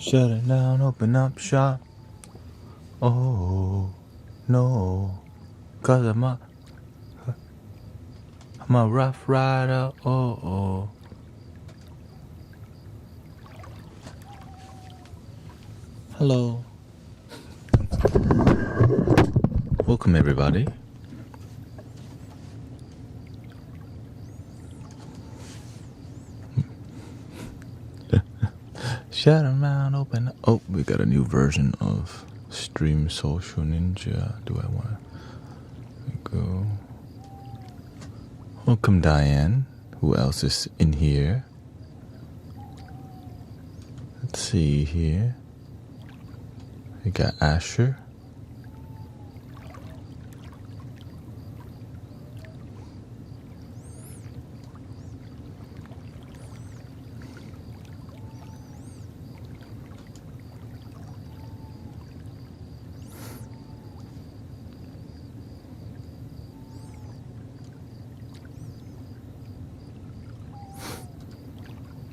Shut it down, open up shop. Oh no, 'cause I'm a rough rider. Oh. Hello. Welcome everybody. Shut 'em down, open up. Oh, we got a new version of Stream Social Ninja. Do I want to go? Welcome Diane. Who else is in here? Let's see here. We got Asher.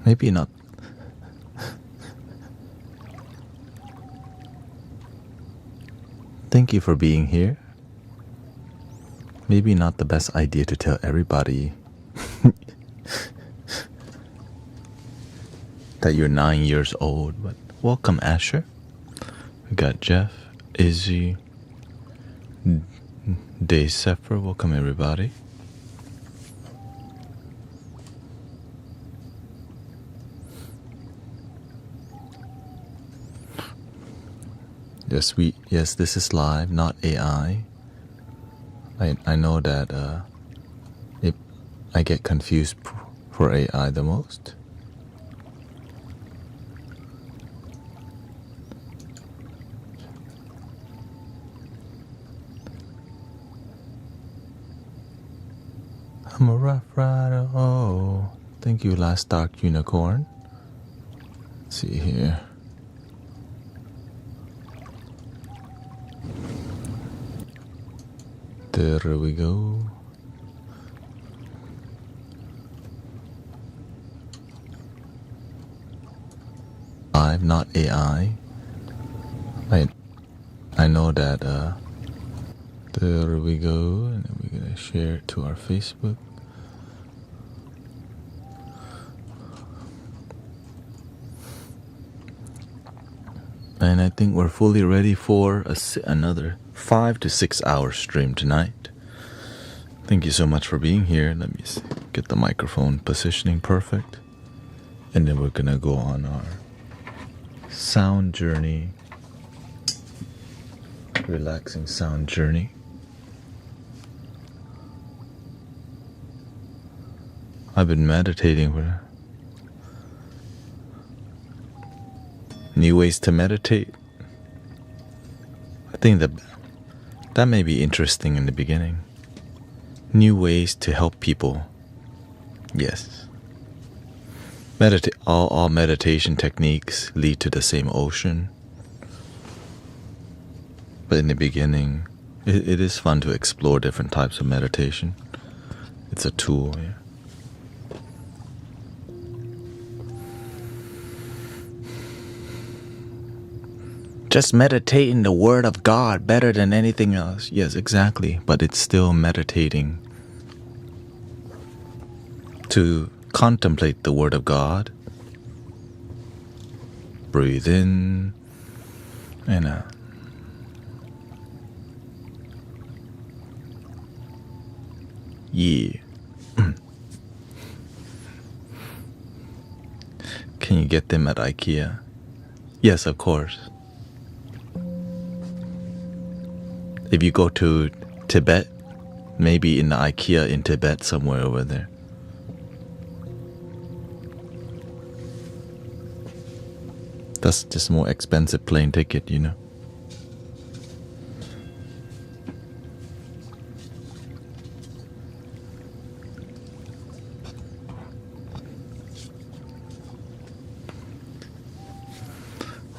Maybe not. Thank you for being here. Maybe not the best idea to tell everybody that you're 9 years old, but welcome Asher. We got Jeff, Izzy, Day Sepher. Welcome everybody. Yes, this is live, not AI. I know that I get confused for AI the most. I'm a rough rider. Oh, thank you, Last Dark Unicorn. Let's see here. There we go. I'm not AI. I know that. There we go, and then we're gonna share it to our Facebook. And I think we're fully ready for another 5 to 6 hour stream tonight. Thank you so much for being here. Let me see, get the microphone positioning perfect. And then we're gonna go on our sound journey. Relaxing sound journey. I've been meditating for new ways to meditate. I think that may be interesting in the beginning. New ways to help people. Yes. All meditation techniques lead to the same ocean. But in the beginning, it is fun to explore different types of meditation. It's a tool, yeah. Just meditating the Word of God better than anything else. Yes, exactly. But it's still meditating to contemplate the Word of God. Breathe in and out. Yeah. Can you get them at IKEA? Yes, of course. If you go to Tibet, maybe in the IKEA in Tibet somewhere over there. That's just more expensive plane ticket, you know.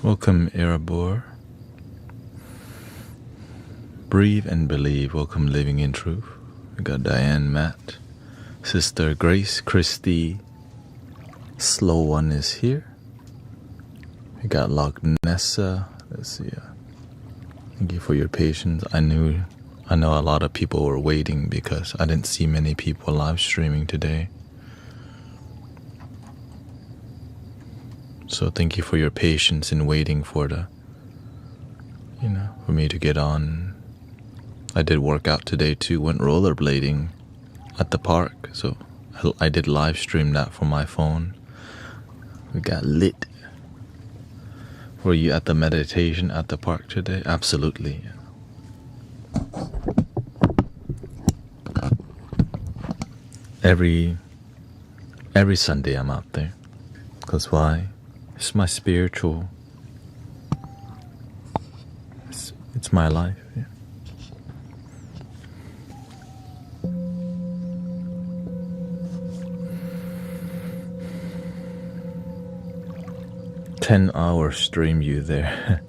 Welcome, Erebor. Breathe and believe. Welcome, Living in Truth. We got Diane, Matt, Sister Grace, Christy. Slow One is here. We got Loch Nessa. Let's see. Thank you for your patience. I know a lot of people were waiting because I didn't see many people live streaming today. So thank you for your patience in waiting for for me to get on. I did work out today too, went rollerblading at the park. So I did live stream that from my phone. We got lit. Were you at the meditation at the park today? Absolutely. Every Sunday I'm out there. Because why? It's my spiritual. It's my life. Yeah. Ten-hour stream you there.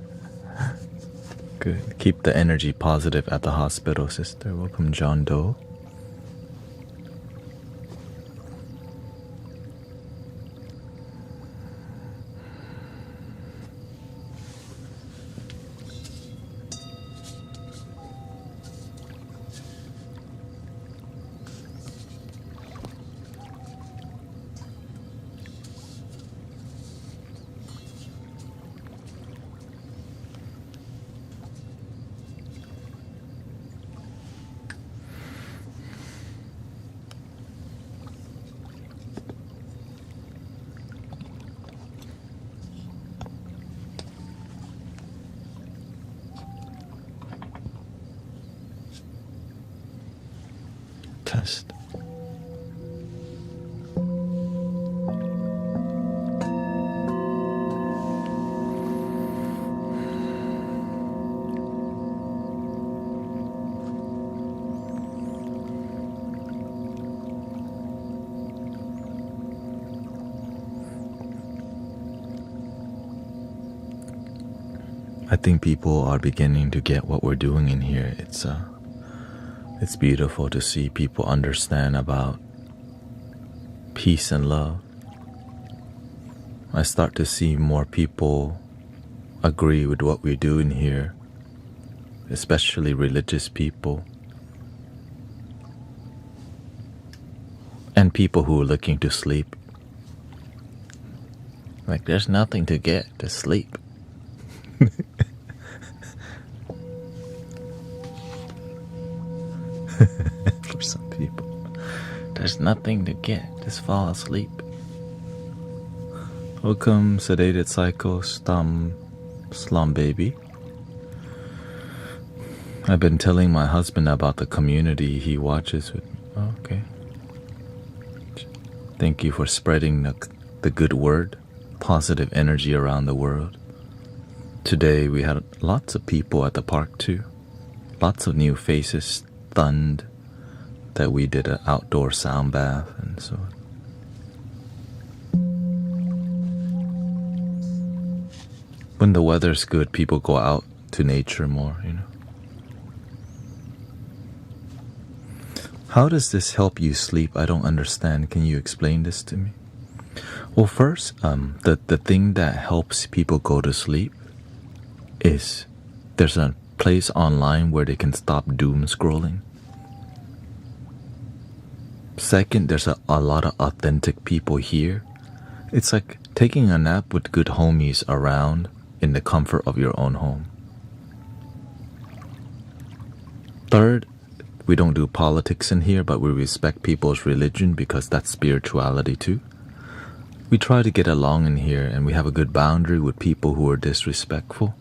Good. Keep the energy positive at the hospital, sister. Welcome, John Doe. Test. I think people are beginning to get what we're doing in here. It's beautiful to see people understand about peace and love. I start to see more people agree with what we do in here, especially religious people and people who are looking to sleep. Like, there's nothing to get to sleep. For some people, there's nothing to get, just fall asleep. Welcome, sedated psycho slum baby. I've been telling my husband about the community he watches with. Oh, okay. Thank you for spreading the good word, positive energy around the world. Today we had lots of people at the park too. Lots of new faces, stunned that we did an outdoor sound bath and so on. When the weather's good, people go out to nature more, How does this help you sleep? I don't understand. Can you explain this to me? Well, first, the thing that helps people go to sleep is there's a place online where they can stop doom scrolling. Second, there's a lot of authentic people here. It's like taking a nap with good homies around in the comfort of your own home. Third, we don't do politics in here, but we respect people's religion because that's spirituality too. We try to get along in here, and we have a good boundary with people who are disrespectful.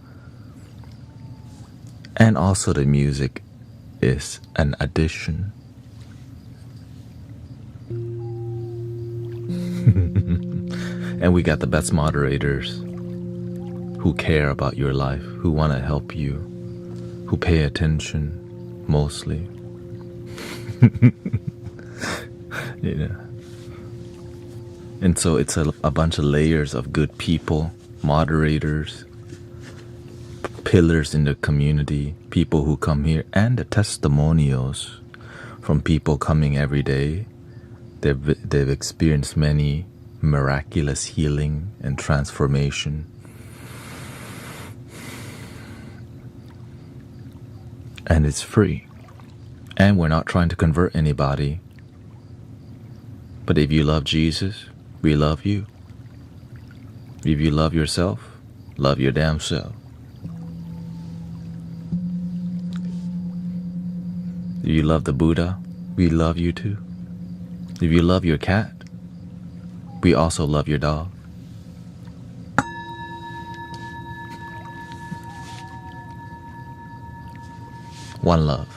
And also the music is an addition. And we got the best moderators who care about your life, who want to help you, who pay attention mostly. And so it's a bunch of layers of good people, moderators, pillars in the community, people who come here, and the testimonials from people coming every day. They've experienced many miraculous healing and transformation. And it's free. And we're not trying to convert anybody. But if you love Jesus, we love you. If you love yourself, love your damn self. If you love the Buddha, we love you too. If you love your cat, we also love your dog. One love.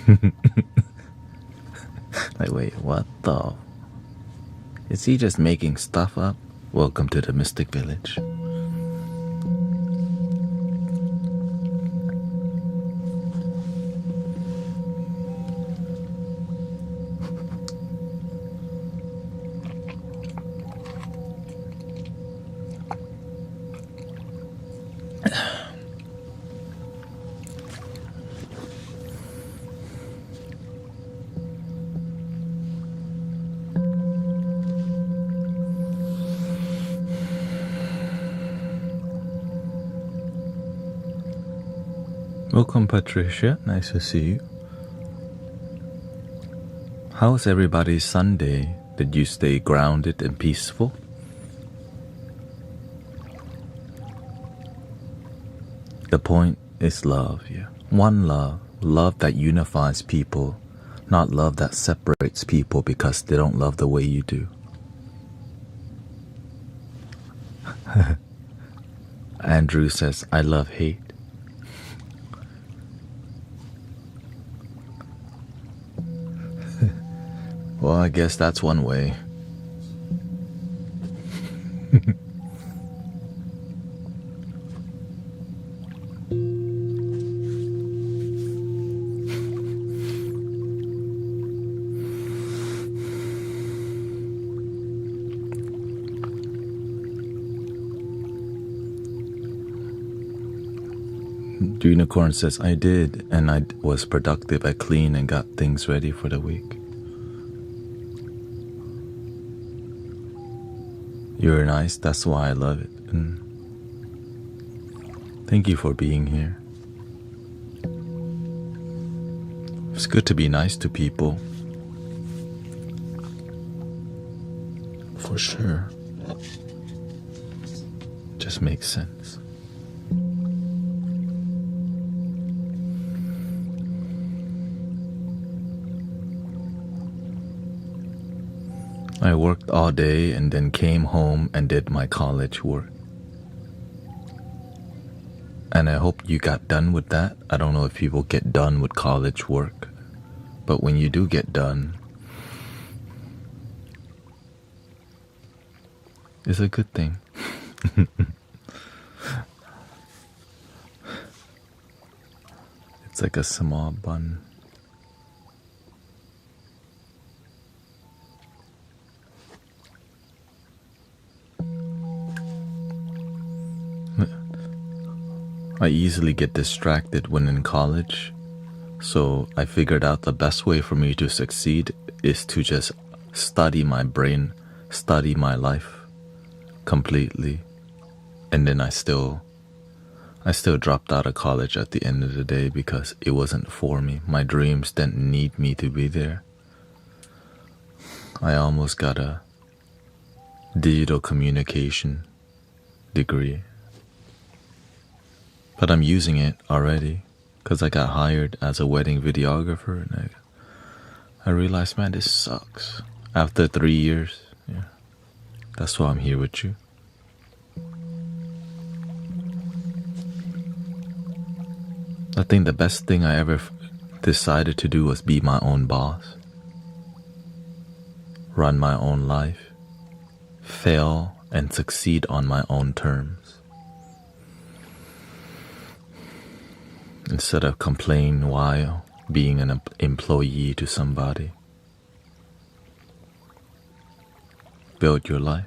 Yeah. Like, wait, what the? Is he just making stuff up? Welcome to the Mystic Village. Welcome, Patricia. Nice to see you. How's everybody's Sunday? Did you stay grounded and peaceful? The point is love, yeah. One love. Love that unifies people, not love that separates people because they don't love the way you do. Andrew says, I love hate. Well, I guess that's one way. Unicorn says, I did, and I was productive. I cleaned and got things ready for the week. You're nice, that's why I love it. And thank you for being here. It's good to be nice to people. For sure. Just makes sense. I worked all day and then came home and did my college work. And I hope you got done with that. I don't know if people get done with college work, but when you do get done, it's a good thing. It's like a small bun. I easily get distracted when in college, so I figured out the best way for me to succeed is to just study my brain, study my life completely, and then I still dropped out of college at the end of the day because it wasn't for me. My dreams didn't need me to be there. I almost got a digital communication degree, but I'm using it already because I got hired as a wedding videographer, and I realized, man, this sucks. After 3 years, yeah, that's why I'm here with you. I think the best thing I ever decided to do was be my own boss, run my own life, fail and succeed on my own terms, instead of complain while being an employee to somebody. Build your life.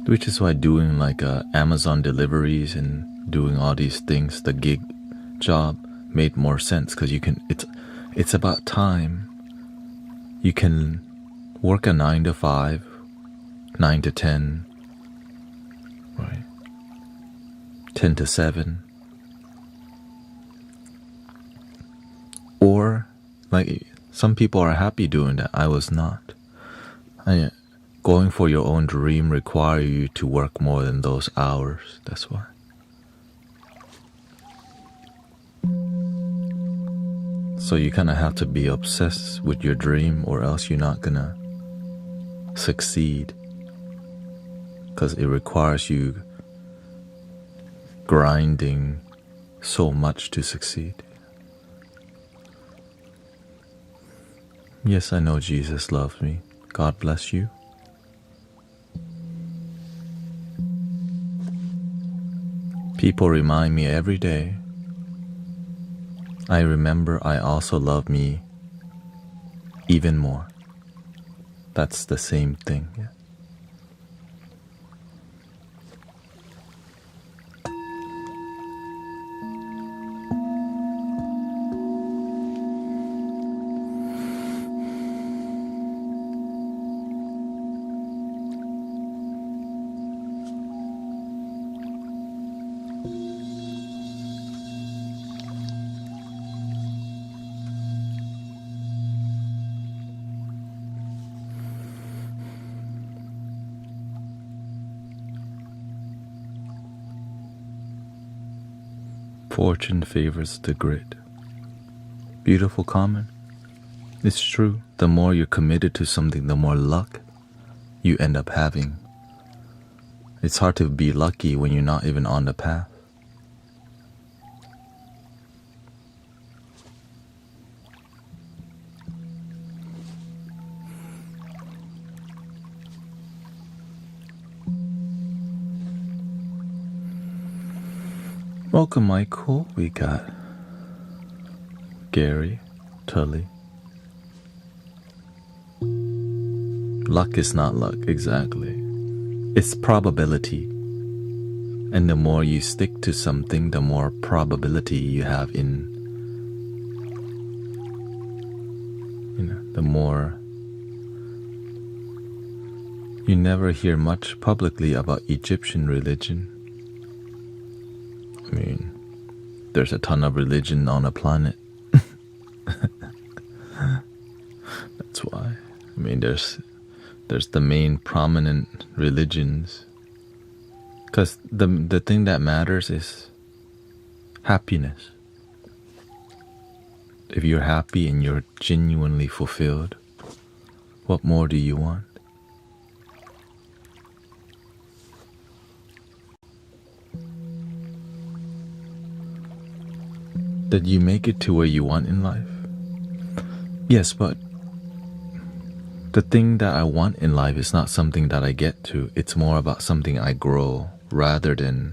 Which is why doing like Amazon deliveries and doing all these things, the gig job, made more sense because you can. It's about time. You can work a 9 to 5, 9 to 10, right? 10 to 7, or like some people are happy doing that. I was not. Going for your own dream requires you to work more than those hours. That's why. So you kind of have to be obsessed with your dream, or else you're not gonna succeed, because it requires you grinding so much to succeed. Yes, I know Jesus loves me. God bless you. People remind me every day. I remember I also love me even more. That's the same thing. Yeah. Fortune favors the grit. Beautiful comment. It's true. The more you're committed to something, the more luck you end up having. It's hard to be lucky when you're not even on the path. Welcome, Michael. We got Gary, Tully. Luck is not luck, exactly. It's probability. And the more you stick to something, the more probability you have in, the more. You never hear much publicly about Egyptian religion. I mean, there's a ton of religion on the planet. That's why. I mean, there's the main prominent religions. Because the thing that matters is happiness. If you're happy and you're genuinely fulfilled, what more do you want? Did you make it to where you want in life? Yes, but the thing that I want in life is not something that I get to. It's more about something I grow rather than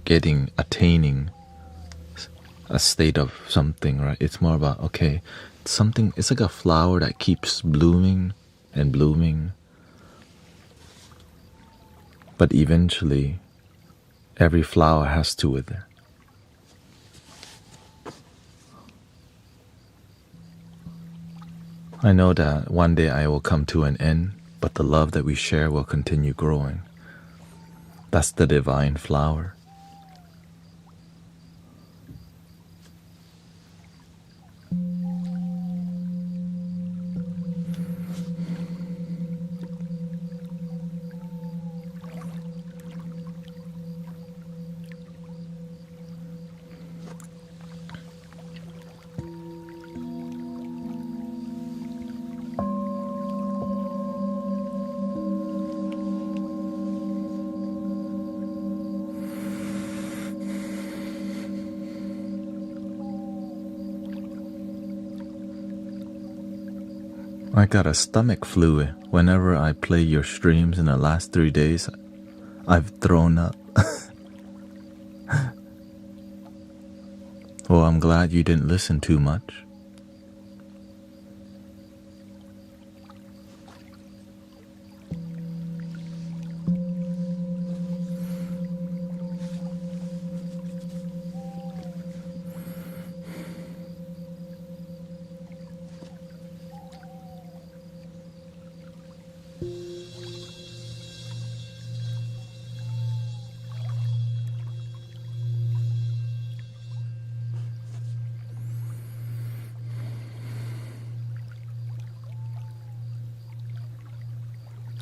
attaining a state of something, right? It's more about, okay, something, it's like a flower that keeps blooming and blooming. But eventually, every flower has to wither. I know that one day I will come to an end, but the love that we share will continue growing. That's the divine flower. I got a stomach flu. Whenever I play your streams in the last 3 days, I've thrown up. Well, I'm glad you didn't listen too much.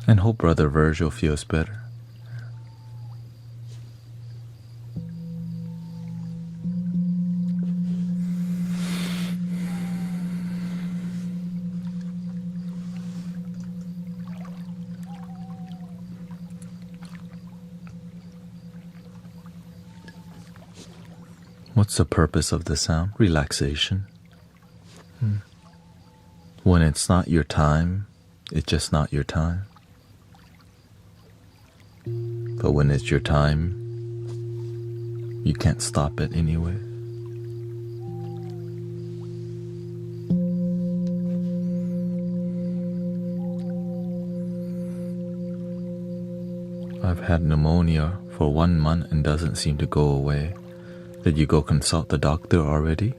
And hope Brother Virgil feels better. What's the purpose of the sound? Relaxation. When it's not your time, it's just not your time. But when it's your time, you can't stop it anyway. I've had pneumonia for 1 month and doesn't seem to go away. Did you go consult the doctor already?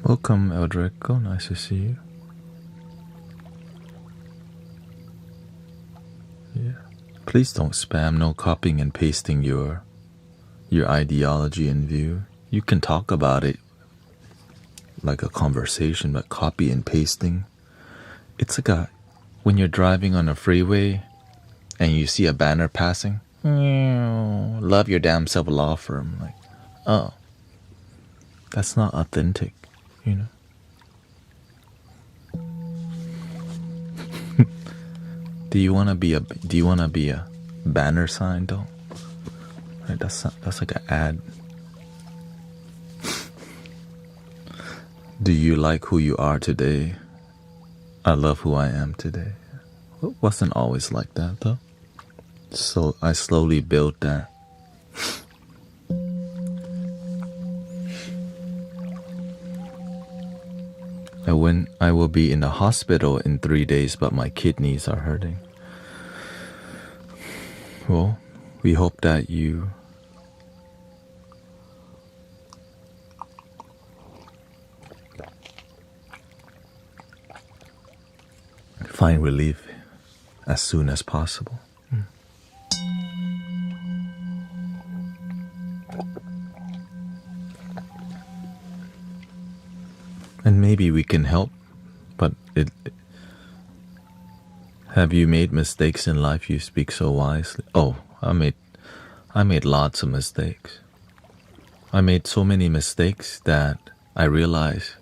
Welcome, Eldrico. Nice to see you. Yeah. Please don't spam. No copying and pasting your ideology and view. You can talk about it like a conversation, but copy and pasting, it's like when you're driving on a freeway and you see a banner passing, love your damn self law firm. Like, oh, that's not authentic, you know. Do you wanna be a banner sign though? Right, that's like an ad. Do you like who you are today? I love who I am today. It wasn't always like that though. So I slowly built that. And when I will be in the hospital in 3 days, but my kidneys are hurting. Well, we hope that you find relief as soon as possible. And maybe we can help, but have you made mistakes in life? You speak so wisely. Oh, I made lots of mistakes. I made so many mistakes that I realized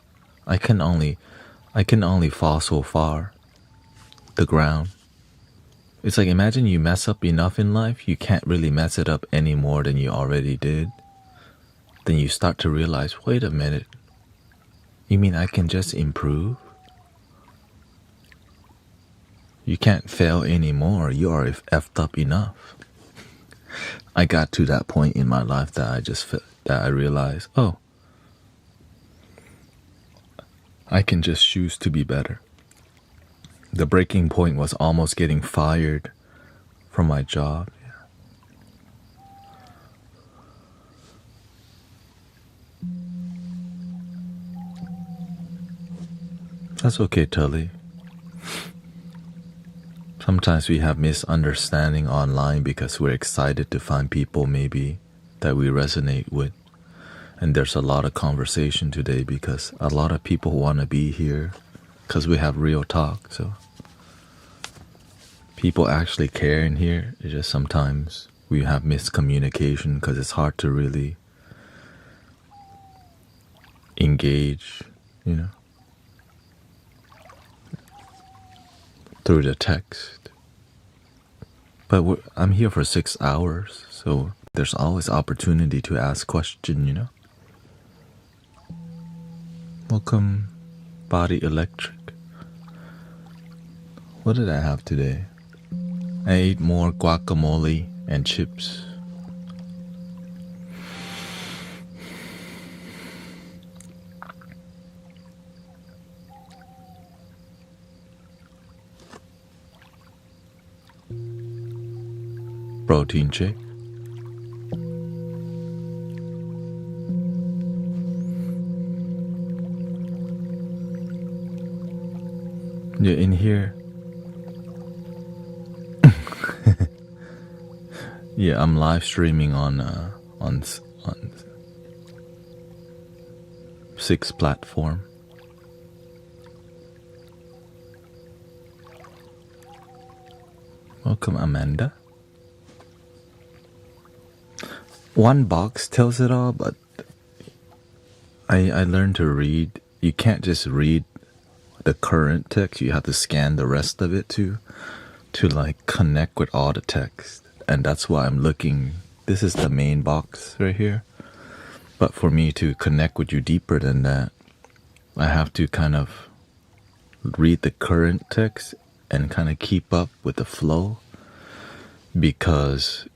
I can only fall so far. The ground. It's like, imagine you mess up enough in life, you can't really mess it up any more than you already did. Then you start to realize, wait a minute, you mean I can just improve? You can't fail anymore, you are effed up enough. I got to that point in my life that I realized, oh, I can just choose to be better. The breaking point was almost getting fired from my job. That's okay, Tully. Sometimes we have misunderstanding online because we're excited to find people maybe that we resonate with. And there's a lot of conversation today because a lot of people want to be here because we have real talk. So people actually care in here. It's just sometimes we have miscommunication because it's hard to really engage, you know, through the text. But I'm here for 6 hours, so there's always opportunity to ask questions, you know. Welcome, Body Electric. What did I have today? I ate more guacamole and chips. Protein shake. You're in here. Yeah, I'm live streaming on 6 platform. Welcome, Amanda. One box tells it all, but I learned to read. You can't just read the current text. You have to scan the rest of it to like connect with all the text. And that's why I'm looking. This is the main box right here. But for me to connect with you deeper than that, I have to kind of read the current text and kind of keep up with the flow, because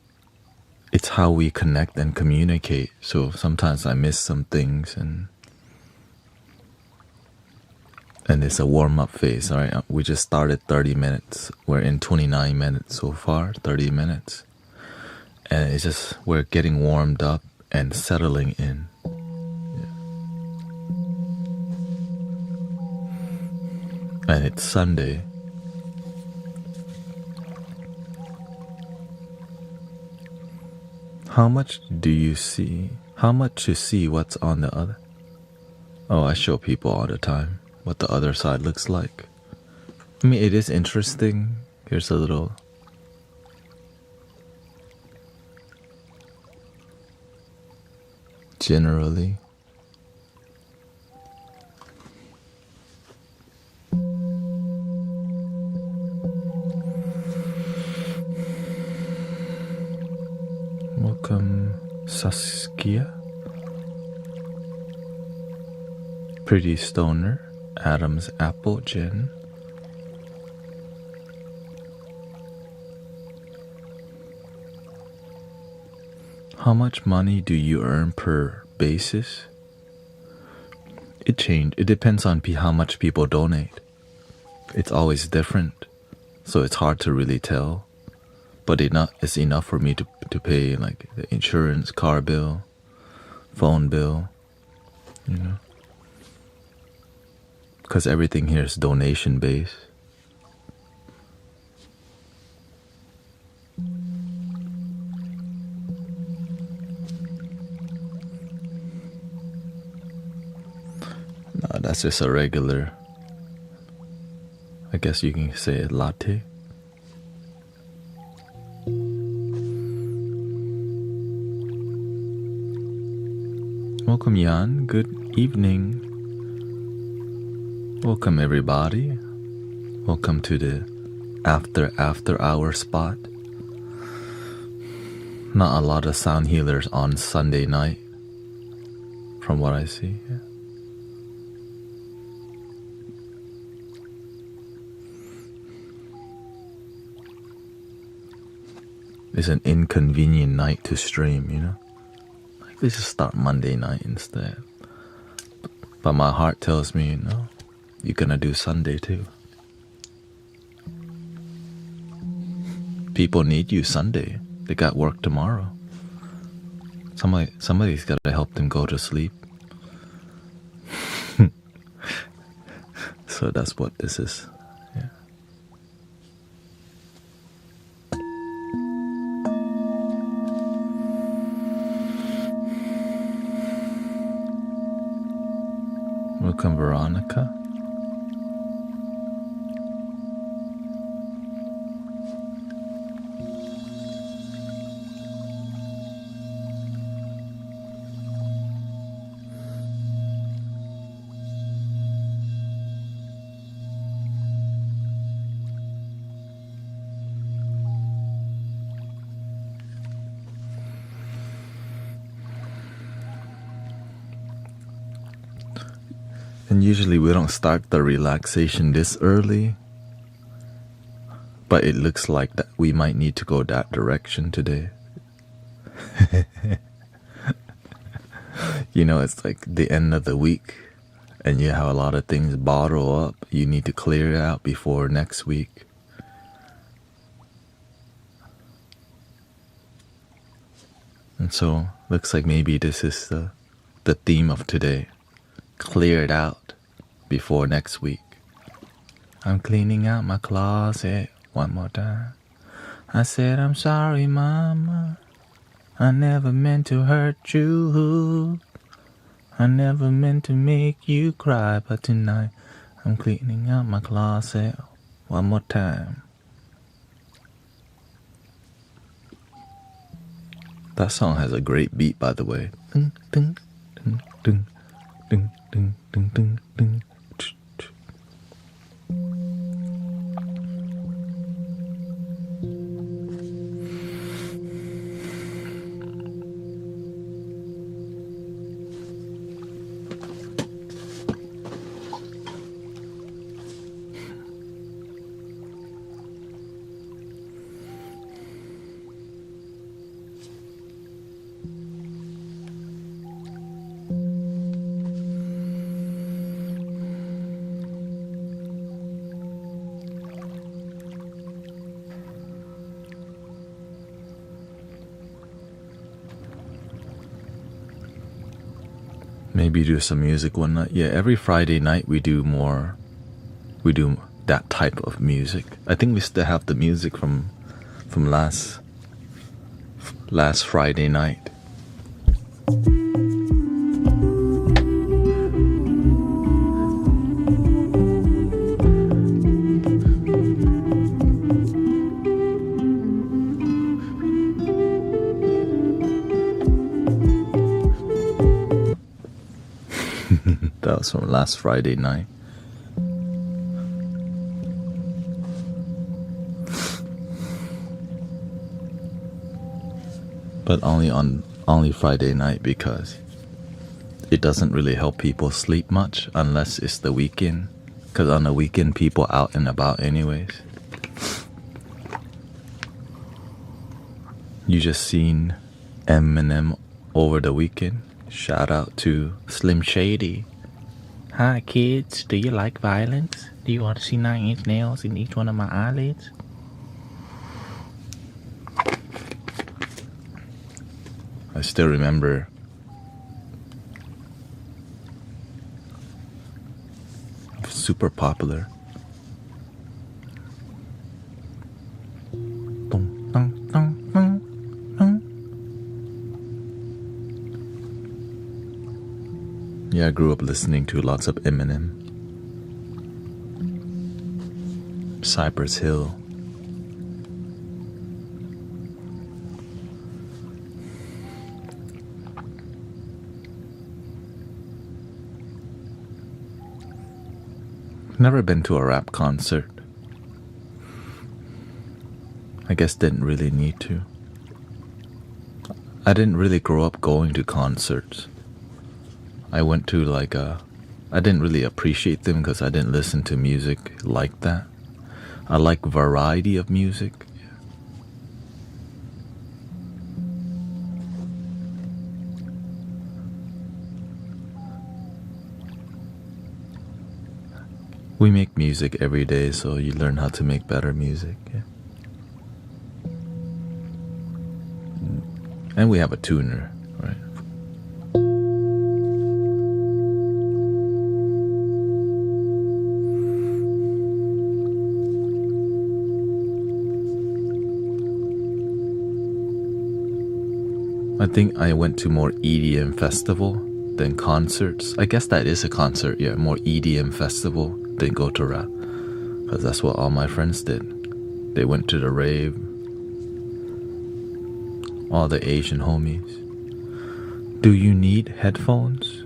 it's how we connect and communicate. So sometimes I miss some things, and it's a warm-up phase. All right, we just started 30 minutes. We're in 29 minutes so far, 30 minutes. And it's just, we're getting warmed up and settling in. Yeah. And it's Sunday. How much do you see? How much to see what's on the other? Oh, I show people all the time what the other side looks like. I mean, it is interesting. Here's a little. Generally. Welcome, Saskia. Pretty Stoner, Adam's Apple, Jen. How much money do you earn per basis? It depends on how much people donate. It's always different, so it's hard to really tell. But it's enough for me to pay like the insurance, car bill, phone bill, you know. Because everything here is donation based. No, that's just a regular, I guess you can say a latte. Welcome, Jan. Good evening. Welcome, everybody. Welcome to the after hour spot. Not a lot of sound healers on Sunday night, from what I see. Yeah. It's an inconvenient night to stream, you know. Like, we just start Monday night instead. But my heart tells me, you know, you're gonna do Sunday too. People need you Sunday. They got work tomorrow. Somebody's gotta help them go to sleep. So that's what this is. Yeah. Welcome, Veronica. And usually we don't start the relaxation this early, but it looks like that we might need to go that direction today. You know, it's like the end of the week and you have a lot of things bottle up. You need to clear it out before next week. And so looks like maybe this is the theme of today. Clear it out before next week. I'm cleaning out my closet one more time. I said, I'm sorry, Mama. I never meant to hurt you. I never meant to make you cry, but tonight I'm cleaning out my closet one more time. That song has a great beat, by the way. Ding, ding, ding, ding, ding, ding, ding, ding, ding. Maybe do some music one night. Yeah, every Friday night we do that type of music. I think we still have the music from last Friday night. That was from last Friday night. But only Friday night, because it doesn't really help people sleep much unless it's the weekend. Because on the weekend people out and about anyways. You just seen Eminem over the weekend. Shout out to Slim Shady. Hi kids, do you like violence? Do you want to see 9-inch nails in each one of my eyelids? I still remember super popular. Yeah, I grew up listening to lots of Eminem. Cypress Hill. Never been to a rap concert. I guess didn't really need to. I didn't really grow up going to concerts. I went to I didn't really appreciate them because I didn't listen to music like that. I like variety of music. We make music every day, so you learn how to make better music. Yeah. And we have a tuner, right? I think I went to more EDM festival than concerts. I guess that is a concert, yeah, more EDM festival than go to rap. Because that's what all my friends did. They went to the rave. All the Asian homies. Do you need headphones?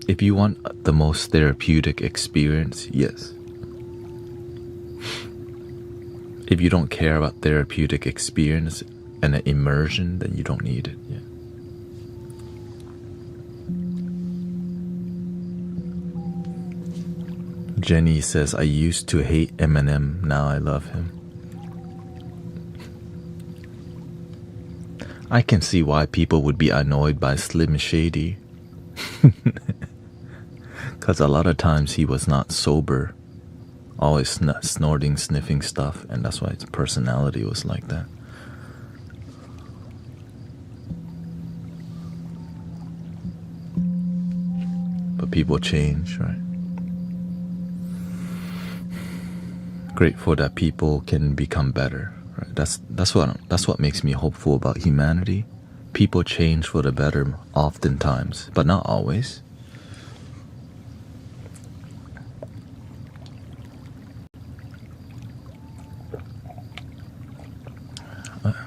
If you want the most therapeutic experience, yes. If you don't care about therapeutic experience and an immersion, then you don't need it. Yeah. Jenny says, I used to hate Eminem, now I love him. I can see why people would be annoyed by Slim Shady. Because a lot of times he was not sober. Always snorting, sniffing stuff, and that's why his personality was like that. But people change, right? grateful that people can become better. Right? That's what makes me hopeful about humanity. People change for the better oftentimes, but not always.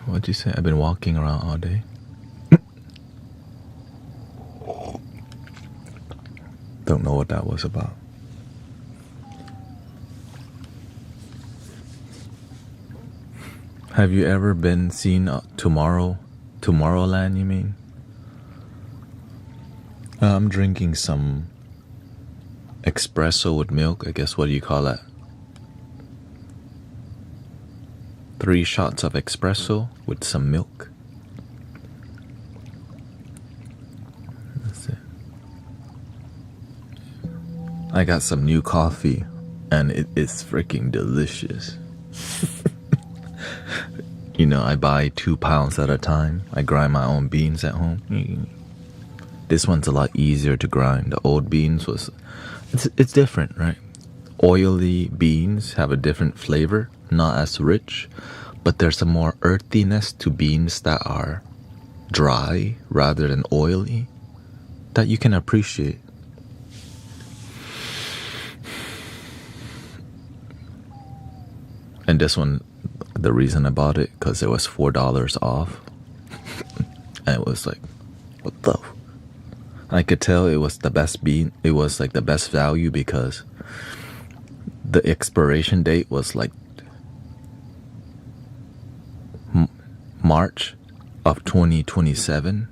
What'd you say? I've been walking around all day. Don't know what that was about. Have you ever seen Tomorrowland, you mean? I'm drinking some espresso with milk. I guess, what do you call that? 3 shots of espresso with some milk. That's it. I got some new coffee and it is freaking delicious. You know, I buy 2 pounds at a time. I grind my own beans at home. This one's a lot easier to grind. The old beans it's different, right? Oily beans have a different flavor, not as rich, but there's a more earthiness to beans that are dry rather than oily that you can appreciate. And this one, the reason I bought it, because it was $4 off. And it was like, what the? I could tell it was the best bean. It was like the best value because the expiration date was like March of 2027.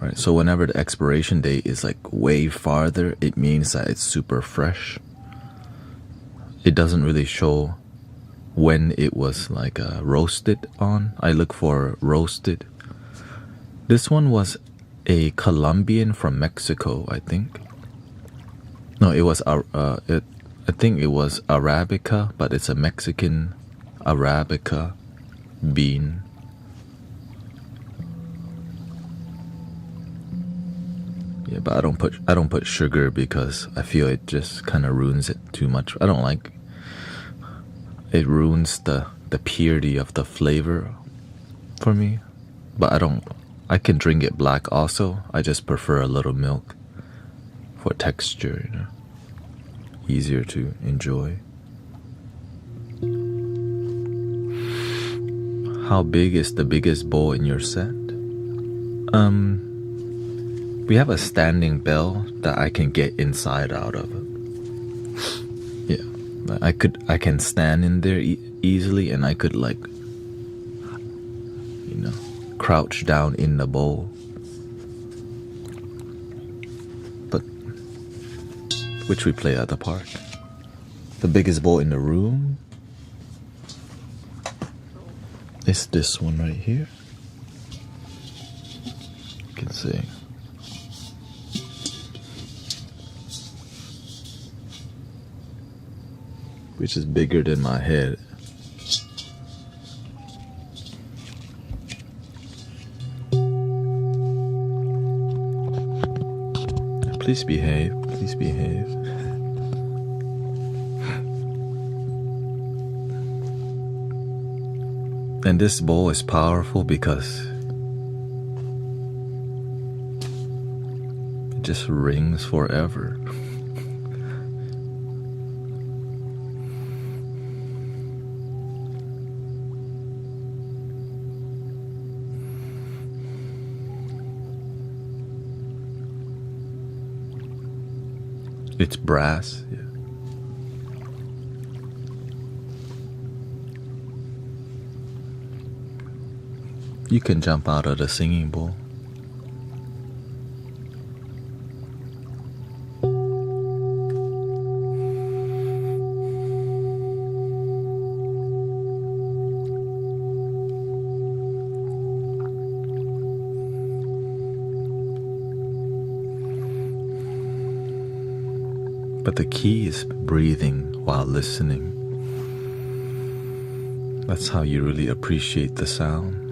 Right? So whenever the expiration date is like way farther, it means that it's super fresh. It doesn't really show when it was like roasted on. I look for roasted. This one was a Colombian from Mexico, I think. No, it was I think it was Arabica, but it's a Mexican Arabica bean. Yeah, but I don't put sugar because I feel it just kind of ruins it too much. I don't like it. Ruins the purity of the flavor for me. But I can drink it black also. I just prefer a little milk for texture, you know. Easier to enjoy. How big is the biggest bowl in your set? We have a standing bell that I can get inside out of it. Yeah, I can stand in there easily, and I could, like, you know, crouch down in the bowl. But which we play at the park. The biggest bowl in the room is this one right here. You can see. Which is bigger than my head. Please behave, please behave. And this bowl is powerful because it just rings forever. It's brass, yeah. You can jump out of the singing bowl. But the key is breathing while listening. That's how you really appreciate the sound.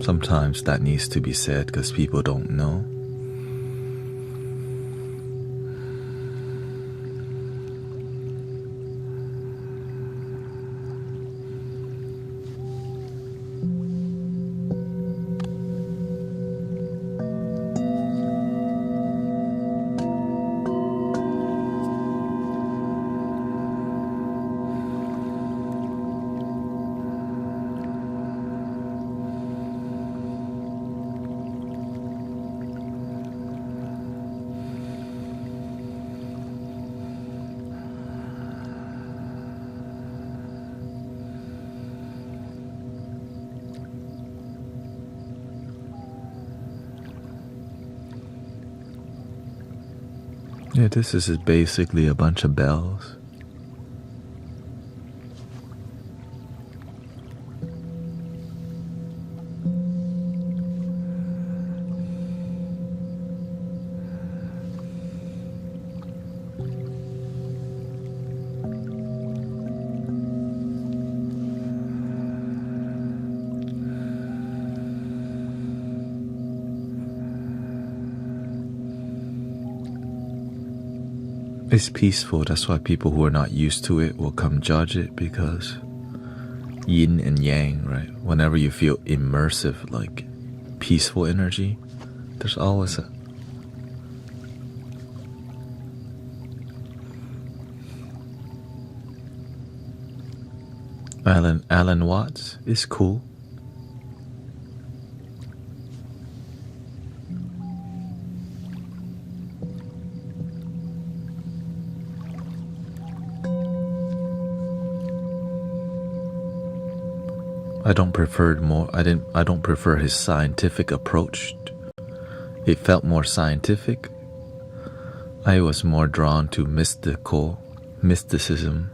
Sometimes that needs to be said because people don't know. Yeah, this is basically a bunch of bells. It's peaceful. That's why people who are not used to it will come judge it, because yin and yang, right? Whenever you feel immersive, like peaceful energy, there's always a Alan Watts is cool. I don't prefer his scientific approach. It felt more scientific. I was more drawn to mysticism.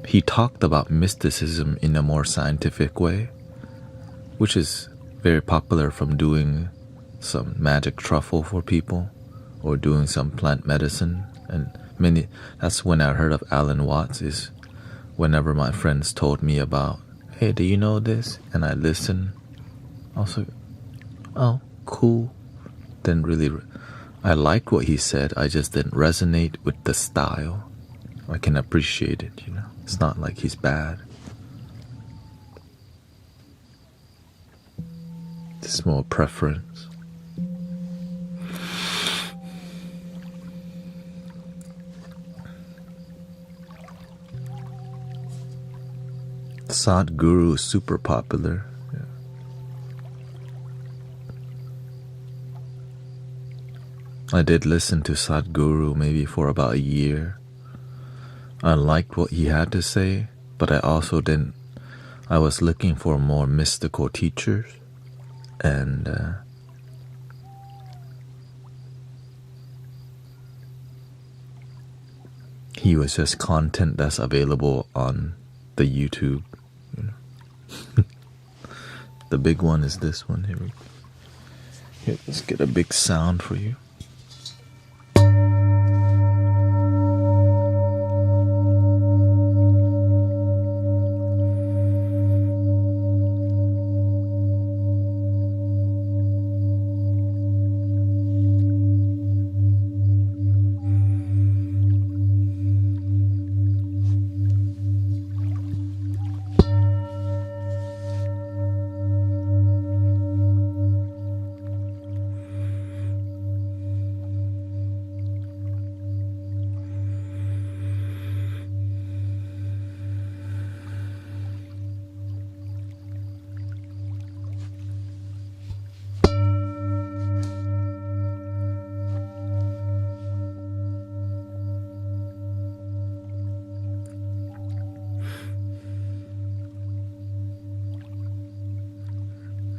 He talked about mysticism in a more scientific way, which is very popular from doing some magic truffle for people or doing some plant medicine. And that's when I heard of Alan Watts, is whenever my friends told me about, hey, do you know this? And I listened. Also, oh, cool. Then really, I liked what he said. I just didn't resonate with the style. I can appreciate it, you know. It's not like he's bad. It's more preference. Sadhguru is super popular. Yeah. I did listen to Sadhguru maybe for about a year. I liked what he had to say, but I also didn't. I was looking for more mystical teachers, and he was just content that's available on the YouTube. You know. The big one is this one. Here, let's get a big sound for you.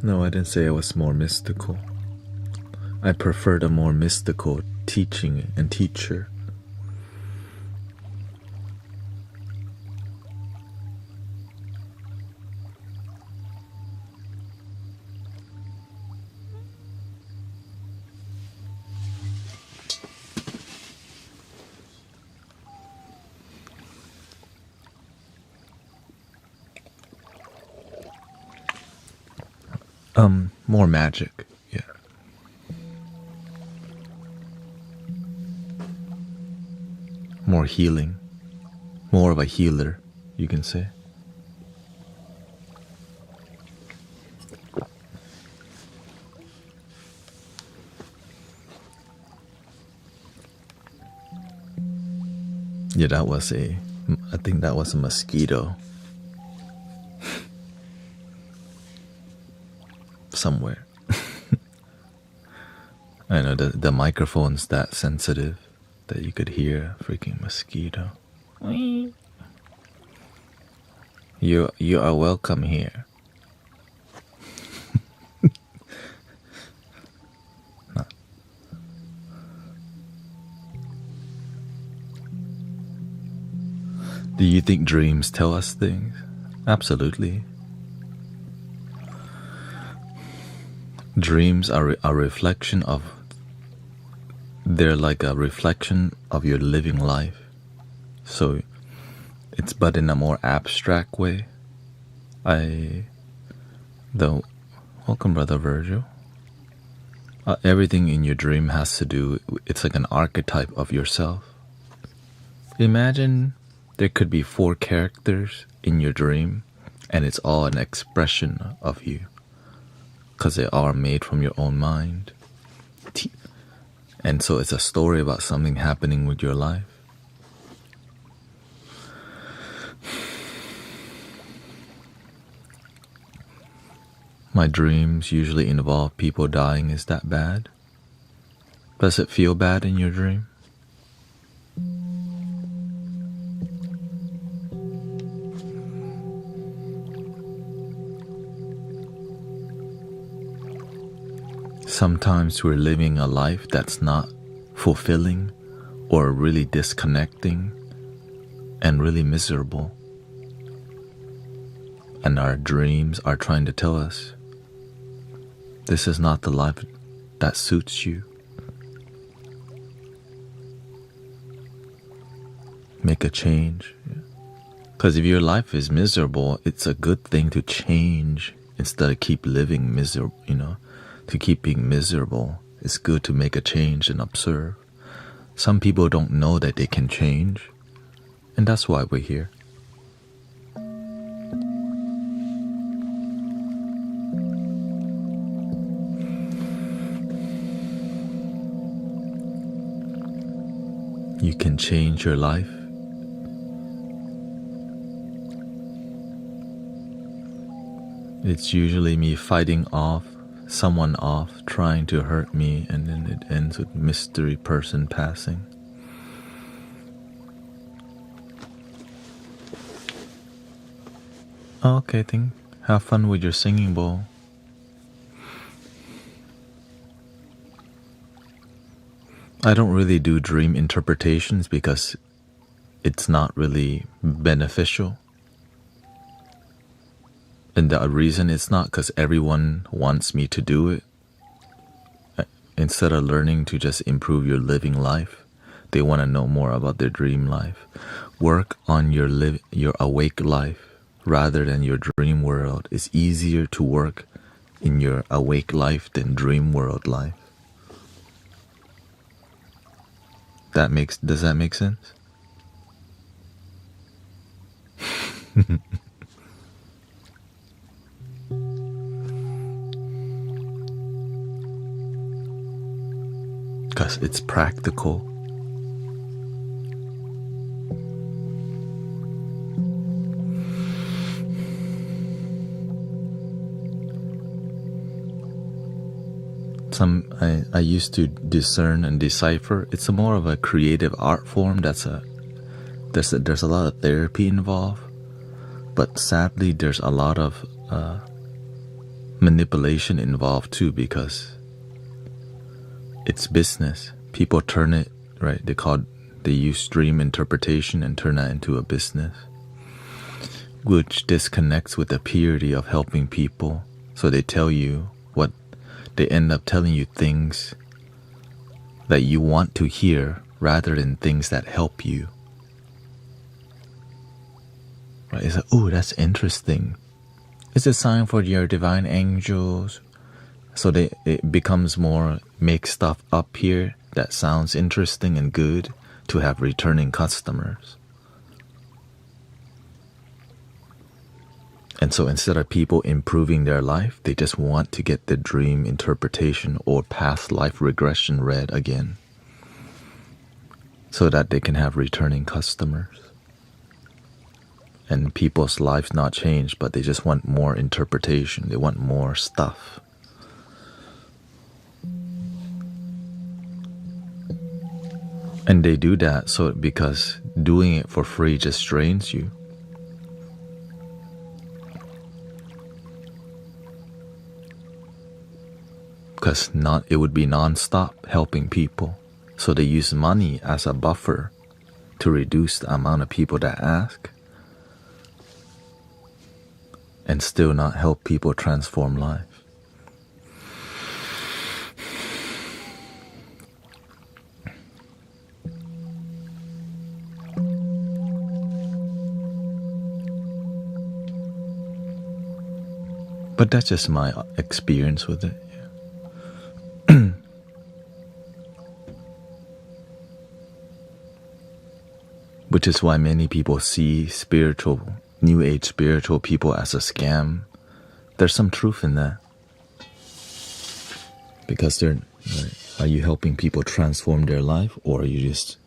No, I didn't say I was more mystical. I preferred a more mystical teaching and teacher. More magic, yeah. More healing. More of a healer, you can say. Yeah, I think that was a mosquito. Somewhere. I know the microphone's that sensitive that you could hear a freaking mosquito. You are welcome here. Do you think dreams tell us things? Absolutely. Dreams are a reflection of, they're like a reflection of your living life. So it's but in a more abstract way. Though, welcome, Brother Virgil. Everything in your dream has to do, it's like an archetype of yourself. Imagine there could be 4 characters in your dream, and it's all an expression of you, because they are made from your own mind. And so it's a story about something happening with your life. My dreams usually involve people dying. Is that bad? Does it feel bad in your dream? Sometimes we're living a life that's not fulfilling or really disconnecting and really miserable. And our dreams are trying to tell us, this is not the life that suits you. Make a change. Because if your life is miserable, it's a good thing to change instead of keep living miserable, to keep being miserable. It's good to make a change and observe. Some people don't know that they can change, and that's why we're here. You can change your life. It's usually me fighting someone off, trying to hurt me, and then it ends with mystery person passing. Okay, have fun with your singing bowl. I don't really do dream interpretations because it's not really beneficial. And the reason it's not because everyone wants me to do it. Instead of learning to just improve your living life, they want to know more about their dream life. Work on your awake life rather than your dream world. It's easier to work in your awake life than dream world life. Does that make sense? Because it's practical. I used to discern and decipher. It's more of a creative art form. There's a lot of therapy involved, but sadly there's a lot of manipulation involved too, because it's business. People turn it, right? They use dream interpretation and turn that into a business, which disconnects with the purity of helping people. So they end up telling you things that you want to hear rather than things that help you. Right? It's like, oh, that's interesting. It's a sign for your divine angels. So it becomes more make stuff up here that sounds interesting and good to have returning customers. And so instead of people improving their life, they just want to get the dream interpretation or past life regression read again so that they can have returning customers. And people's lives not changed, but they just want more interpretation. They want more stuff. And they do that because doing it for free just drains you. Because it would be non-stop helping people. So they use money as a buffer to reduce the amount of people that ask and still not help people transform life. But that's just my experience with it. Which is why many people see New Age spiritual people as a scam. There's some truth in that. Because are you helping people transform their life, or are you just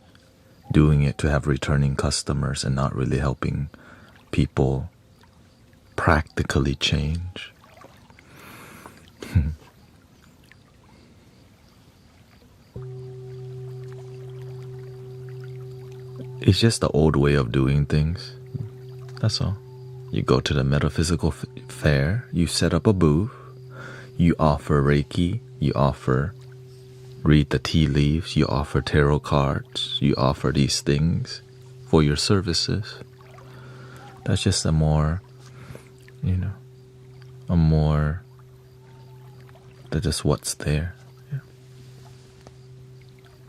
doing it to have returning customers and not really helping people practically change? It's just the old way of doing things. That's all. You go to the metaphysical fair, you set up a booth, you offer Reiki, you offer read the tea leaves, you offer tarot cards, you offer these things for your services. That's just that's just what's there. Yeah.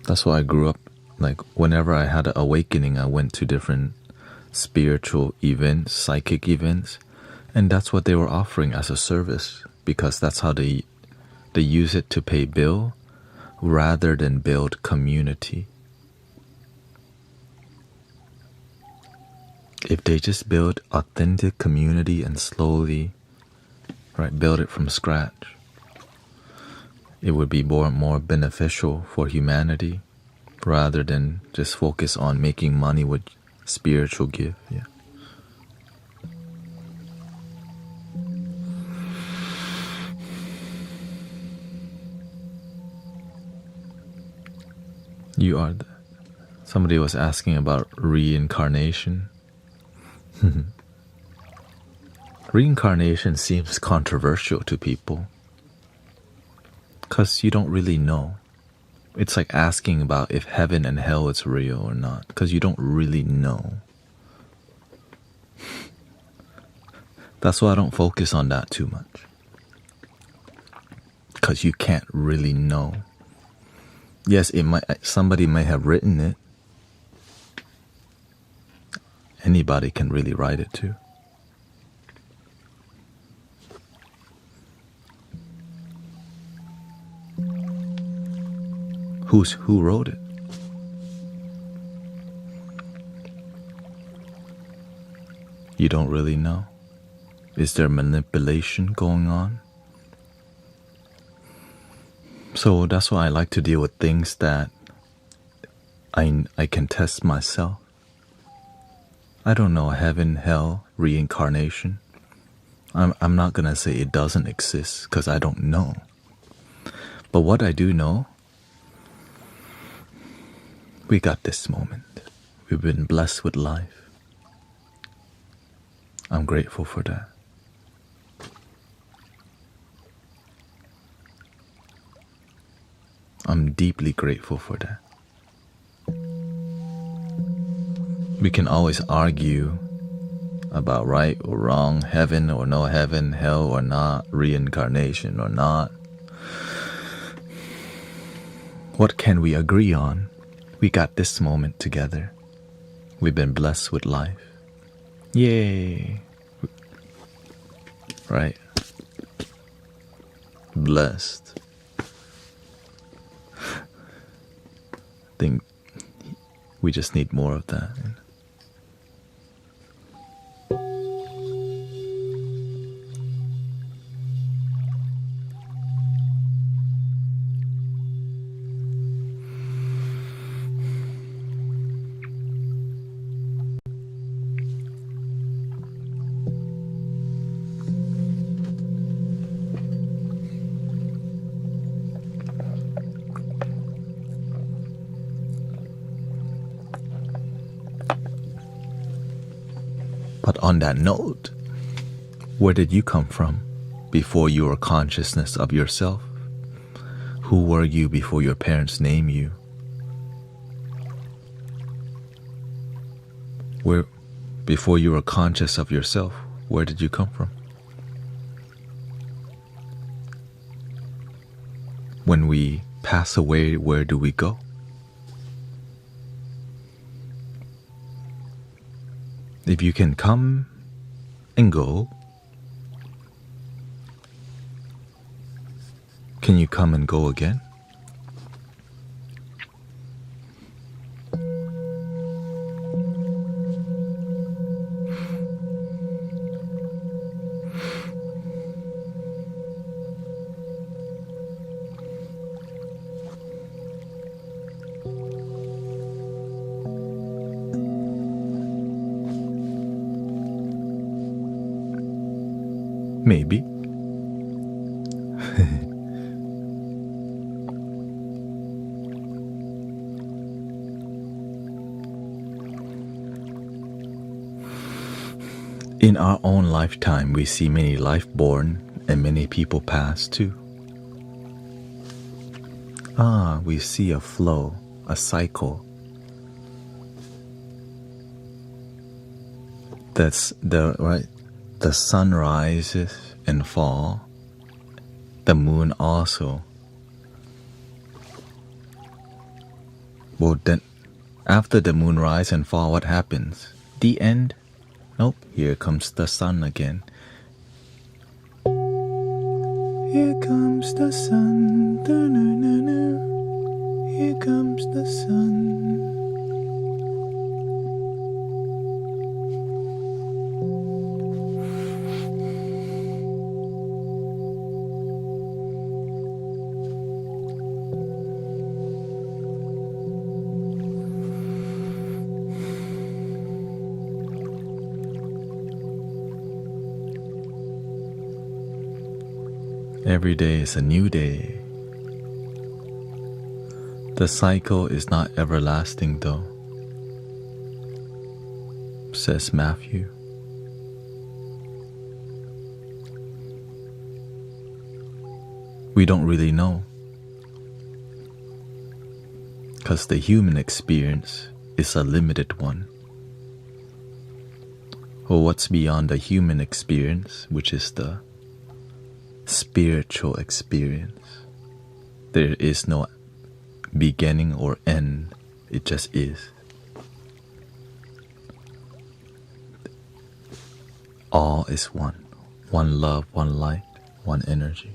That's why I grew up. Like, whenever I had an awakening, I went to different spiritual events, psychic events, and that's what they were offering as a service, because that's how they use it to pay bill rather than build community. If they just build authentic community and slowly, build it from scratch, it would be more beneficial for humanity, rather than just focus on making money with spiritual gift. Yeah. Somebody was asking about reincarnation. Reincarnation seems controversial to people because you don't really know. It's like asking about if heaven and hell is real or not, because you don't really know. That's why I don't focus on that too much, because you can't really know. Yes, somebody may have written it. Anybody can really write it too. Who wrote it? You don't really know. Is there manipulation going on? So that's why I like to deal with things that I can test myself. I don't know heaven, hell, reincarnation. I'm not gonna say it doesn't exist, because I don't know. But what I do know, we got this moment. We've been blessed with life. I'm grateful for that. I'm deeply grateful for that. We can always argue about right or wrong, heaven or no heaven, hell or not, reincarnation or not. What can we agree on? We got this moment together. We've been blessed with life. Yay! Right? Blessed. I think we just need more of that. But on that note, where did you come from before you were consciousness of yourself? Who were you before your parents named you? Where, before you were conscious of yourself, where did you come from? When we pass away, where do we go? If you can come and go, can you come and go again? Maybe. In our own lifetime, we see many life born and many people pass too. We see a flow, a cycle. That's the sun rises and fall. The moon also. Well, then, after the moon rise and fall, what happens? The end? Nope, here comes the sun again. Here comes the sun. Here comes the sun. Every day is a new day. The cycle is not everlasting though, says Matthew. We don't really know, because the human experience is a limited one. Or what's beyond the human experience, which is the spiritual experience. There is no beginning or end, it just is. All is one love, one light, one energy.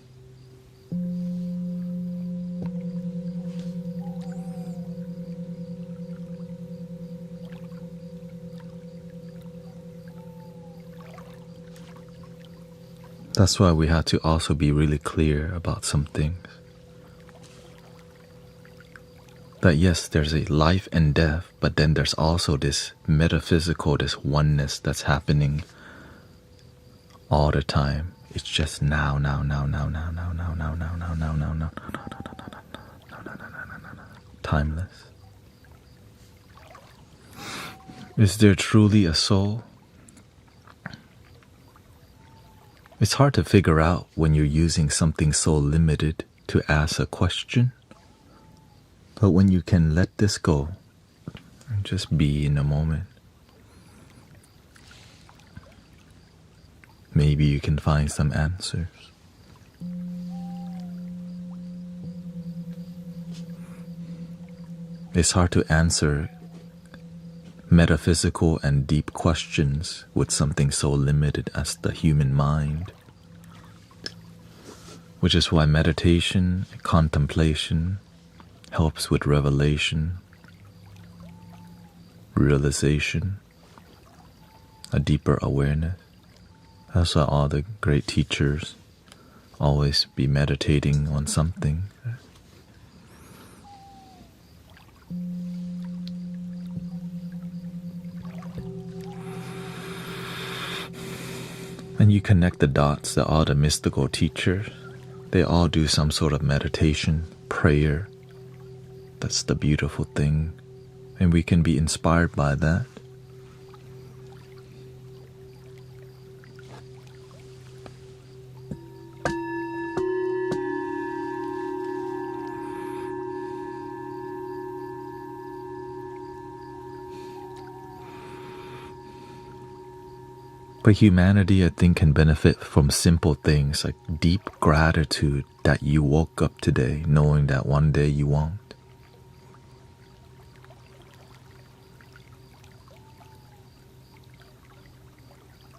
That's why we have to also be really clear about some things. That yes, there's a life and death, but then there's also this metaphysical, this oneness that's happening all the time. It's just now. Timeless. Is there truly a soul? It's hard to figure out when you're using something so limited to ask a question. But when you can let this go and just be in the moment, maybe you can find some answers. It's hard to answer metaphysical and deep questions with something so limited as the human mind, which is why meditation, contemplation helps with revelation, realization, a deeper awareness. That's why all the great teachers always be meditating on something. And you connect the dots that all the mystical teachers, they all do some sort of meditation, prayer. That's the beautiful thing. And we can be inspired by that. But humanity, I think, can benefit from simple things like deep gratitude that you woke up today knowing that one day you won't.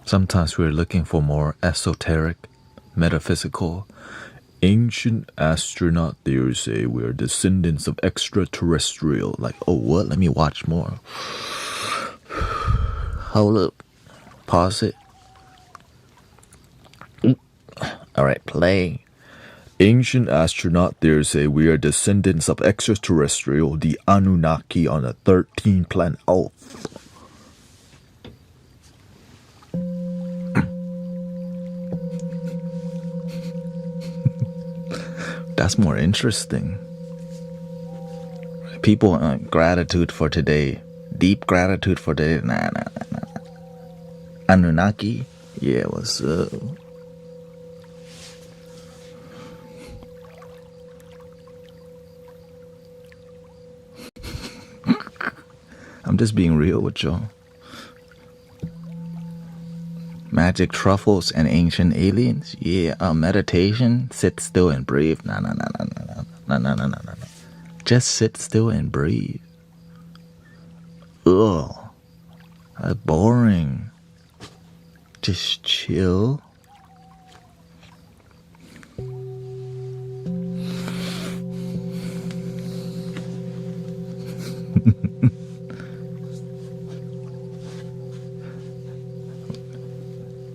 Sometimes we're looking for more esoteric, metaphysical. Ancient astronaut theories say we're descendants of extraterrestrial. Like, oh, what? Let me watch more. Hold up. Pause it. Alright, play. Ancient astronaut theories say we are descendants of extraterrestrial, the Anunnaki on the 13th planet. Oh. That's more interesting. People, gratitude for today. Deep gratitude for today. Nah. Anunnaki? Yeah, what's up? I'm just being real with y'all. Magic truffles and ancient aliens? Yeah, meditation, sit still and breathe. No. Just sit still and breathe. Ugh, that's boring. Just chill.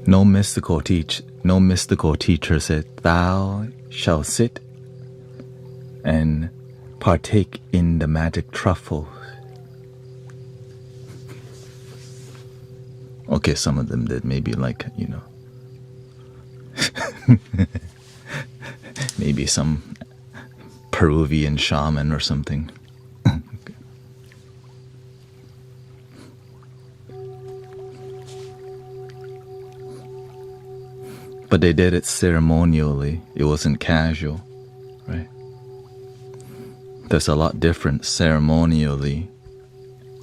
No mystical teacher said, "Thou shalt sit and partake in the magic truffle." Okay, some of them did. Maybe like, maybe some Peruvian shaman or something. But they did it ceremonially. It wasn't casual, right? There's a lot different ceremonially.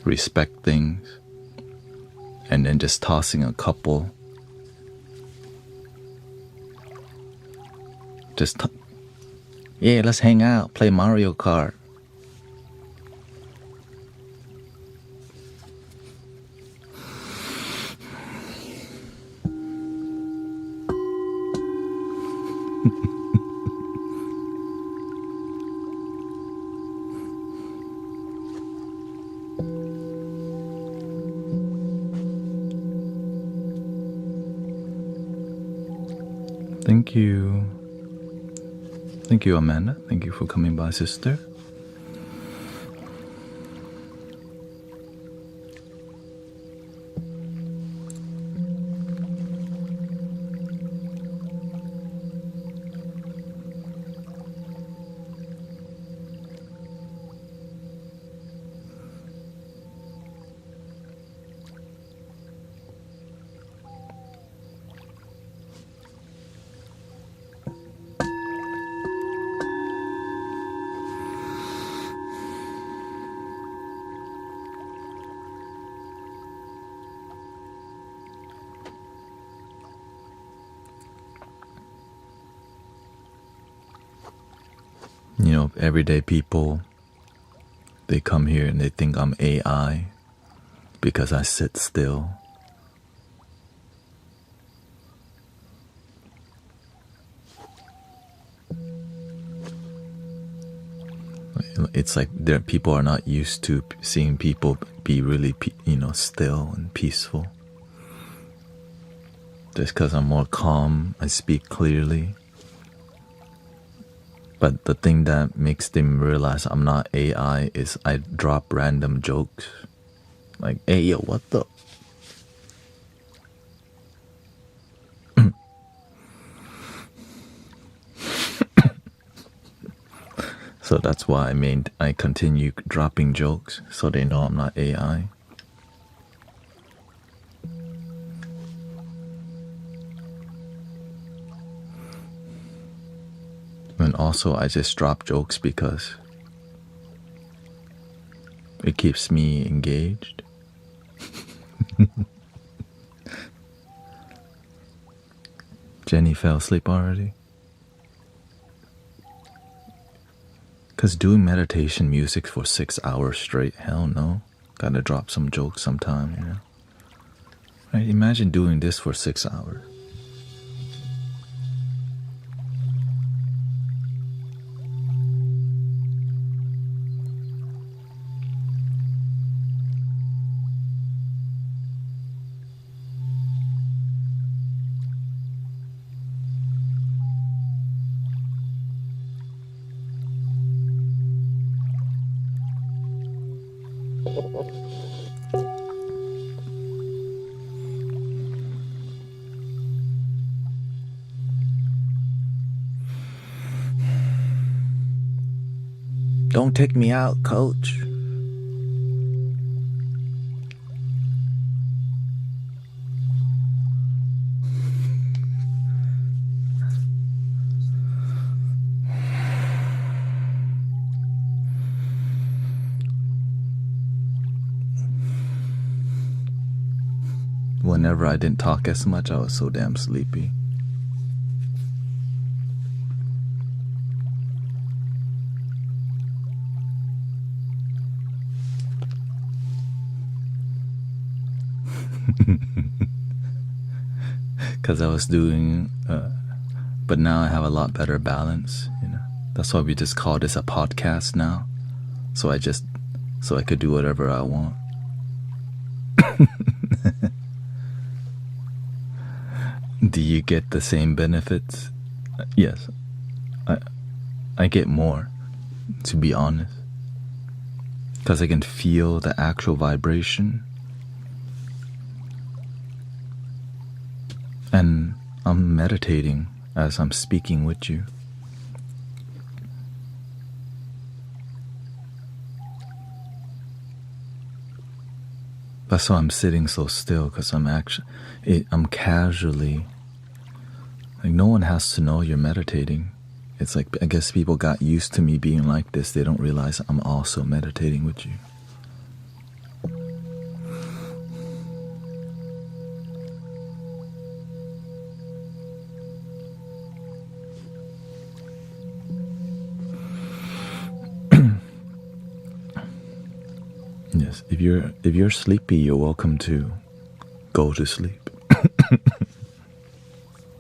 Respect things. And then just tossing a couple. Yeah, let's hang out, play Mario Kart. Thank you. Thank you, Amanda. Thank you for coming by, sister. Everyday people, they come here and they think I'm AI because I sit still. It's like people are not used to seeing people be really, still and peaceful. Just because I'm more calm, I speak clearly. But the thing that makes them realize I'm not AI is I drop random jokes. Like, hey, yo, what the? So that's why I continue dropping jokes so they know I'm not AI. And also I just drop jokes because it keeps me engaged. Jenny fell asleep already? Because doing meditation music for 6 hours straight, hell no. Gotta drop some jokes sometime, you know? Right? Imagine doing this for 6 hours. Don't take me out, coach. Whenever I didn't talk as much, I was so damn sleepy. Because I was doing, but now I have a lot better balance, you know. That's why we just call this a podcast now. So I could do whatever I want. Do you get the same benefits? Yes. I get more, to be honest. Because I can feel the actual vibration. And I'm meditating as I'm speaking with you. That's why I'm sitting so still, because I'm casually, like, no one has to know you're meditating. It's like, I guess people got used to me being like this. They don't realize I'm also meditating with you. Yes, if you're sleepy, you're welcome to go to sleep.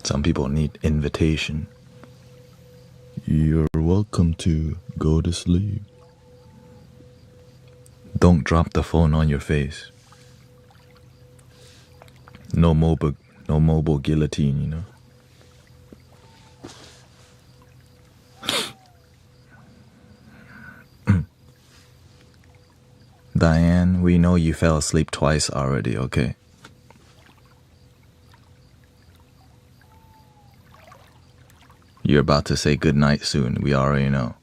Some people need invitation. You're welcome to go to sleep. Don't drop the phone on your face. No mobile guillotine, you know. Diane, we know you fell asleep twice already, okay? You're about to say goodnight soon, we already know.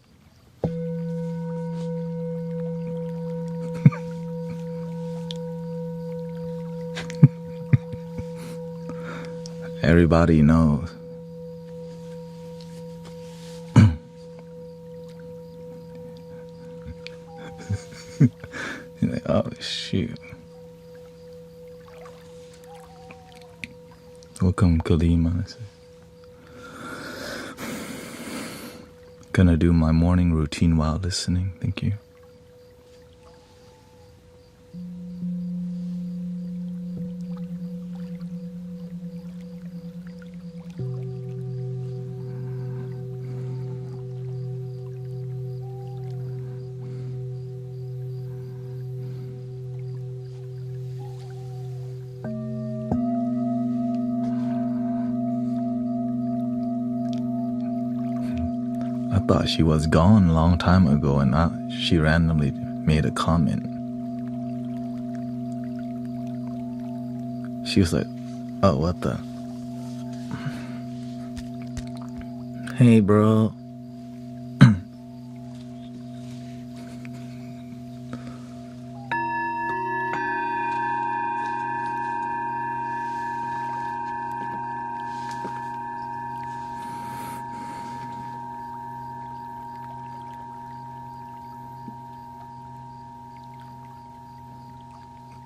Everybody knows. You're like, oh shoot. Welcome, Kalima. Gonna do my morning routine while listening. Thank you. I thought she was gone a long time ago, and she randomly made a comment. She was like, oh, what the? Hey, bro.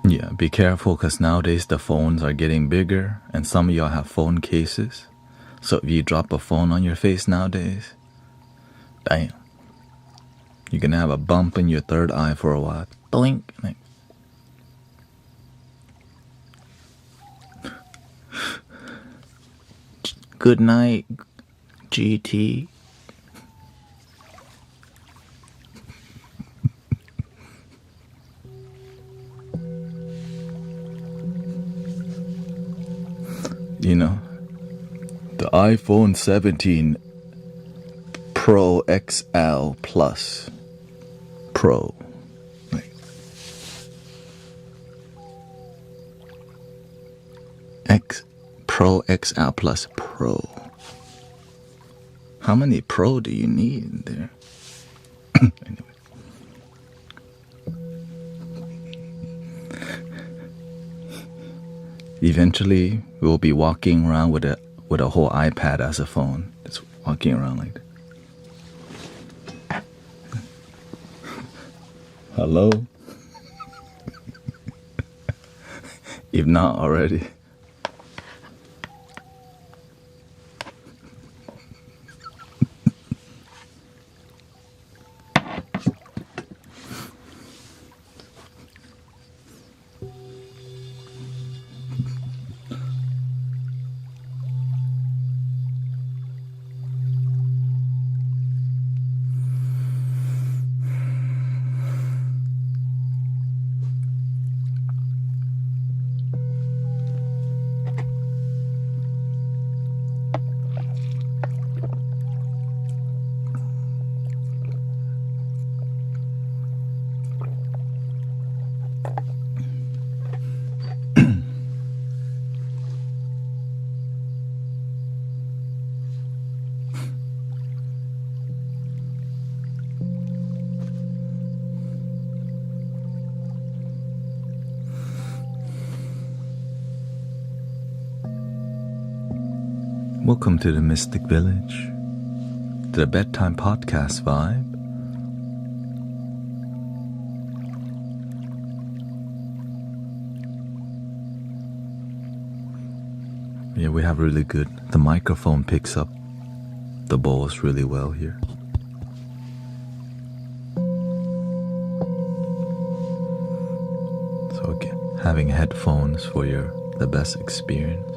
Yeah, be careful, because nowadays the phones are getting bigger, and some of y'all have phone cases. So if you drop a phone on your face nowadays, damn, you're gonna have a bump in your third eye for a while. Blink. Like, good night, GT. You know, the iPhone 17 Pro XL Plus Pro. Like, Pro XL Plus Pro. How many Pro do you need in there? Anyway. Eventually, we'll be walking around with a whole iPad as a phone. Just walking around like that. Hello? If not already. Welcome to the Mystic Village, to the Bedtime podcast vibe. Yeah, we have really good, the microphone picks up the bowls really well here. So again, having headphones for the best experience.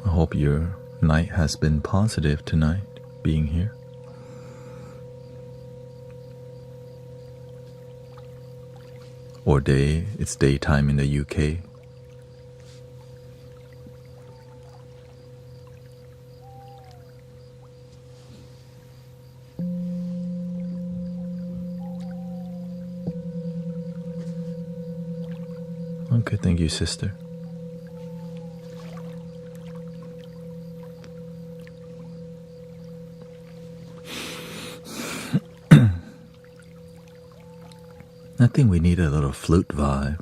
I hope your night has been positive tonight, being here. Or it's daytime in the UK. Okay, thank you, sister. I think we need a little flute vibe.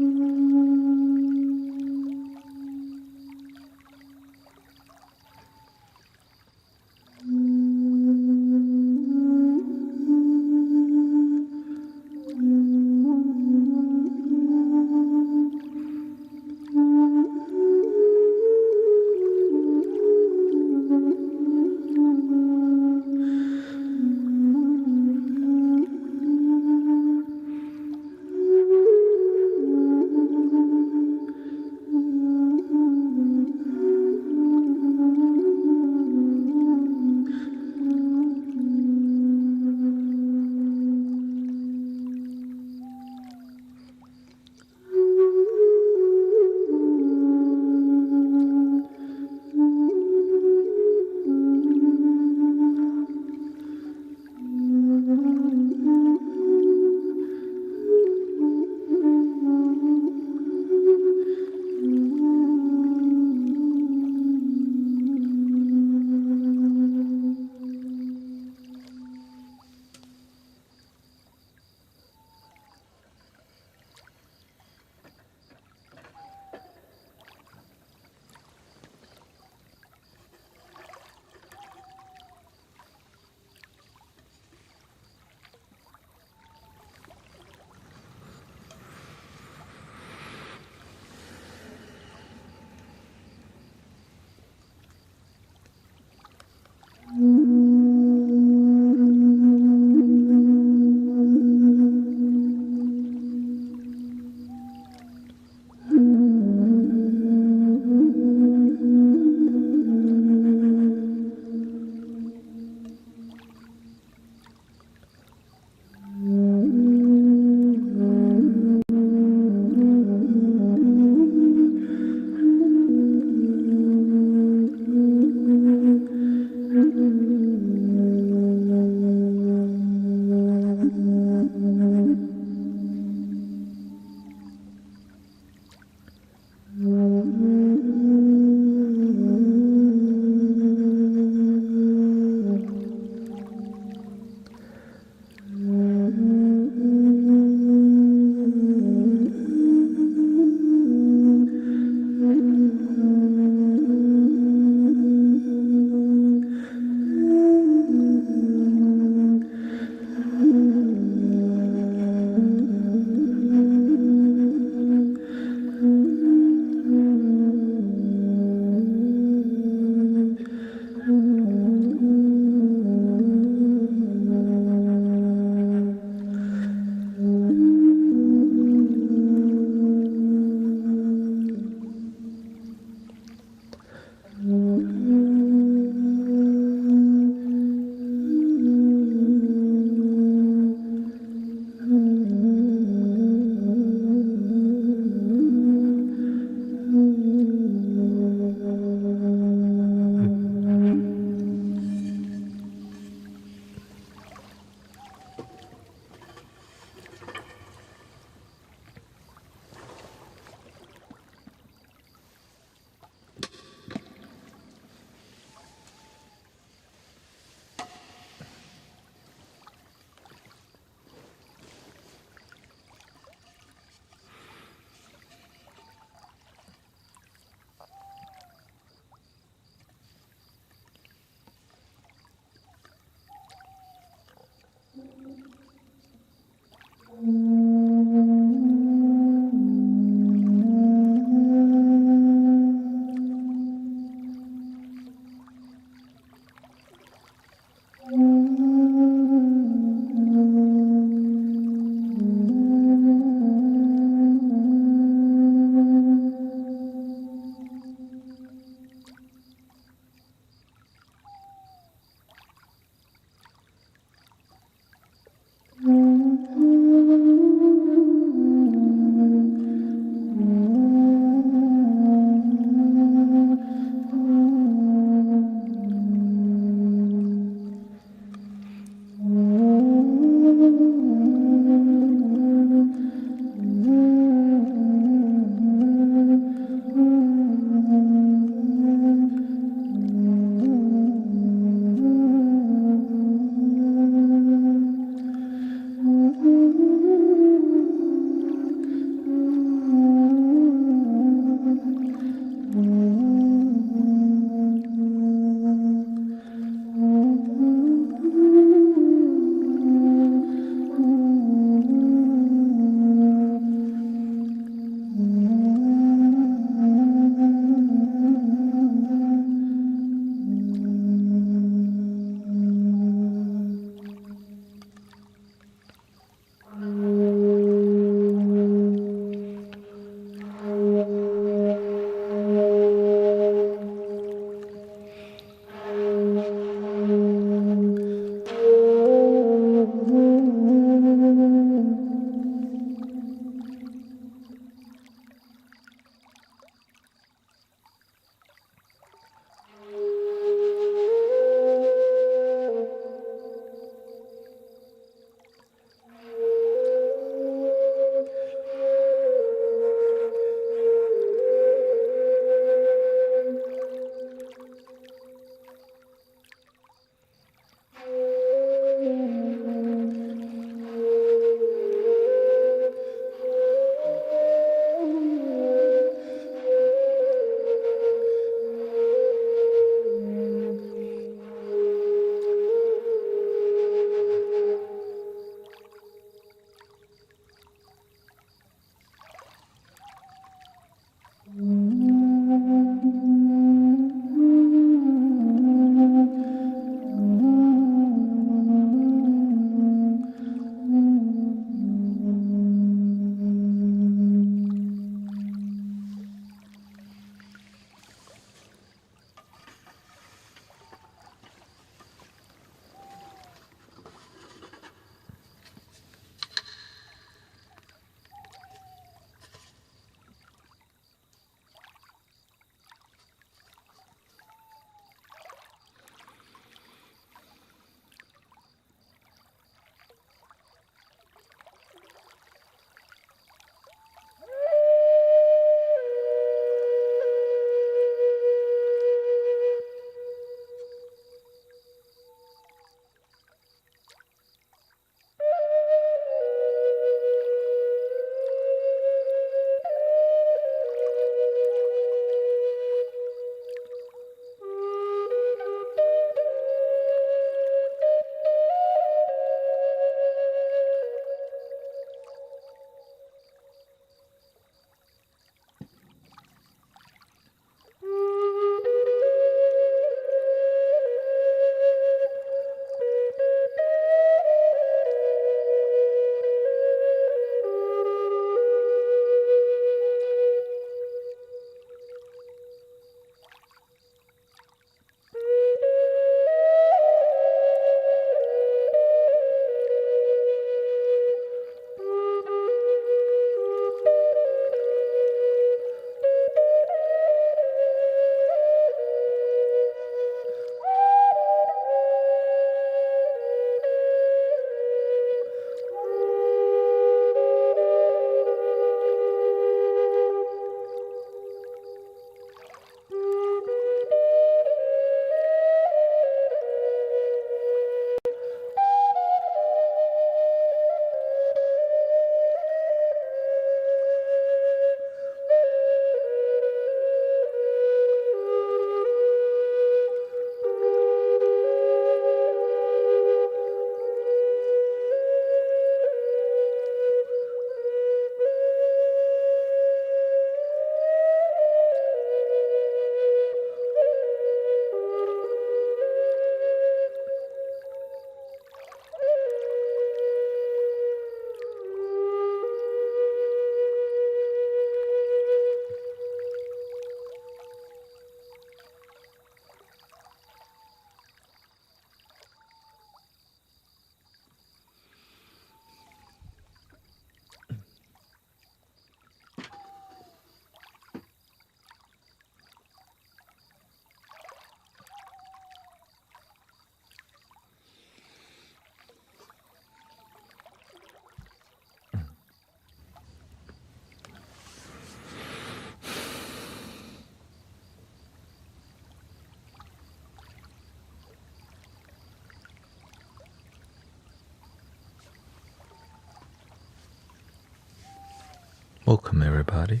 Welcome everybody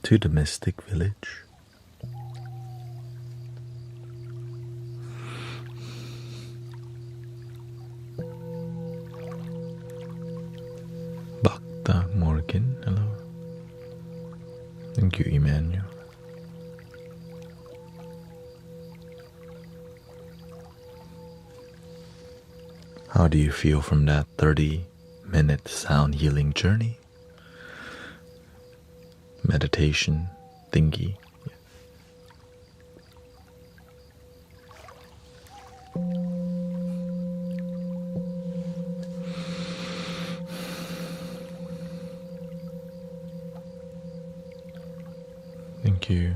to the Mystic Village. Bhakta Morgan, hello. Thank you, Emmanuel. How do you feel from that 30-minute sound healing journey? Meditation thingy. Thank you.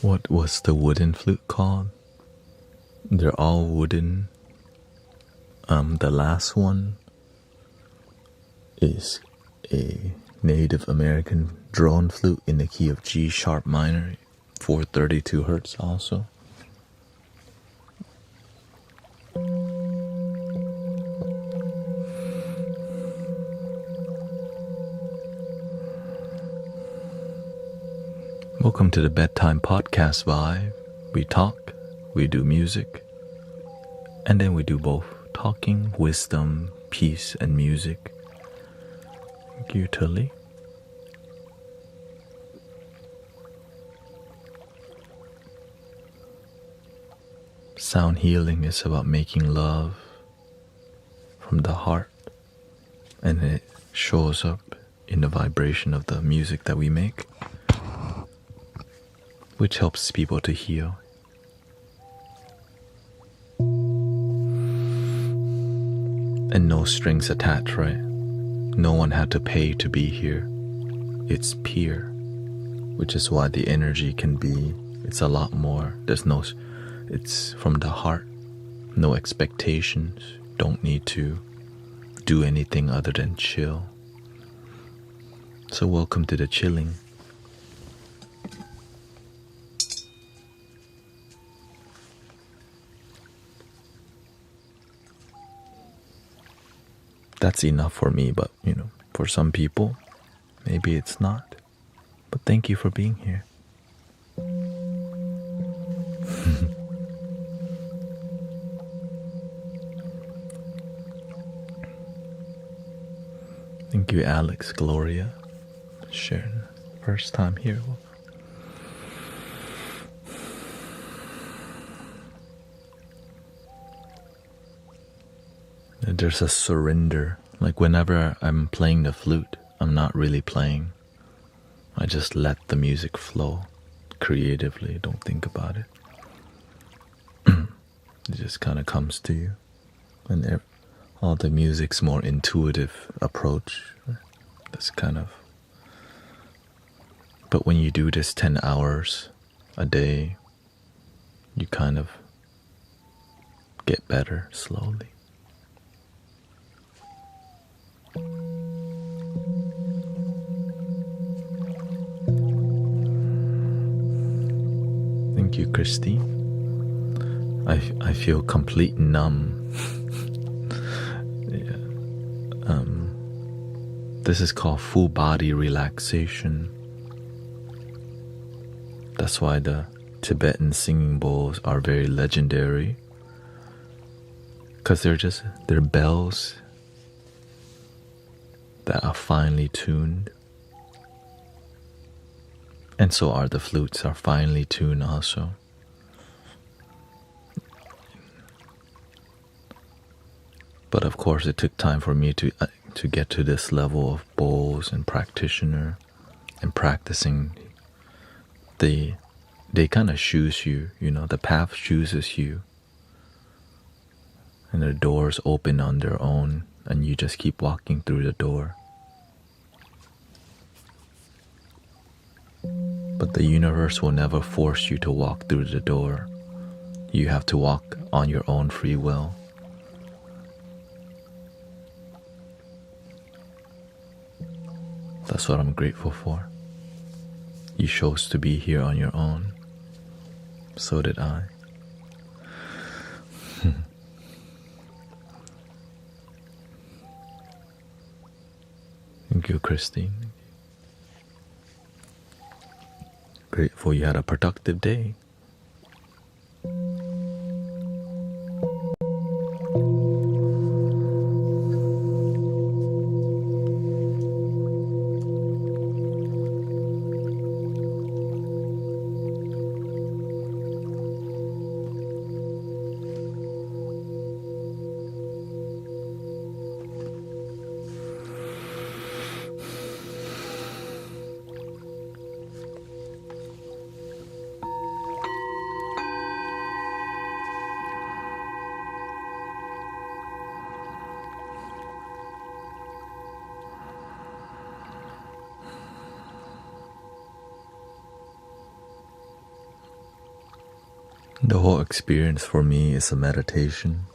What was the wooden flute called? They're all wooden. The last one is a Native American drone flute in the key of G sharp minor, 432 hertz also. Welcome to the Bedtime podcast vibe. We talk, we do music, and then we do both talking, wisdom, peace, and music. Thank you, Tully. Sound healing is about making love from the heart, and it shows up in the vibration of the music that we make, which helps people to heal. And no strings attached, right? No one had to pay to be here. It's pure, which is why the energy can be, it's a lot more. It's from the heart. No expectations. Don't need to do anything other than chill. So welcome to the chilling. That's enough for me, but for some people, maybe it's not. But thank you for being here. Thank you, Alex, Gloria, Sharon. First time here. There's a surrender. Like whenever I'm playing the flute, I'm not really playing. I just let the music flow creatively. Don't think about it. It just kind of comes to you. And all the music's more intuitive approach. That's kind of... But when you do this 10 hours a day, you kind of get better slowly. Thank you, Christine. I feel complete numb. Yeah. This is called full body relaxation. That's why the Tibetan singing bowls are very legendary. Because they're bells that are finely tuned. And so are the flutes, are finely tuned also. But of course it took time for me to get to this level of bowls and practitioner and practicing. They kind of choose you, the path chooses you. And the doors open on their own and you just keep walking through the door. But the universe will never force you to walk through the door. You have to walk on your own free will. That's what I'm grateful for. You chose to be here on your own. So did I. Thank you, Christine. Grateful you had a productive day. The whole experience for me is a meditation.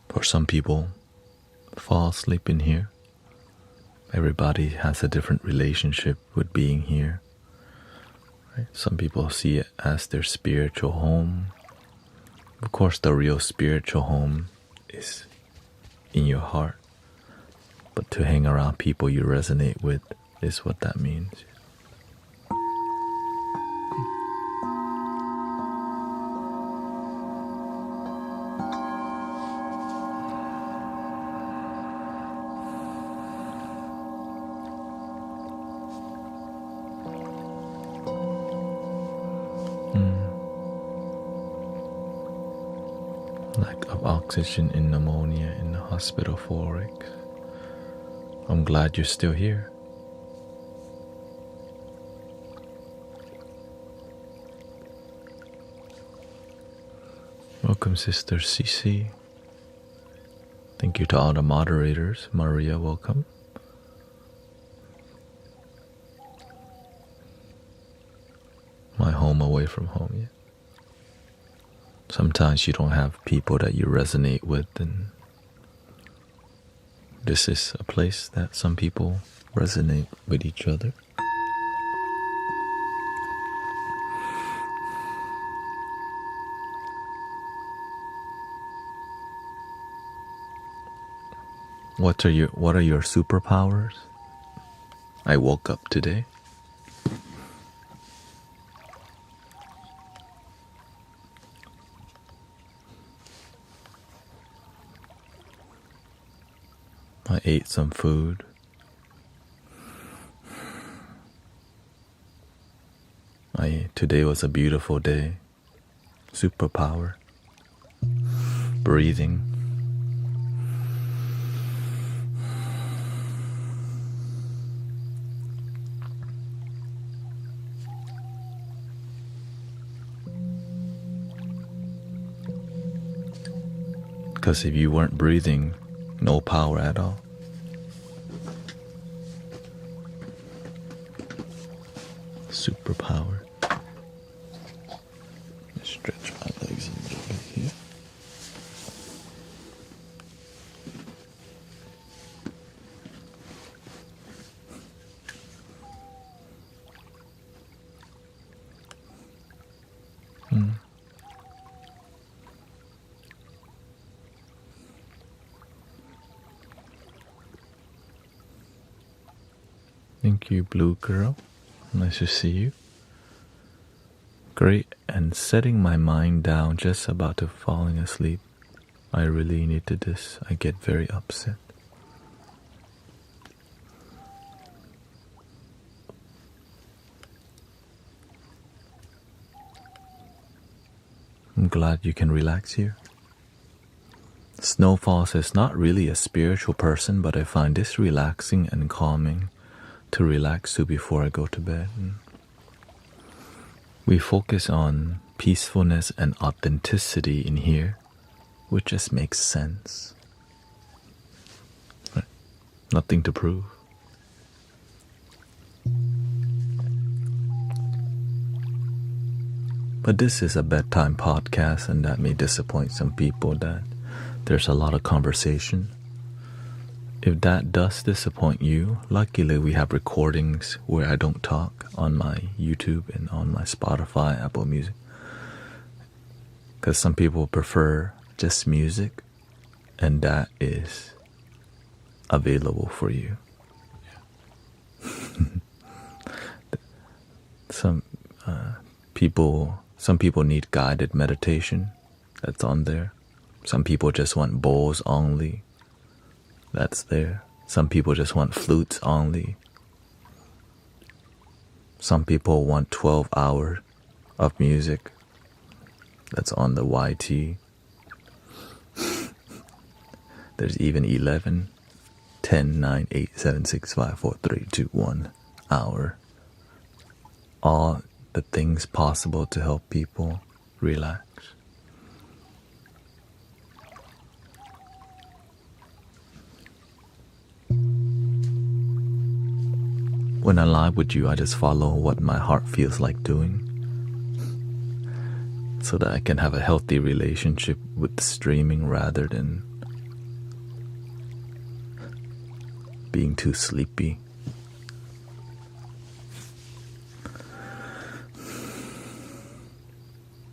For some people, fall asleep in here. Everybody has a different relationship with being here. Right? Some people see it as their spiritual home. Of course, the real spiritual home is in your heart. But to hang around people you resonate with is what that means. Lack of oxygen in pneumonia in the hospital for weeks. I'm glad you're still here. Welcome, Sister Cece. Thank you to all the moderators. Maria, welcome. My home away from home, yeah. Sometimes you don't have people that you resonate with, and this is a place that some people resonate with each other. What are your superpowers? I woke up today. I ate some food. Today was a beautiful day. Superpower. Breathing. Because if you weren't breathing, no power at all. Superpower. Stretch my legs a little bit here. Thank you, Blue Girl. Nice to see you. Great, and setting my mind down, just about to falling asleep. I really needed this. I get very upset. I'm glad you can relax here. Snowfall says, not really a spiritual person, but I find this relaxing and calming to relax to before I go to bed. We focus on peacefulness and authenticity in here, which just makes sense. Right? Nothing to prove. But this is a bedtime podcast, and that may disappoint some people that there's a lot of conversation. If that does disappoint you, luckily we have recordings where I don't talk on my YouTube and on my Spotify, Apple Music. Because some people prefer just music, and that is available for you. Some people need guided meditation. That's on there. Some people just want bowls only. That's there. Some people just want flutes only. Some people want 12 hours of music. That's on the YT. There's even 11, 10, 9, 8, 7, 6, 5, 4, 3, 2, 1 hour. All the things possible to help people relax. When I live with you, I just follow what my heart feels like doing, so that I can have a healthy relationship with streaming rather than being too sleepy.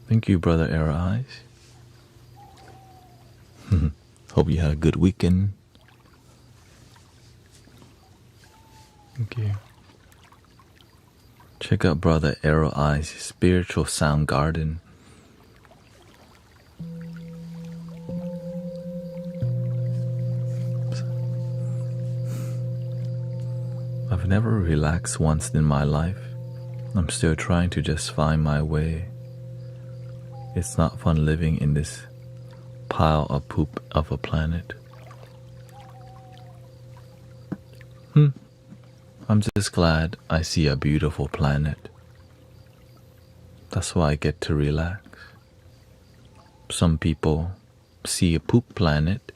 Thank you, Brother Arrow Eyes. Hope you had a good weekend. Thank you. Check out Brother Arrow Eyes' Spiritual Sound Garden. I've never relaxed once in my life. I'm still trying to just find my way. It's not fun living in this pile of poop of a planet. I'm just glad I see a beautiful planet. That's why I get to relax. Some people see a poop planet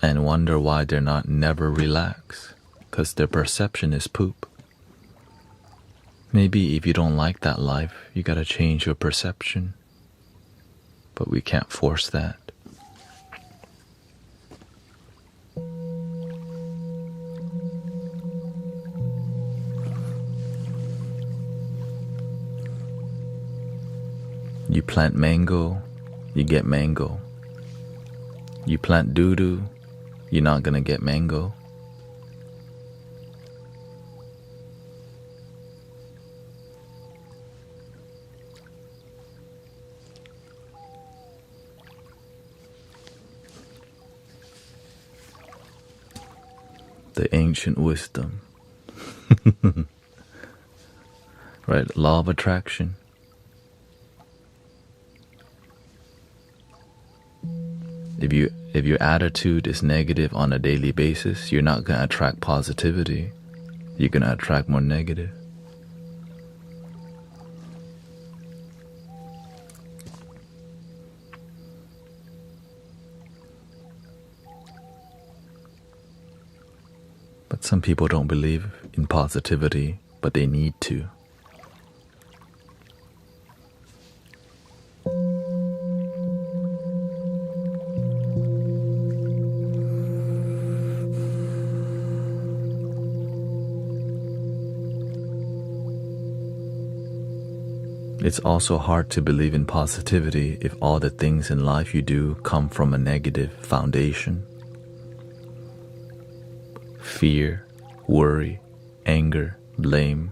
and wonder why they're not never relaxed, because their perception is poop. Maybe if you don't like that life, you gotta change your perception. But we can't force that. You plant mango, you get mango. You plant doo-doo, you're not gonna get mango. The ancient wisdom. Right, law of attraction. If your attitude is negative on a daily basis, you're not going to attract positivity. You're going to attract more negative. But some people don't believe in positivity, but they need to. It's also hard to believe in positivity if all the things in life you do come from a negative foundation. Fear, worry, anger, blame,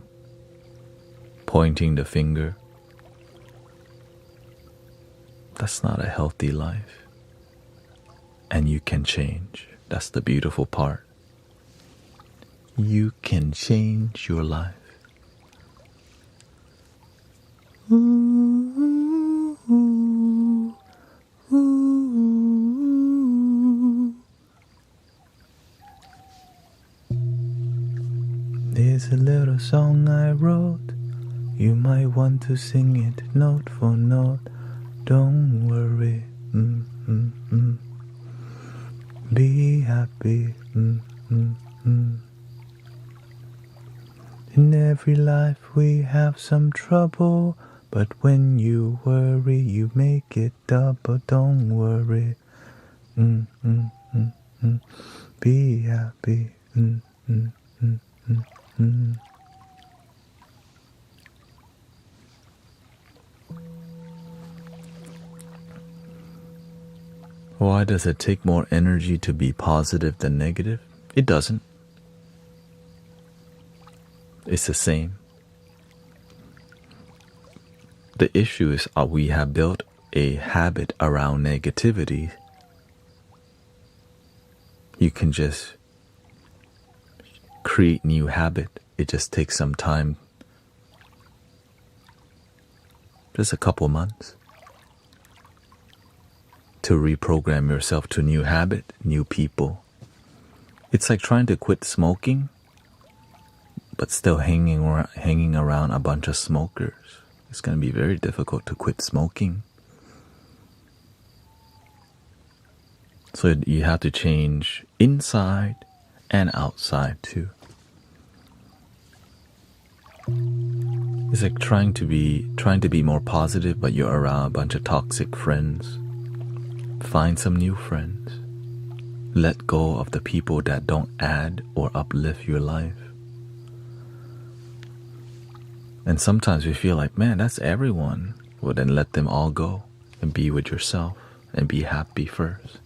pointing the finger. That's not a healthy life. And you can change. That's the beautiful part. You can change your life. Ooh, ooh, ooh. There's a little song I wrote. You might want to sing it note for note. Don't worry. Be happy. In every life we have some trouble, but when you worry, you make it double. Don't worry. Be happy. Why does it take more energy to be positive than negative? It doesn't. It's the same. The issue is we have built a habit around negativity. You can just create new habit. It just takes some time, just a couple months, to reprogram yourself to new habit, new people. It's like trying to quit smoking, but still hanging around a bunch of smokers. It's going to be very difficult to quit smoking. So you have to change inside and outside too. It's like trying to be more positive, but you're around a bunch of toxic friends. Find some new friends. Let go of the people that don't add or uplift your life. And sometimes we feel like, man, that's everyone. Well, then let them all go and be with yourself and be happy first.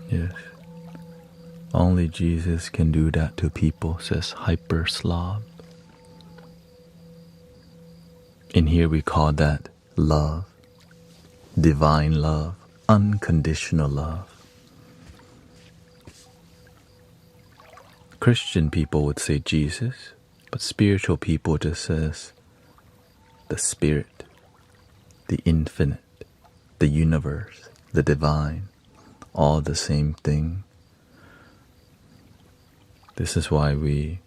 Yes. Only Jesus can do that to people, says Hyper Slav. In here we call that love, divine love, unconditional love. Christian people would say Jesus, but spiritual people just says the Spirit, the infinite, the universe, the divine, all the same thing. This is what we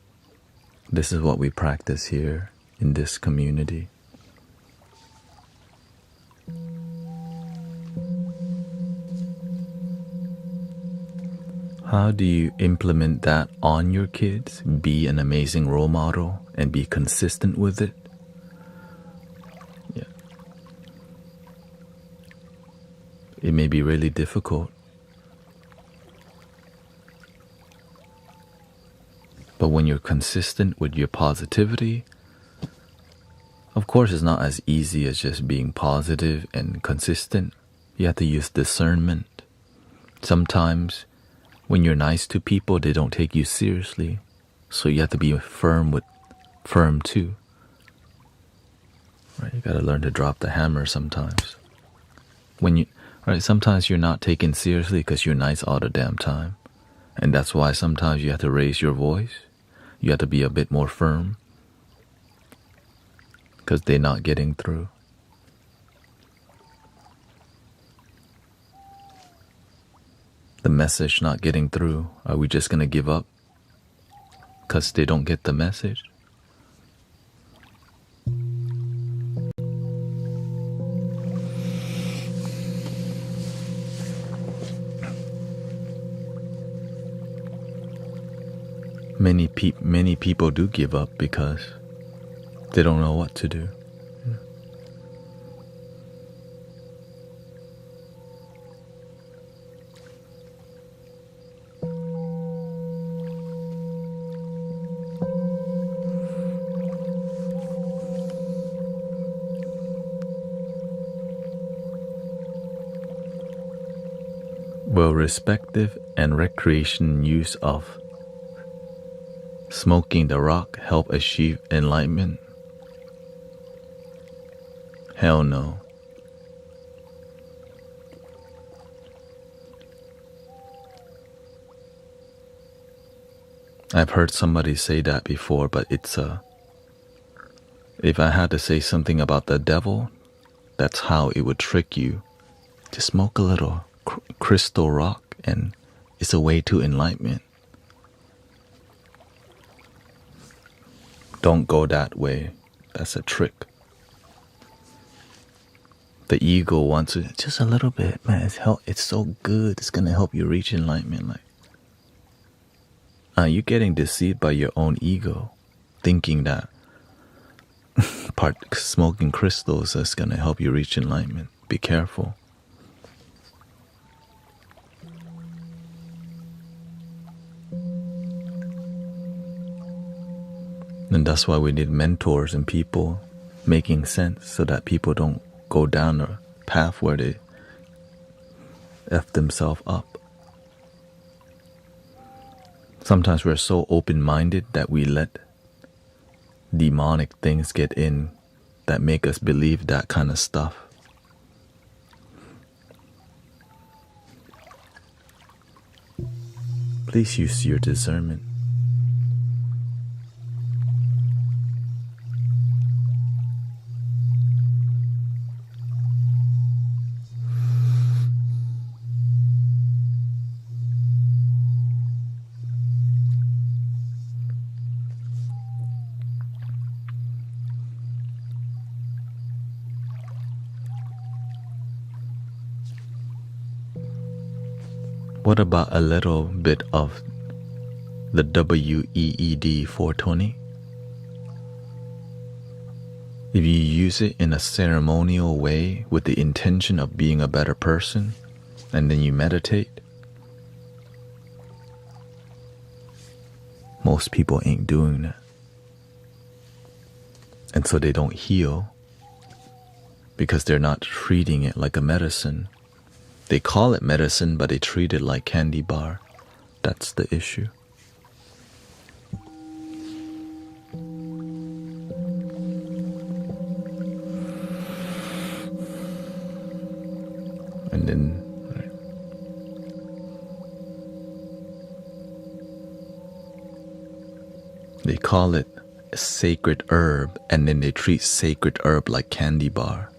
practice here in this community. How do you implement that on your kids? Be an amazing role model and be consistent with it? Yeah. It may be really difficult. But when you're consistent with your positivity, of course it's not as easy as just being positive and consistent. You have to use discernment. Sometimes when you're nice to people, they don't take you seriously. So you have to be firm too. Right? You gotta learn to drop the hammer sometimes. Sometimes you're not taken seriously because you're nice all the damn time. And that's why sometimes you have to raise your voice. You have to be a bit more firm because they're not getting through. The message not getting through. Are we just going to give up because they don't get the message? Many people do give up because they don't know what to do. Will respective and recreation use of smoking the rock help achieve enlightenment? Hell no. I've heard somebody say that before, but if I had to say something about the devil, that's how it would trick you. To smoke a little crystal rock and it's a way to enlightenment. Don't go that way. That's a trick. The ego wants it just a little bit, man. It's so good. It's gonna help you reach enlightenment. Like, you're getting deceived by your own ego, thinking that smoking crystals is gonna help you reach enlightenment. Be careful. And that's why we need mentors and people making sense so that people don't go down a path where they F themselves up. Sometimes we're so open-minded that we let demonic things get in that make us believe that kind of stuff. Please use your discernment. What about a little bit of the WEED 420? If you use it in a ceremonial way with the intention of being a better person, and then you meditate, most people ain't doing that. And so they don't heal because they're not treating it like a medicine. They call it medicine, but they treat it like candy bar. That's the issue. And then they call it a sacred herb, and then they treat sacred herb like candy bar.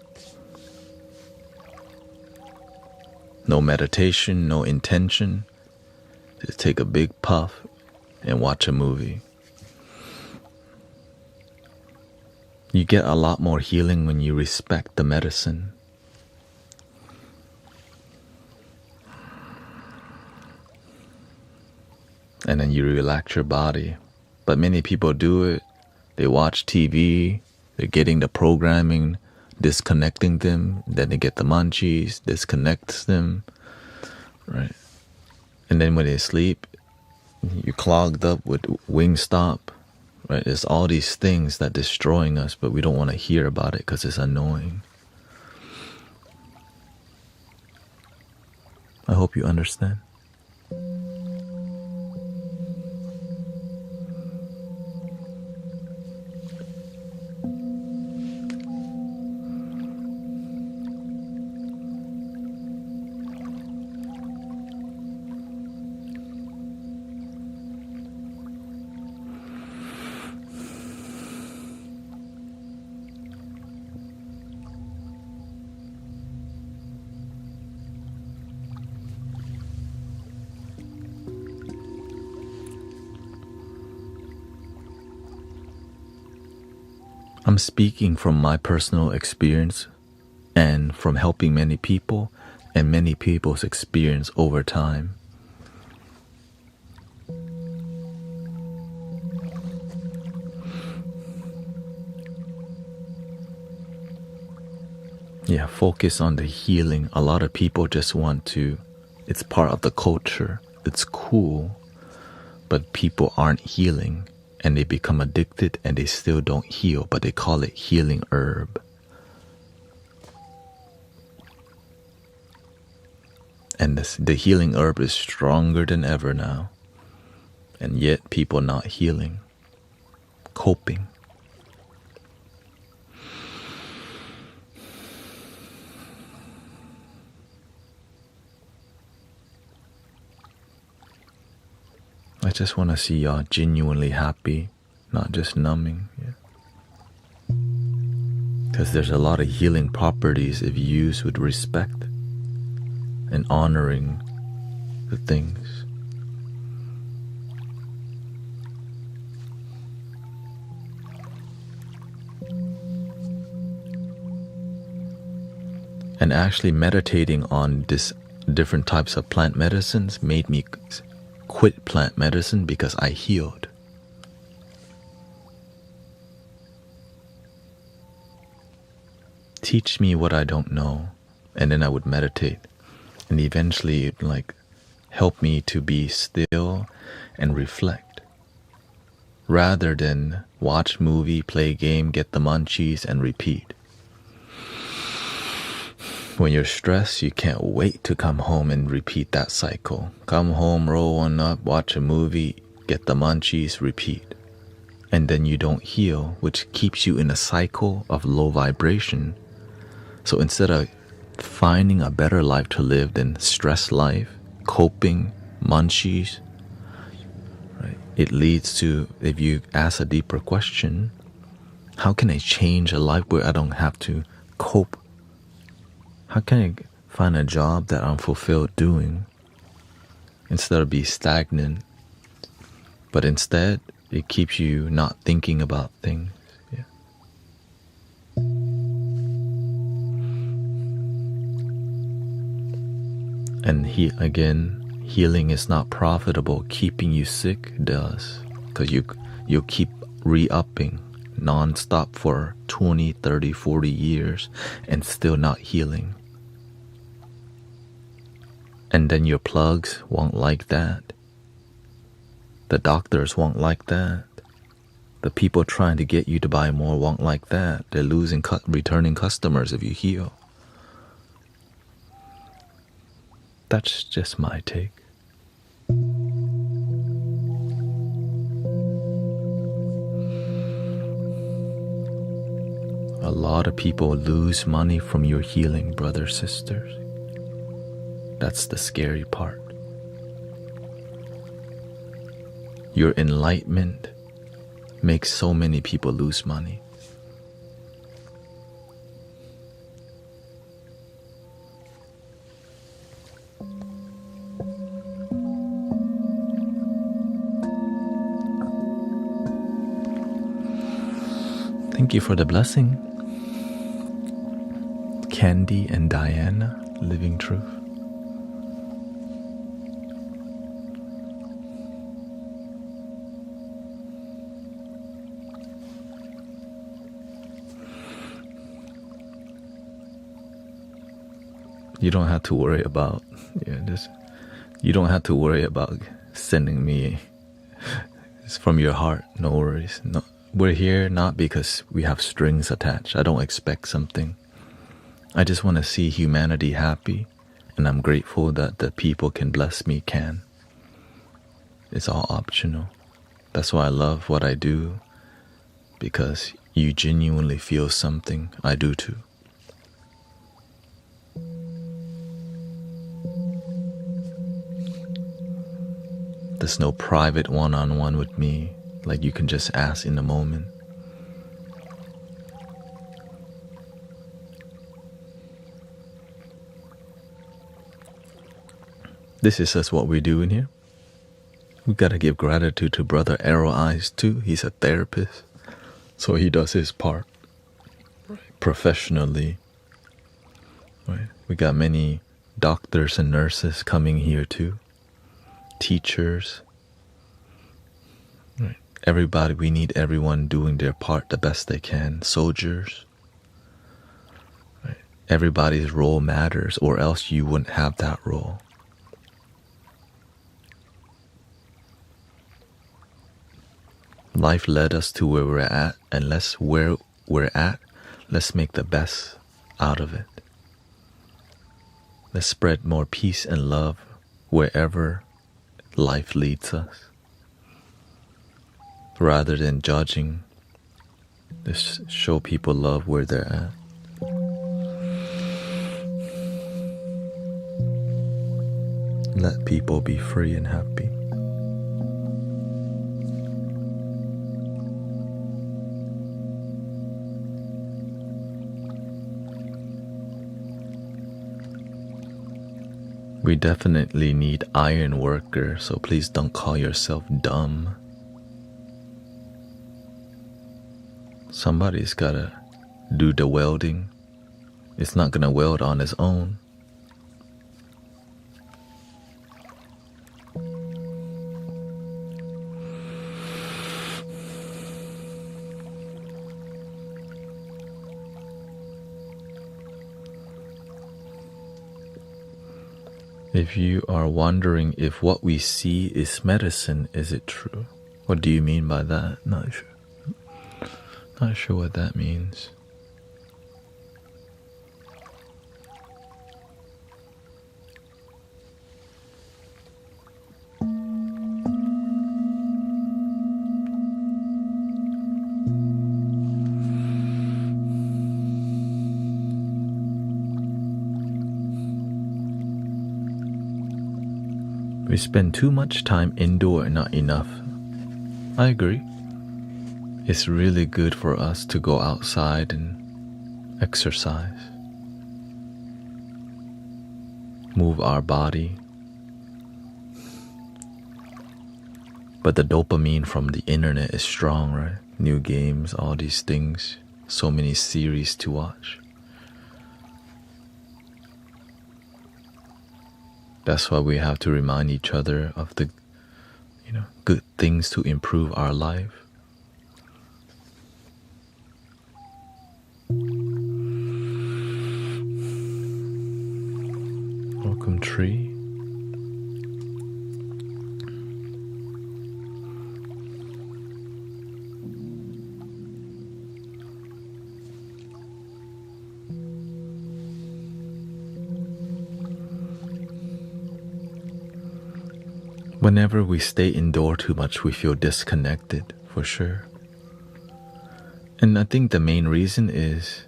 No meditation, no intention. Just take a big puff and watch a movie. You get a lot more healing when you respect the medicine. And then you relax your body. But many people do it. They watch TV, they're getting the programming, disconnecting them, then they get the munchies, disconnects them, right? And then when they sleep, you're clogged up with Wingstop, right? There's all these things that destroying us, but we don't want to hear about it because it's annoying. I hope you understand. I'm speaking from my personal experience and from helping many people and many people's experience over time. Yeah, focus on the healing. A lot of people just want to, it's part of the culture, it's cool, but people aren't healing. And they become addicted and they still don't heal, but they call it healing herb. And the healing herb is stronger than ever now. And yet people not healing, coping. I just want to see y'all genuinely happy, not just numbing. Because there's a lot of healing properties if used with respect and honoring the things. And actually meditating on this different types of plant medicines made me quit plant medicine because I healed. Teach me what I don't know, and then I would meditate, and eventually it like help me to be still and reflect, rather than watch movie, play game, get the munchies, and repeat. When you're stressed, you can't wait to come home and repeat that cycle. Come home, roll one up, watch a movie, get the munchies, repeat. And then you don't heal, which keeps you in a cycle of low vibration. So instead of finding a better life to live than stress life, coping, munchies, right, it leads to, if you ask a deeper question, how can I change a life where I don't have to cope? How can I find a job that I'm fulfilled doing instead of be stagnant? But instead, it keeps you not thinking about things. Yeah. And healing is not profitable. Keeping you sick does, because you'll keep re-upping non-stop for 20, 30, 40 years and still not healing. And then your plugs won't like that. The doctors won't like that. The people trying to get you to buy more won't like that. They're losing returning customers if you heal. That's just my take. A lot of people lose money from your healing, brothers, sisters. That's the scary part. Your enlightenment makes so many people lose money. Thank you for the blessing, Candy and Diana, Living Truth. You don't have to worry about you don't have to worry about sending me. It's from your heart, no worries. No, we're here not because we have strings attached. I don't expect something. I just want to see humanity happy, and I'm grateful that the people can bless me can. It's all optional. That's why I love what I do, because you genuinely feel something. I do too. There's no private one-on-one with me, like you can just ask in the moment. This is just what we do in here. We gotta give gratitude to Brother Arrow Eyes too. He's a therapist, so he does his part professionally. Right? We got many doctors and nurses coming here too. Teachers, right? Everybody, we need everyone doing their part the best they can. Soldiers, right? Everybody's role matters, or else you wouldn't have that role. Life led us to where we're at, and where we're at, let's make the best out of it. Let's spread more peace and love wherever life leads us. Rather than judging, just show people love where they're at. Let people be free and happy. We definitely need iron workers, so please don't call yourself dumb. Somebody's gotta do the welding, It's not gonna weld on its own. If you are wondering if what we see is medicine, is it true? What do you mean by that? Not sure. Not sure what that means. We spend too much time indoor and not enough. I agree. It's really good for us to go outside and exercise. Move our body. But the dopamine from the internet is strong, right? New games, all these things. So many series to watch. That's why we have to remind each other of the, good things to improve our life. Welcome, tree. Whenever we stay indoor too much, we feel disconnected, for sure. And I think the main reason is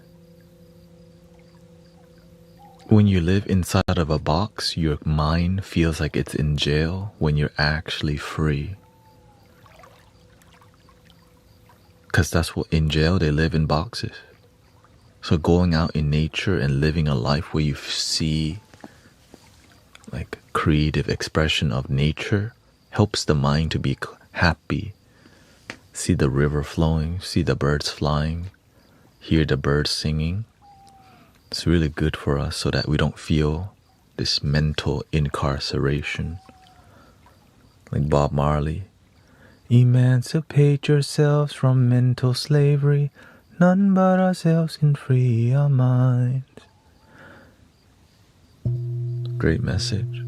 when you live inside of a box, your mind feels like it's in jail when you're actually free. Because that's what, in jail, they live in boxes. So going out in nature and living a life where you see like creative expression of nature helps the mind to be happy. See the river flowing, see the birds flying, hear the birds singing. It's really good for us so that we don't feel this mental incarceration. Like Bob Marley, emancipate yourselves from mental slavery. None but ourselves can free our minds. Great message.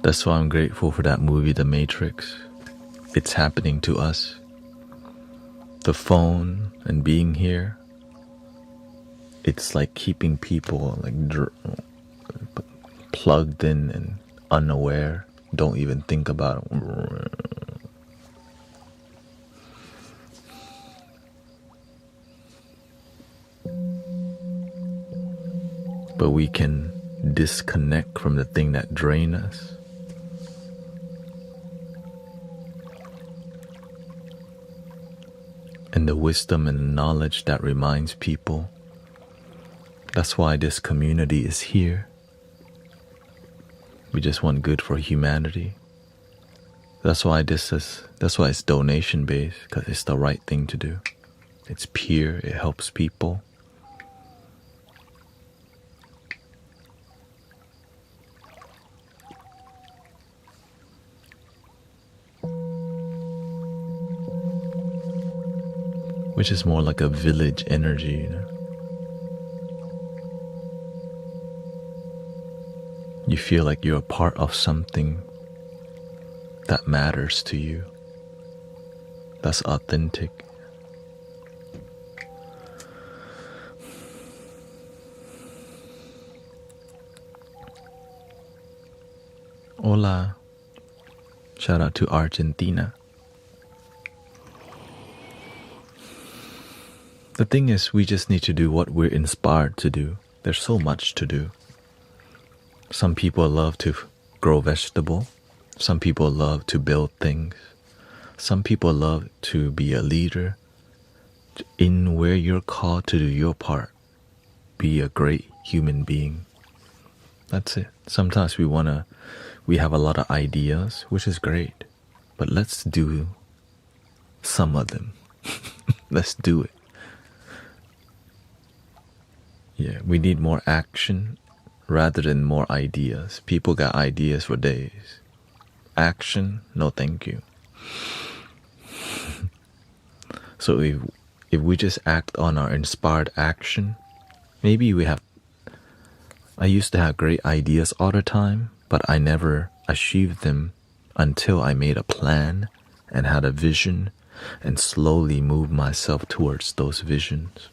That's why I'm grateful for that movie, The Matrix. It's happening to us. The phone and being here, it's like keeping people like plugged in and unaware. Don't even think about it. But we can disconnect from the thing that drains us. And the wisdom and the knowledge that reminds people. That's why this community is here. We just want good for humanity. That's why it's donation based, because it's the right thing to do. It's pure, it helps people. Which is more like a village energy, You feel like you're a part of something that matters to you. That's authentic. Shout out to Argentina. The thing is, we just need to do what we're inspired to do. There's so much to do. Some people love to grow vegetable. Some people love to build things. Some people love to be a leader. In where you're called to do your part, be a great human being. That's it. Sometimes we have a lot of ideas, which is great, but let's do some of them. Let's do it. Yeah, we need more action rather than more ideas. People got ideas for days. Action, no thank you. So if we just act on our inspired action, maybe I used to have great ideas all the time, but I never achieved them until I made a plan and had a vision and slowly moved myself towards those visions.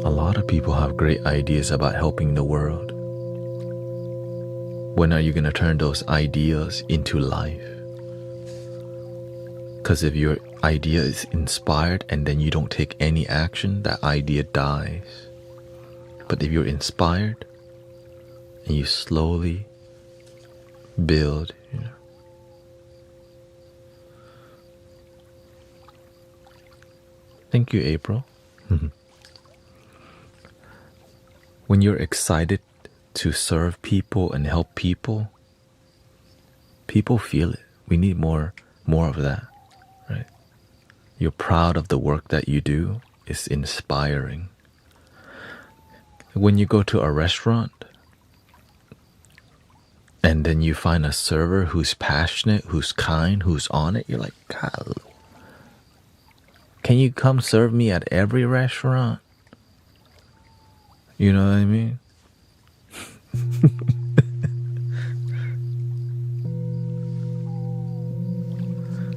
A lot of people have great ideas about helping the world. When are you going to turn those ideas into life? Because if your idea is inspired and then you don't take any action, that idea dies. But if you're inspired and you slowly build, Thank you, April. When you're excited to serve people and help people, people feel it. We need more of that, right? You're proud of the work that you do. It's inspiring. When you go to a restaurant and then you find a server who's passionate, who's kind, who's on it, you're like, God, can you come serve me at every restaurant? You know what I mean?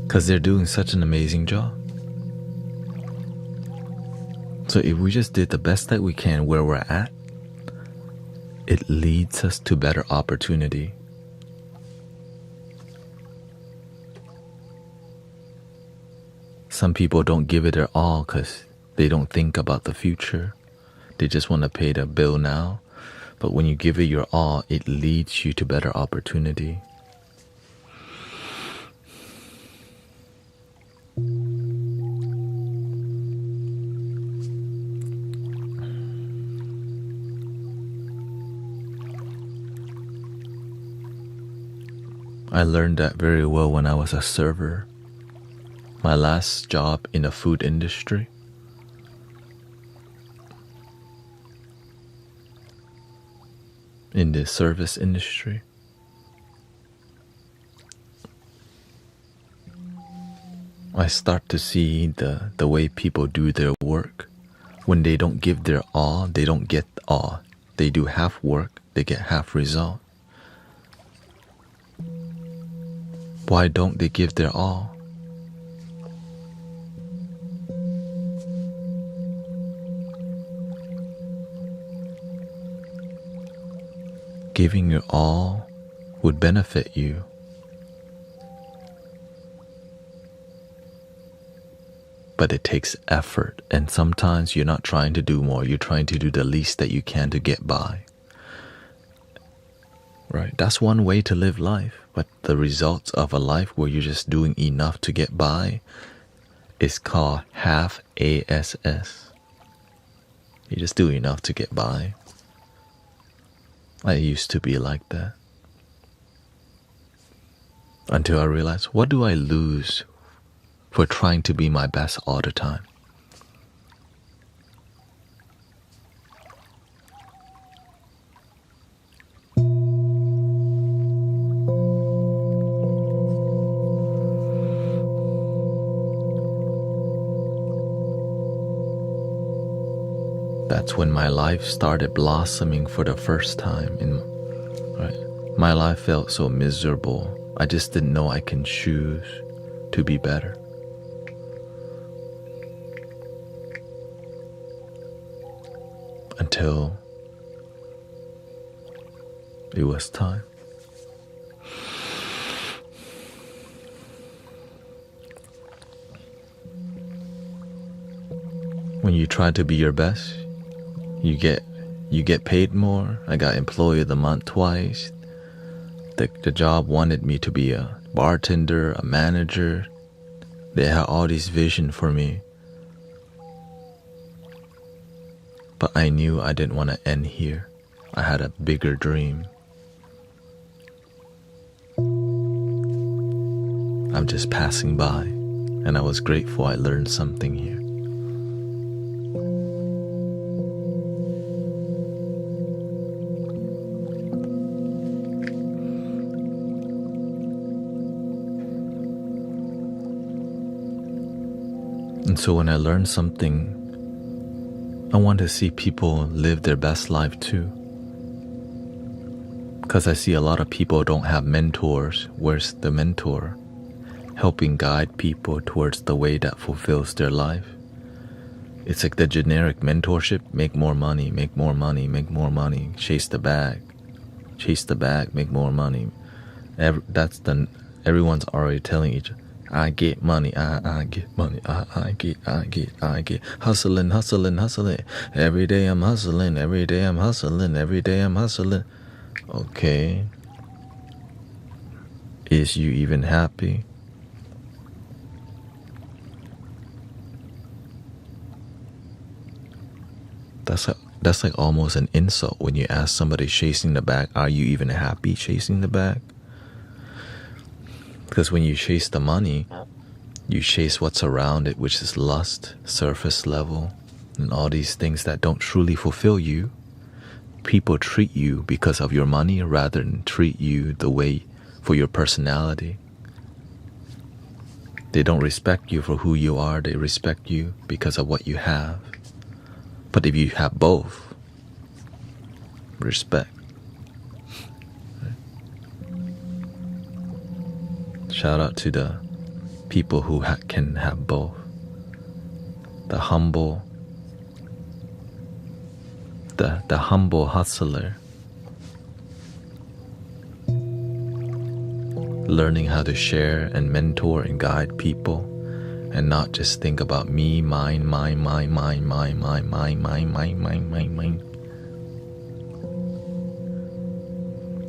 Because they're doing such an amazing job. So if we just did the best that we can where we're at, it leads us to better opportunity. Some people don't give it their all because they don't think about the future. They just want to pay the bill now. But when you give it your all, it leads you to better opportunity. I learned that very well when I was a server. My last job in the food industry. In the service industry. I start to see the way people do their work. When they don't give their all, they don't get all. They do half work, they get half result. Why don't they give their all? Giving your all would benefit you. But it takes effort, and sometimes you're not trying to do more, you're trying to do the least that you can to get by. Right? That's one way to live life, but the results of a life where you're just doing enough to get by is called half ASS. You just do enough to get by. I used to be like that. Until I realized, what do I lose for trying to be my best all the time? That's when my life started blossoming for the first time. My life felt so miserable. I just didn't know I can choose to be better. until it was time. When you try to be your best, you get paid more. I got Employee of the Month twice. The job wanted me to be a bartender, a manager. They had all this vision for me. But I knew I didn't want to end here. I had a bigger dream. I'm just passing by, and I was grateful I learned something here. And so when I learn something, I want to see people live their best life too. Because I see a lot of people don't have mentors. Where's the mentor? Helping guide people towards the way that fulfills their life. It's like the generic mentorship: make more money, make more money, make more money, chase the bag, make more money. Everyone's already telling each other, I get money, I get money, I get. Hustling. Every day I'm hustling, every day I'm hustling. Okay. Is you even happy? That's like almost an insult when you ask somebody chasing the bag, are you even happy chasing the bag? Because when you chase the money, you chase what's around it, which is lust, surface level, and all these things that don't truly fulfill you. People treat you because of your money rather than treat you the way for your personality. They don't respect you for who you are, they respect you because of what you have. But if you have both, respect. Shout out to the people who can have both. The humble hustler, learning how to share and mentor and guide people, and not just think about me, mine.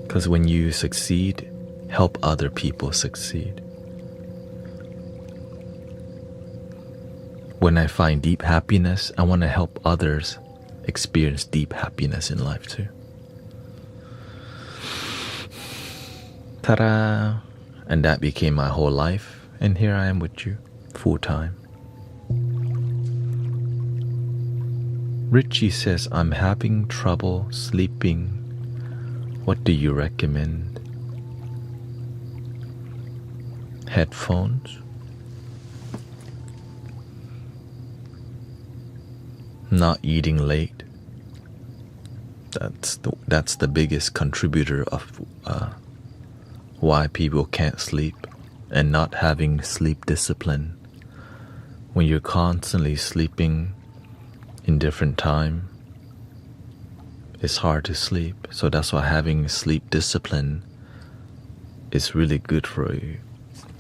Because when you succeed, help other people succeed. When I find deep happiness, I want to help others experience deep happiness in life too. Ta-da! And that became my whole life, and here I am with you, full time. Richie says, I'm having trouble sleeping. What do you recommend? Headphones? Not eating late. That's the biggest contributor of why people can't sleep, and not having sleep discipline. When you're constantly sleeping in different time, it's hard to sleep. So that's why having sleep discipline is really good for you.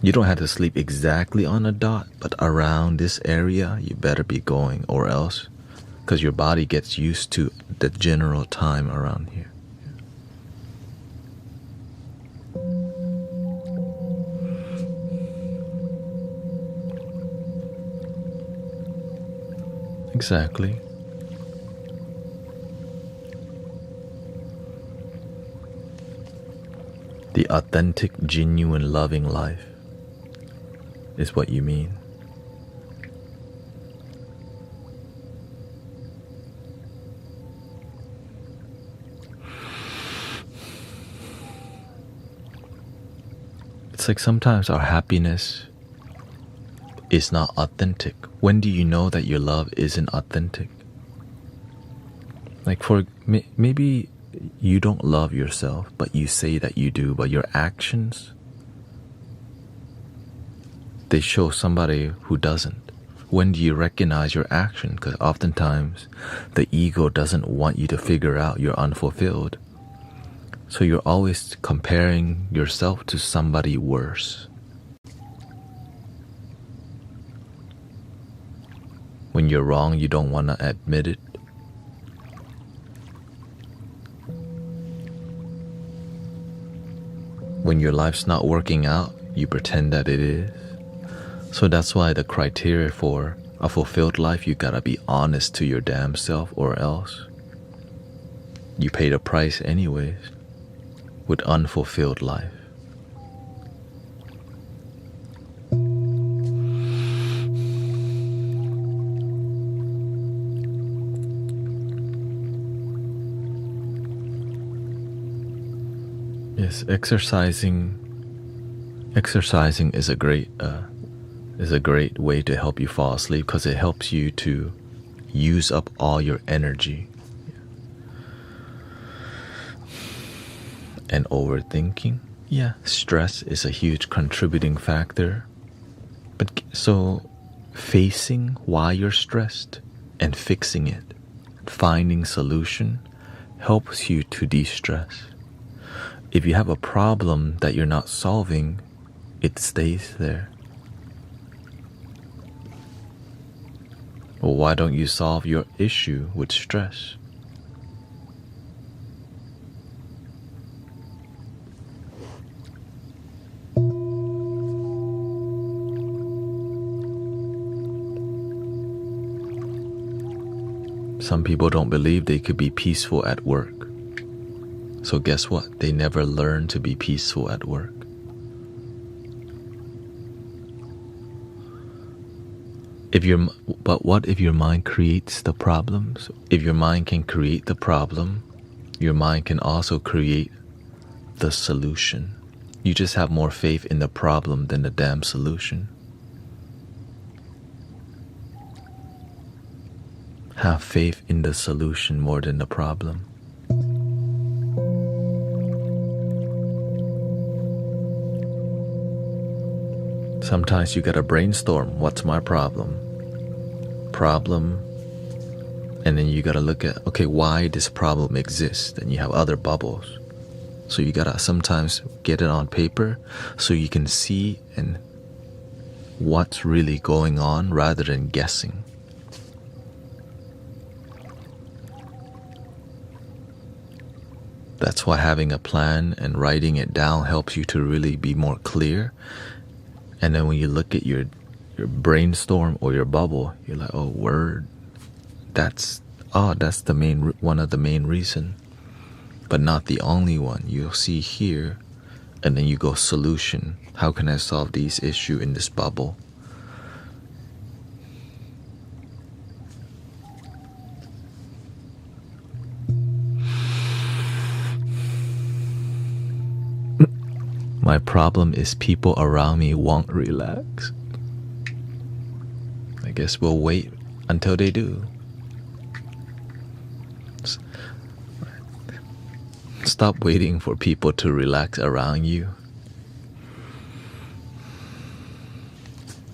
You don't have to sleep exactly on a dot, but around this area you better be going, or else, because your body gets used to the general time around here. Exactly. The authentic, genuine, loving life is what you mean. It's like sometimes our happiness is not authentic. When do you know that your love isn't authentic? Like maybe you don't love yourself, but you say that you do, but your actions, they show somebody who doesn't. when do you recognize your action? Because oftentimes the ego doesn't want you to figure out you're unfulfilled. So you're always comparing yourself to somebody worse. When you're wrong, you don't want to admit it. When your life's not working out, you pretend that it is. So that's why the criteria for a fulfilled life, you gotta be honest to your damn self, or else you pay the price anyways with unfulfilled life. Yes, exercising is a great way to help you fall asleep, because it helps you to use up all your energy. And overthinking, stress is a huge contributing factor. But so facing why you're stressed and fixing it, finding solution, helps you to de-stress. If you have a problem that you're not solving, it stays there. Well, why don't you solve your issue with stress? Some people don't believe they could be peaceful at work. So guess what? They never learn to be peaceful at work. But what if your mind creates the problems? If your mind can create the problem, your mind can also create the solution. You just have more faith in the problem than the damn solution. Have faith in the solution more than the problem. Sometimes you gotta brainstorm, what's my problem? And then you gotta look at, okay, why this problem exists, and you have other bubbles. So you gotta sometimes get it on paper so you can see and what's really going on rather than guessing. That's why having a plan and writing it down helps you to really be more clear. And then when you look at your brainstorm or your bubble, you're like, oh, word, that's one of the main reason, but not the only one. You'll see here, and then you go solution. How can I solve these issues in this bubble? My problem is people around me won't relax. I guess we'll wait until they do. Stop waiting for people to relax around you.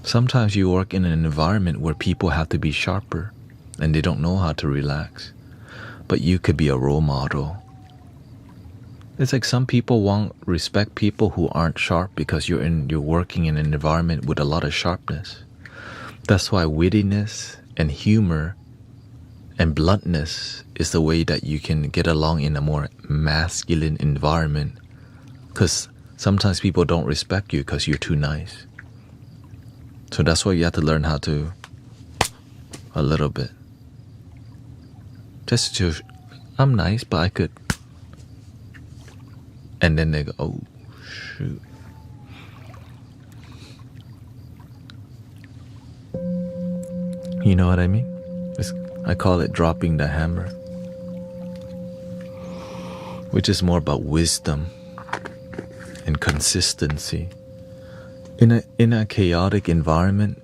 Sometimes you work in an environment where people have to be sharper and they don't know how to relax. But you could be a role model. It's like some people won't respect people who aren't sharp because you're working in an environment with a lot of sharpness. That's why wittiness and humor and bluntness is the way that you can get along in a more masculine environment. Because sometimes people don't respect you because you're too nice. So that's why you have to learn how to, a little bit. Just to, I'm nice, but I could. And then they go, oh, shoot. You know what I mean? I call it dropping the hammer, which is more about wisdom and consistency. In a chaotic environment,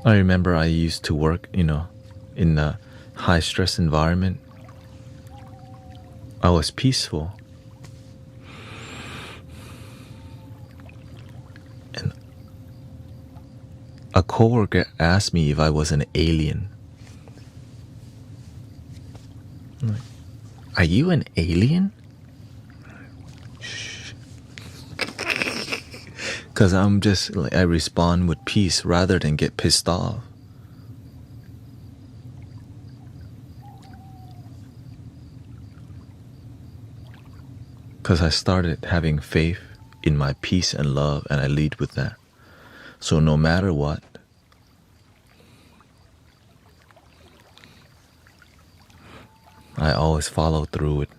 I remember I used to work, in a high stress environment. I was peaceful. A coworker asked me if I was an alien. I'm like, are you an alien? Because I'm just like, I respond with peace rather than get pissed off. Because I started having faith in my peace and love, and I lead with that. So no matter what, I always follow through with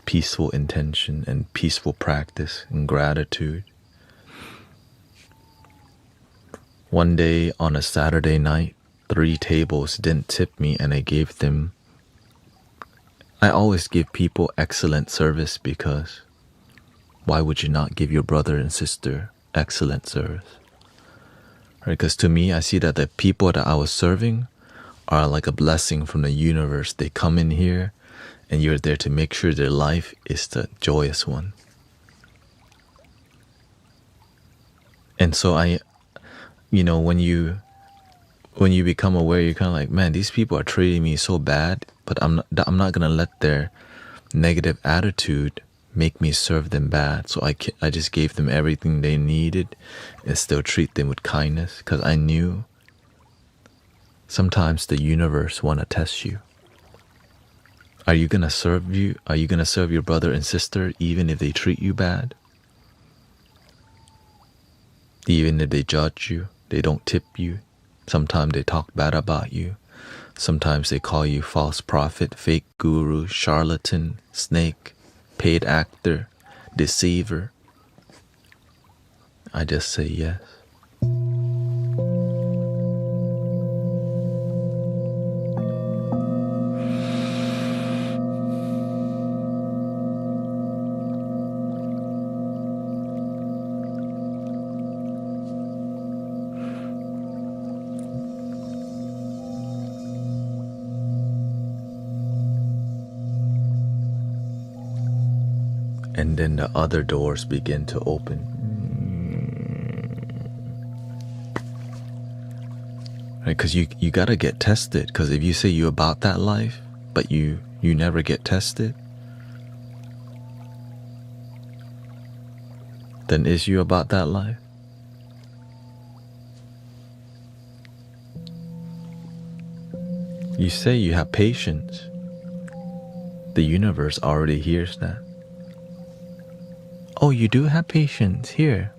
peaceful intention and peaceful practice and gratitude. One day on a Saturday night, 3 tables didn't tip me, and I always give people excellent service, because why would you not give your brother and sister excellent service? Right? Because to me, I see that the people that I was serving are like a blessing from the universe. They come in here and you're there to make sure their life is the joyous one. And so when you become aware, you're kind of like, man, these people are treating me so bad, but I'm not gonna let their negative attitude make me serve them bad. So I just gave them everything they needed and still treat them with kindness, because I knew sometimes the universe want to test you. Are you gonna serve your brother and sister even if they treat you bad? Even if they judge you, they don't tip you. Sometimes they talk bad about you. Sometimes they call you false prophet, fake guru, charlatan, snake, paid actor, deceiver. I just say yes. And then the other doors begin to open. Right? Because you gotta get tested. Because if you say you about that life, but you never get tested, then is you about that life? You say you have patience. The universe already hears that. Oh, you do have patience here.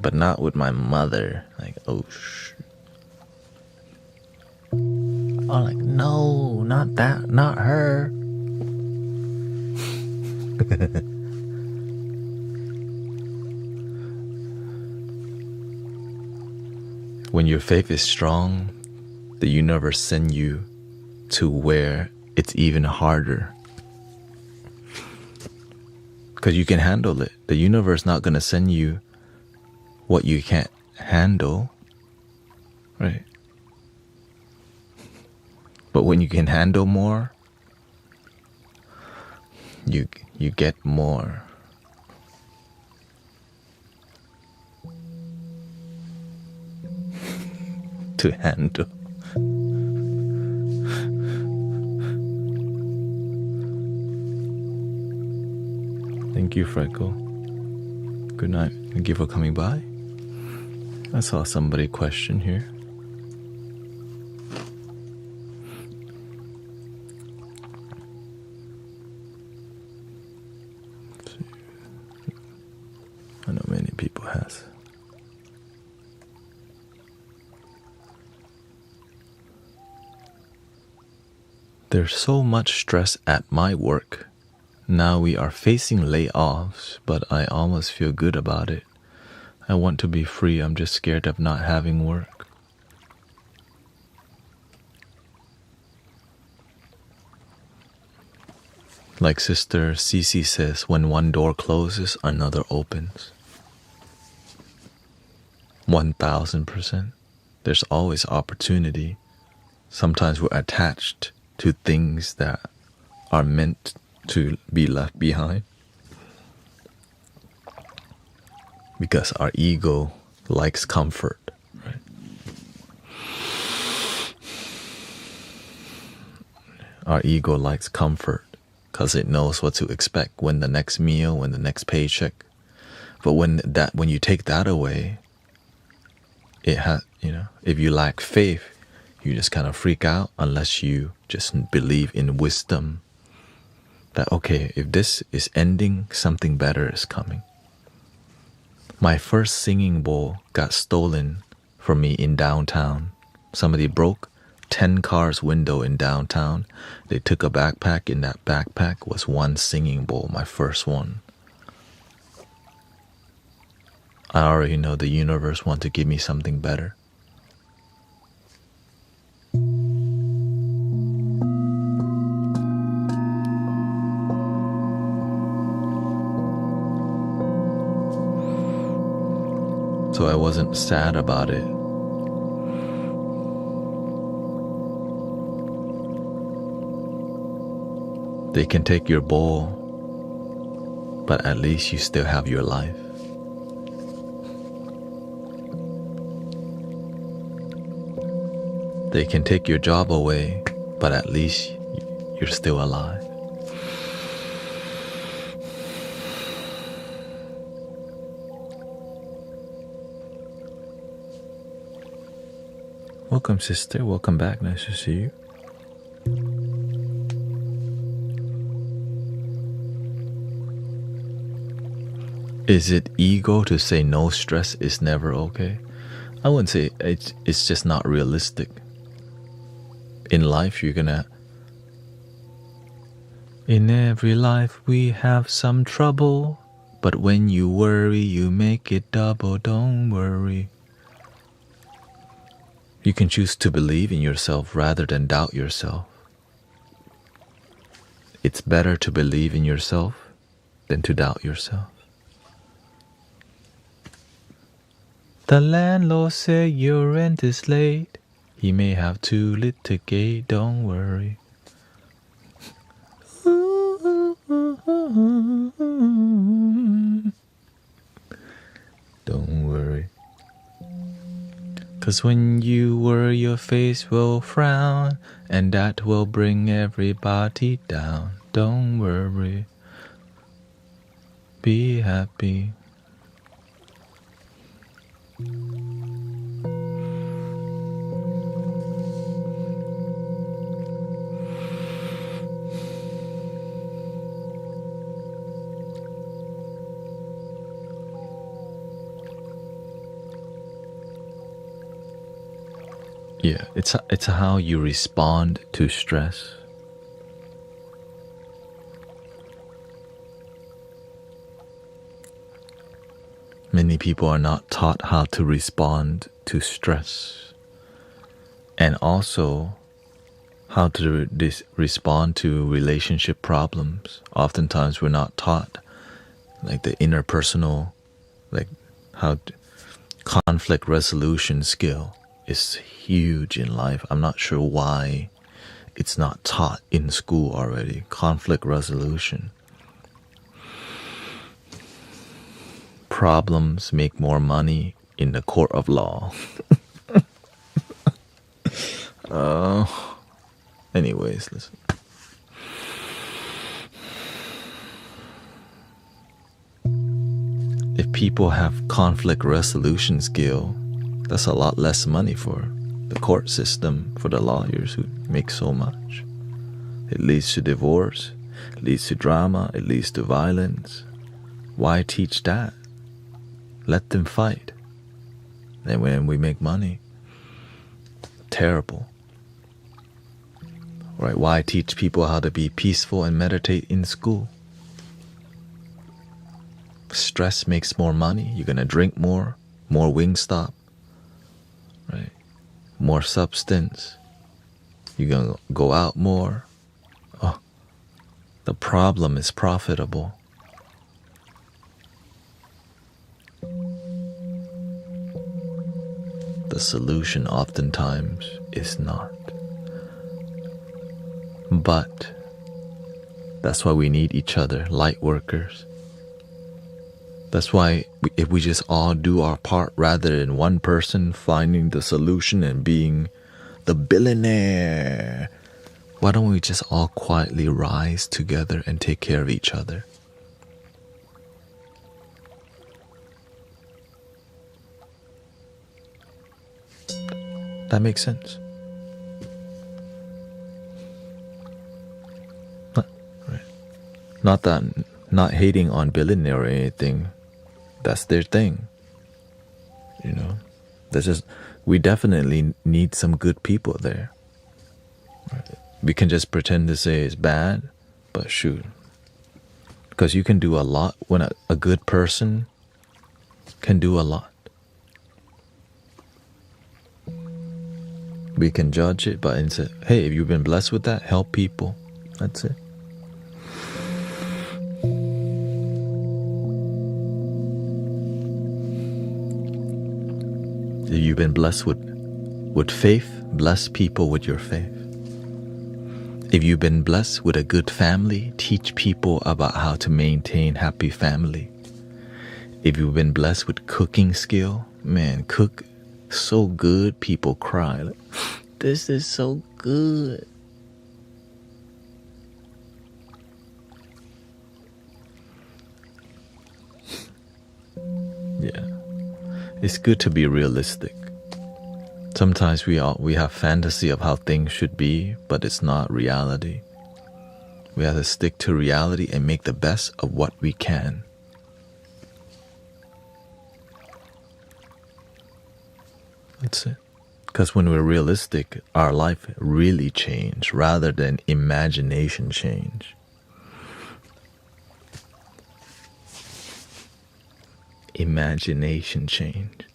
But not with my mother. Oh, no, not that, not her. When your faith is strong, the universe sends you to where it's even harder. Because you can handle it. The universe not going to send you what you can't handle, right? But when you can handle more, you get more. To handle. Thank you, Freckle. Good night. Thank you for coming by. I saw somebody question here. I know many people has. There's so much stress at my work. Now we are facing layoffs, but I almost feel good about it. I want to be free. I'm just scared of not having work. Like Sister Cece says, when one door closes, another opens. 1000%. There's always opportunity. Sometimes we're attached to things that are meant to be left behind. Because our ego likes comfort, right? Our ego likes comfort because it knows what to expect when the next meal, when the next paycheck. But when you take that away, it has, if you lack faith, you just kind of freak out unless you just believe in wisdom that, okay, if this is ending, something better is coming. My first singing bowl got stolen from me in downtown. Somebody broke 10 cars' window in downtown. They took a backpack. In that backpack was one singing bowl, my first one. I already know the universe wants to give me something better. So I wasn't sad about it. They can take your bowl, but at least you still have your life. They can take your job away, but at least you're still alive. Welcome, sister. Welcome back. Nice to see you. Is it ego to say no stress is never okay? I wouldn't say it's just not realistic. In life, in every life we have some trouble, but when you worry, you make it double. Don't worry. You can choose to believe in yourself rather than doubt yourself. It's better to believe in yourself than to doubt yourself. The landlord said your rent is late. He may have to litigate, don't worry. Don't worry. 'Cause when you worry, your face will frown, and that will bring everybody down. Don't worry. Be happy. Yeah, it's how you respond to stress. Many people are not taught how to respond to stress, and also how to respond to relationship problems. Oftentimes we're not taught like the interpersonal, like how conflict resolution skill is huge in life. I'm not sure why it's not taught in school already. Conflict resolution. Problems make more money in the court of law. Anyways, listen. If people have conflict resolution skill, that's a lot less money for the court system, for the lawyers who make so much. It leads to divorce, it leads to drama, it leads to violence. Why teach that? Let them fight. And when we make money, terrible. Right? Why teach people how to be peaceful and meditate in school? Stress makes more money. You're gonna drink more Wingstop, right? More substance. You're gonna go out more. Oh, the problem is profitable. The solution oftentimes is not. But that's why we need each other, light workers. That's why if we just all do our part rather than one person finding the solution and being the billionaire, why don't we just all quietly rise together and take care of each other? That makes sense. Not that, not hating on billionaire or anything. That's their thing. You know, that's just, we definitely need some good people there. We can just pretend to say it's bad, but shoot. Because you can do a lot when a good person can do a lot. We can judge it, but instead, hey, if you've been blessed with that, help people. That's it. If you've been blessed with faith, bless people with your faith. If you've been blessed with a good family, teach people about how to maintain happy family. If you've been blessed with cooking skill, man, cook so good people cry. Like, this is so good. Yeah. It's good to be realistic. Sometimes we have fantasy of how things should be, but it's not reality. We have to stick to reality and make the best of what we can. That's it. Because when we're realistic, our life really change rather than imagination change. Imagination change.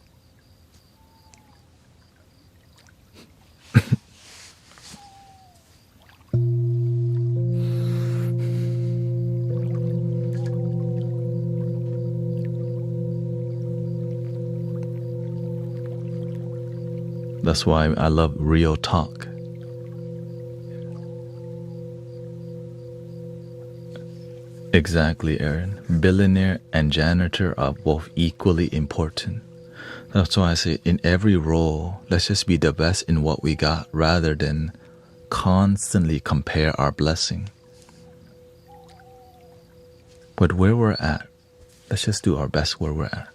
That's why I love real talk. Exactly, Aaron. Billionaire and janitor are both equally important. That's why I say in every role, let's just be the best in what we got rather than constantly compare our blessing. But where we're at, let's just do our best where we're at.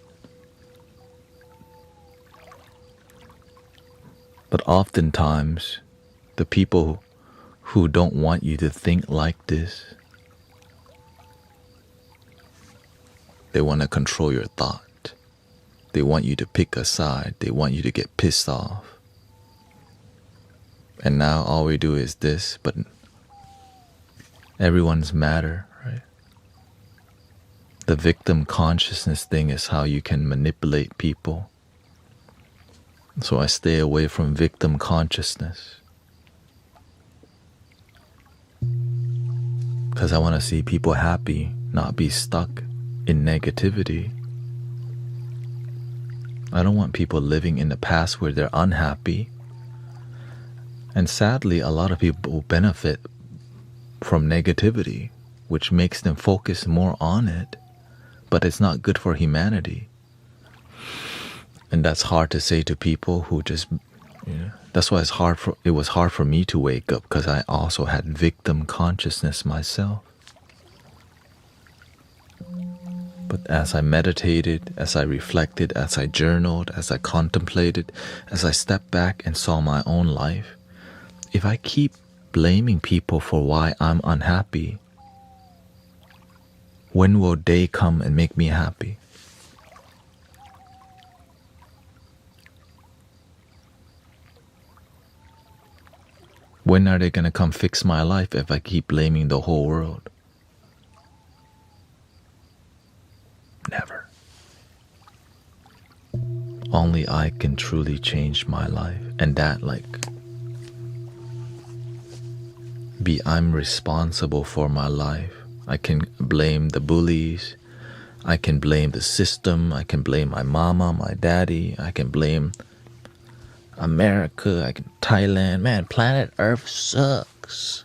But oftentimes, the people who don't want you to think like this, they want to control your thought. They want you to pick a side. They want you to get pissed off. And now all we do is this, but everyone's matter, right? The victim consciousness thing is how you can manipulate people. So I stay away from victim consciousness. Because I want to see people happy, not be stuck in negativity. I don't want people living in the past where they're unhappy. And sadly, a lot of people benefit from negativity, which makes them focus more on it. But it's not good for humanity. And that's hard to say to people who just, that's why it was hard for me to wake up, because I also had victim consciousness myself. But as I meditated, as I reflected, as I journaled, as I contemplated, as I stepped back and saw my own life, if I keep blaming people for why I'm unhappy, when will they come and make me happy? When are they going to come fix my life if I keep blaming the whole world? Never. Only I can truly change my life. And that I'm responsible for my life. I can blame the bullies. I can blame the system. I can blame my mama, my daddy. I can blame America, Thailand. Man, planet Earth sucks.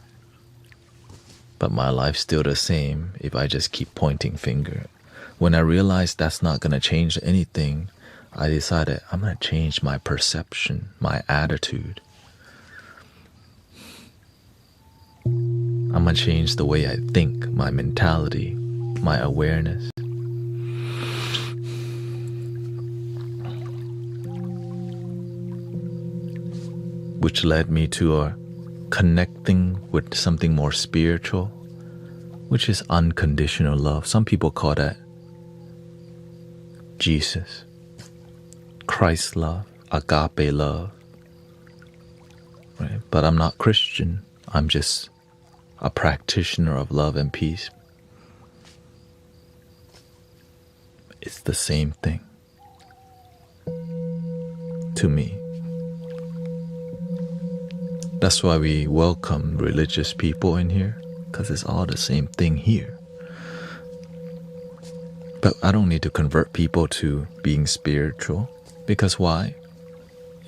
But my life's still the same if I just keep pointing finger. When I realized that's not going to change anything, I decided I'm going to change my perception, my attitude. I'm going to change the way I think, my mentality, my awareness. Which led me to a connecting with something more spiritual, which is unconditional love. Some people call that Jesus, Christ love, agape love. Right? But I'm not Christian. I'm just a practitioner of love and peace. It's the same thing to me. That's why we welcome religious people in here, because it's all the same thing here. But I don't need to convert people to being spiritual, because why?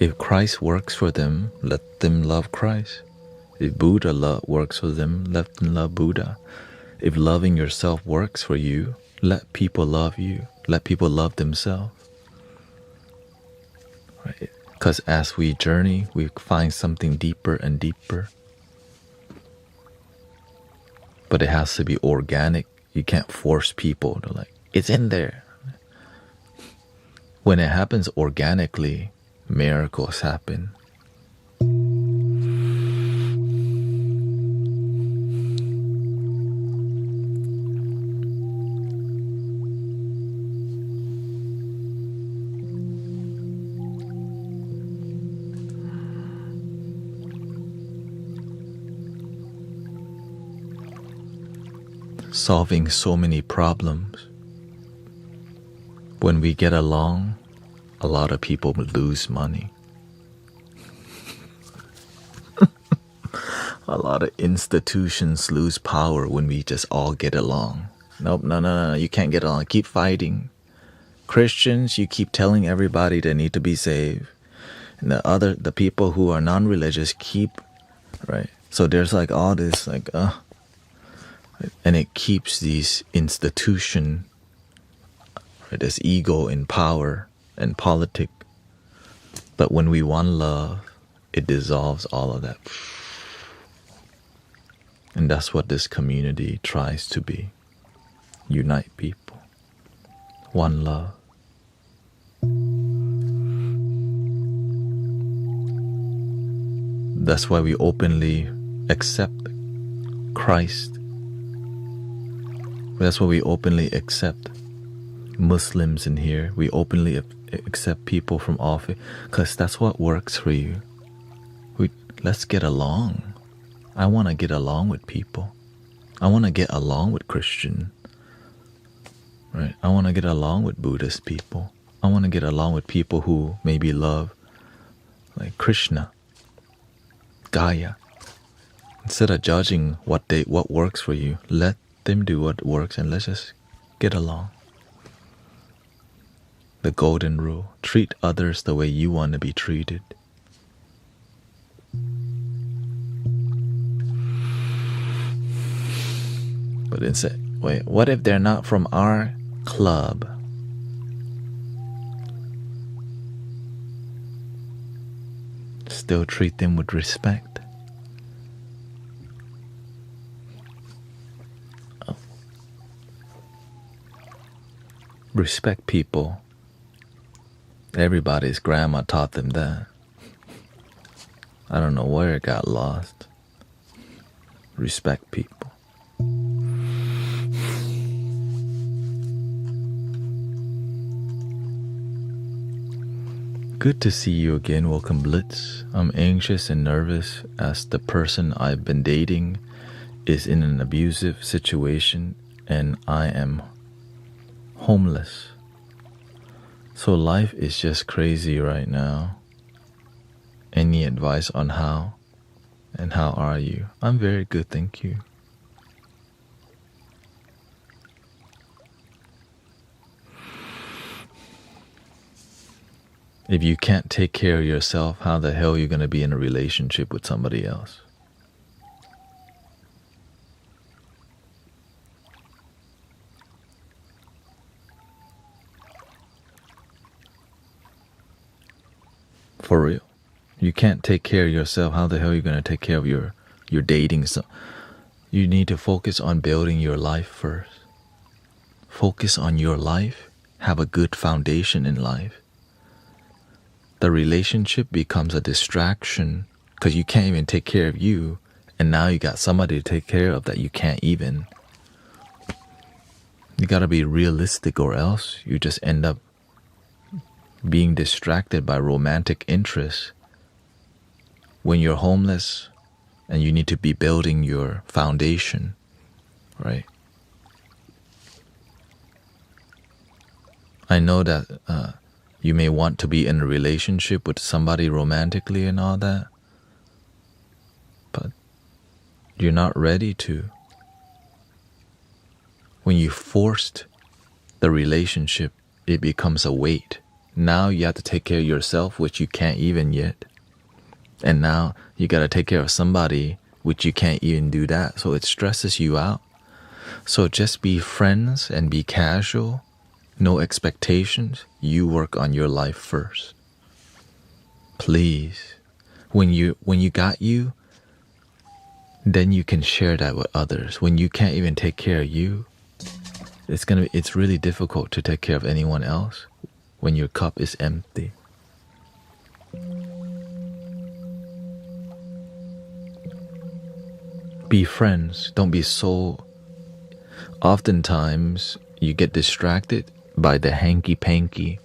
If Christ works for them, let them love Christ. If Buddha works for them, let them love Buddha. If loving yourself works for you, let people love you. Let people love themselves. Right? Because as we journey, we find something deeper and deeper. But it has to be organic. You can't force people to it's in there. When it happens organically, miracles happen. Solving so many problems. When we get along, a lot of people lose money. A lot of institutions lose power when we just all get along. Nope, no, you can't get along. Keep fighting. Christians, you keep telling everybody they need to be saved. And the people who are non-religious keep, right? So there's all this and it keeps these institutions, right, this ego in power and politics. But when we want love, it dissolves all of that. And that's what this community tries to be. Unite people. One love. That's why we openly accept Christ. That's why we openly accept Muslims in here. We openly accept people from all faith, because that's what works for you. Let's get along. I want to get along with people. I want to get along with Christian. Right? I want to get along with Buddhist people. I want to get along with people who maybe love Krishna, Gaia. Instead of judging what works for you, let them do what works and let's just get along. The golden rule: treat others the way you want to be treated. But instead, wait, what if they're not from our club? Still treat them with respect. Respect people. Everybody's grandma taught them that. I don't know where it got lost. Respect people. Good to see you again. Welcome, Blitz. I'm anxious and nervous as the person I've been dating is in an abusive situation and I am homeless. So life is just crazy right now. Any advice on how? And how are you? I'm very good, thank you. If you can't take care of yourself, how the hell are you going to be in a relationship with somebody else? For real. You can't take care of yourself. How the hell are you going to take care of your dating? So you need to focus on building your life first. Focus on your life. Have a good foundation in life. The relationship becomes a distraction because you can't even take care of you, and now you got somebody to take care of that you can't even. You gotta be realistic, or else you just end up being distracted by romantic interests when you're homeless and you need to be building your foundation, right? I know that you may want to be in a relationship with somebody romantically and all that, but you're not ready to. When you forced the relationship, it becomes a weight. Now you have to take care of yourself, which you can't even yet. And now you got to take care of somebody, which you can't even do that. So it stresses you out. So just be friends and be casual. No expectations. You work on your life first. Please. When you got you, then you can share that with others. When you can't even take care of you, it's really difficult to take care of anyone else when your cup is empty. Be friends. Don't be so. Oftentimes you get distracted by the hanky-panky.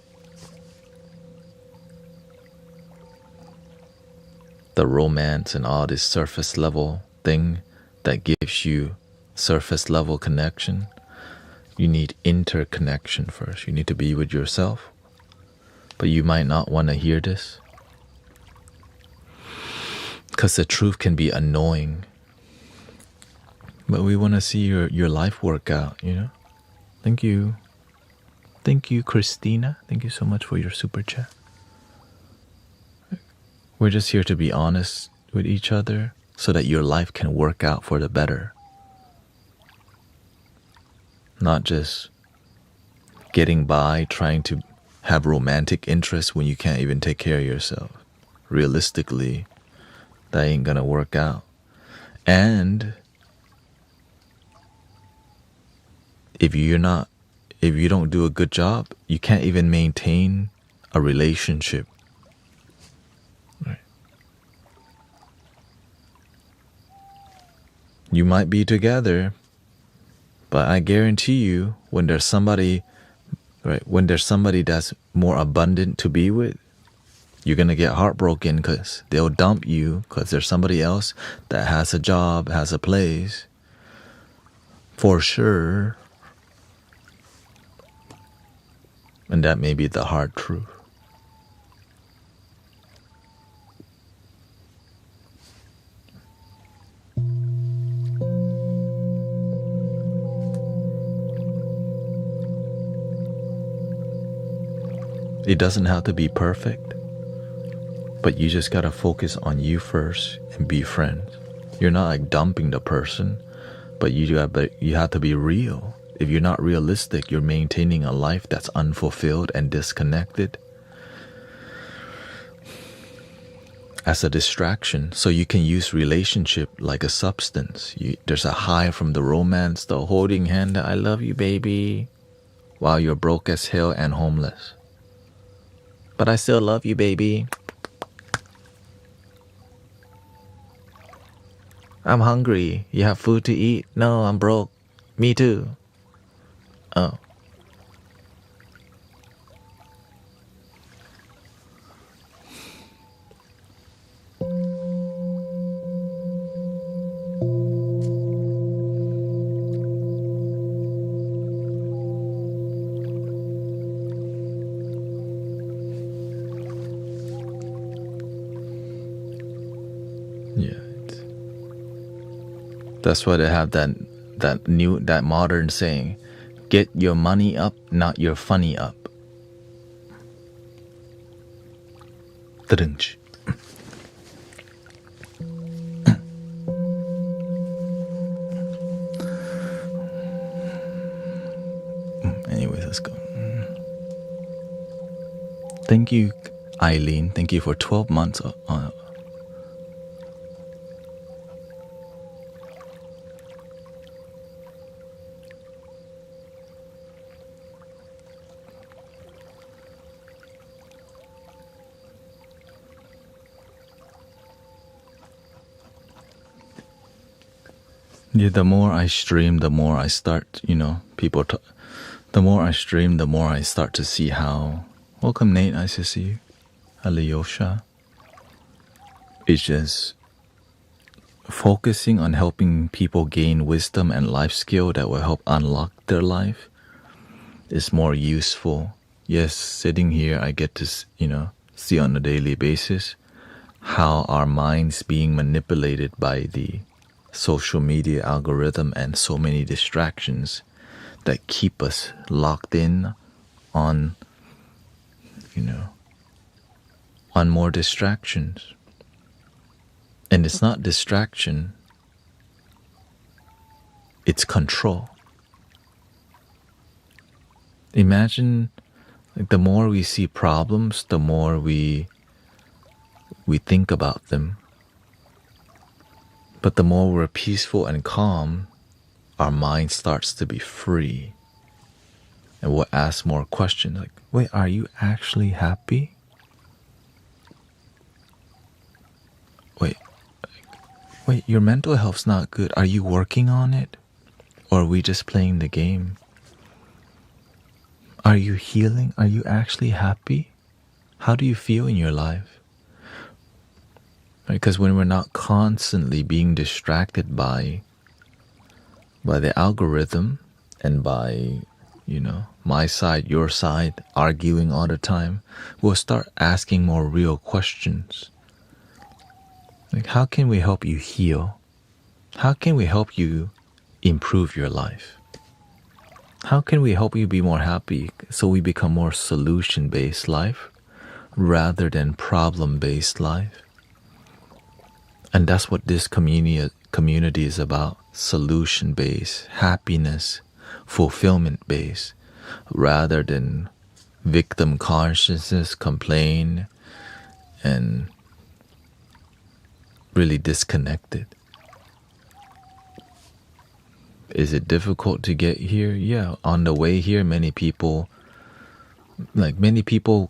The romance and all this surface level thing that gives you surface level connection. You need interconnection first. You need to be with yourself. But you might not want to hear this, because the truth can be annoying. But we want to see your life work out, you know? Thank you. Thank you, Christina. Thank you so much for your super chat. We're just here to be honest with each other so that your life can work out for the better. Not just getting by, trying to have romantic interests when you can't even take care of yourself. Realistically, that ain't gonna work out. And if you don't do a good job, you can't even maintain a relationship. Right? You might be together, but I guarantee you, when there's somebody that's more abundant to be with, you're gonna get heartbroken because they'll dump you because there's somebody else that has a job, has a place. For sure. And that may be the hard truth. It doesn't have to be perfect, but you just gotta focus on you first and be friends. You're not like dumping the person, but you have to be real. If you're not realistic, you're maintaining a life that's unfulfilled and disconnected as a distraction. So you can use relationship like a substance. There's a high from the romance, the holding hand, that I love you, baby, while you're broke as hell and homeless. But I still love you, baby. I'm hungry. You have food to eat? No, I'm broke. Me too. Oh. Yeah. That's why they have that modern saying, get your money up, not your funny up. Anyways, let's go. Thank you, Eileen, thank you for 12 months. Yeah, the more I stream, the more I start, the more I stream, the more I start to see how. Welcome, Nate. Nice to see you. Alyosha. It's just focusing on helping people gain wisdom and life skill that will help unlock their life is more useful. Yes, sitting here, I get to, see on a daily basis how our minds being manipulated by the social media algorithm and so many distractions that keep us locked in on, on more distractions. And it's not distraction, it's control. Imagine, like, the more we see problems, the more we think about them. But the more we're peaceful and calm, our mind starts to be free. And we'll ask more questions like, wait, are you actually happy? Wait, your mental health's not good. Are you working on it? Or are we just playing the game? Are you healing? Are you actually happy? How do you feel in your life? Because when we're not constantly being distracted by the algorithm and by, my side, your side, arguing all the time, we'll start asking more real questions. Like, how can we help you heal? How can we help you improve your life? How can we help you be more happy so we become more solution-based life rather than problem-based life? And that's what this community is about, solution-based, happiness, fulfillment-based, rather than victim consciousness, complain, and really disconnected. Is it difficult to get here? Yeah, on the way here, many people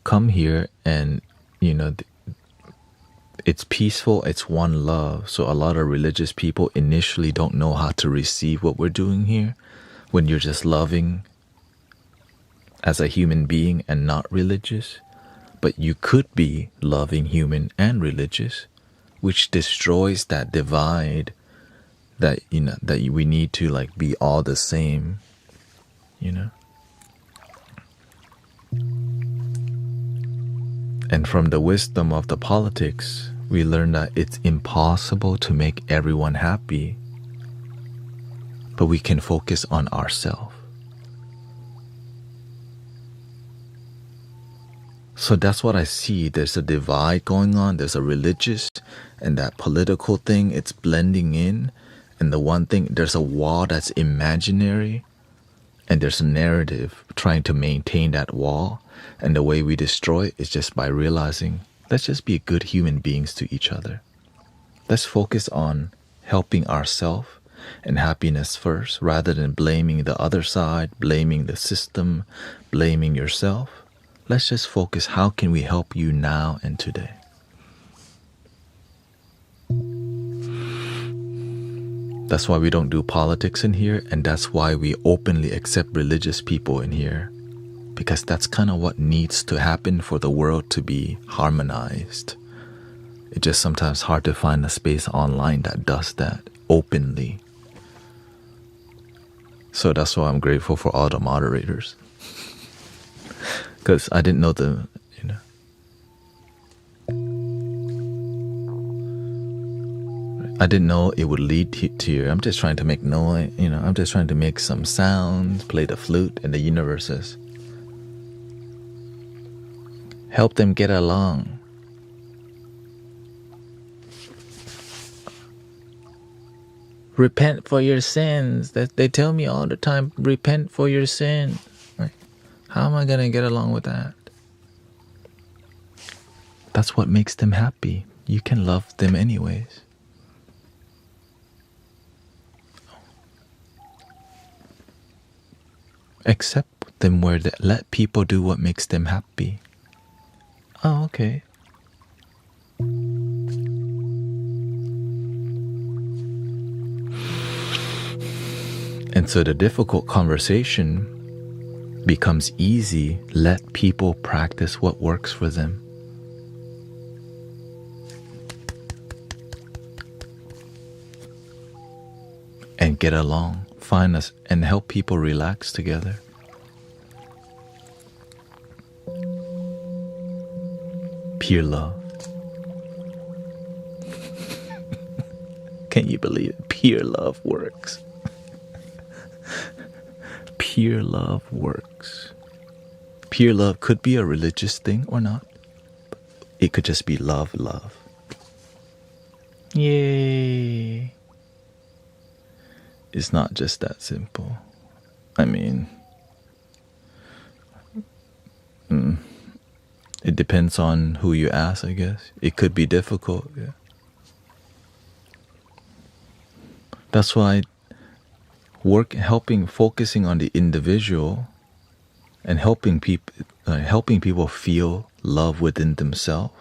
come here and, it's peaceful, it's one love. So a lot of religious people initially don't know how to receive what we're doing here when you're just loving as a human being and not religious. But you could be loving, human, and religious, which destroys that divide that we need to be all the same, And from the wisdom of the politics, we learn that it's impossible to make everyone happy, but we can focus on ourselves. So that's what I see. There's a divide going on. There's a religious and that political thing. It's blending in. And the one thing, there's a wall that's imaginary. And there's a narrative trying to maintain that wall. And the way we destroy it is just by realizing, let's just be good human beings to each other. Let's focus on helping ourselves and happiness first, rather than blaming the other side, blaming the system, blaming yourself. Let's just focus, how can we help you now and today? That's why we don't do politics in here, and that's why we openly accept religious people in here. Because that's kind of what needs to happen for the world to be harmonized. It's just sometimes hard to find a space online that does that openly. So that's why I'm grateful for all the moderators. Because I didn't know I didn't know it would lead to here. I'm just trying to make noise, I'm just trying to make some sounds, play the flute, and the universe says, help them get along. Repent for your sins. They tell me all the time, repent for your sins. How am I going to get along with that? That's what makes them happy. You can love them anyways. Accept them where they let people do what makes them happy. Oh, okay. And so the difficult conversation becomes easy. Let people practice what works for them. And get along, find us, and help people relax together. Pure love. Can you believe it? Pure love works. Pure love works. Pure love could be a religious thing or not. It could just be love, love. Yay. It's not just that simple. I mean, it depends on who you ask, I guess. It could be difficult, yeah. That's why focusing on the individual and helping people feel love within themselves.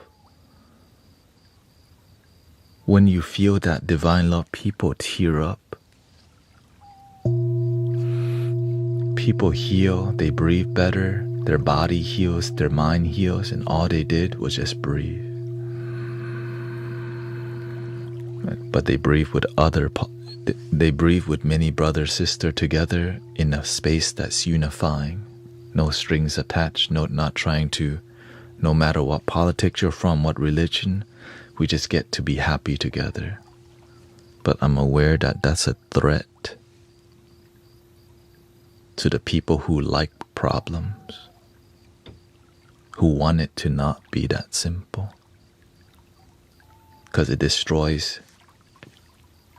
When you feel that divine love, people tear up. People heal, they breathe better, their body heals, their mind heals, and all they did was just breathe. But they breathe with many brother, sister together in a space that's unifying. No strings attached, not trying to, no matter what politics you're from, what religion, we just get to be happy together. But I'm aware that that's a threat to the people who like problems, who want it to not be that simple. Because it destroys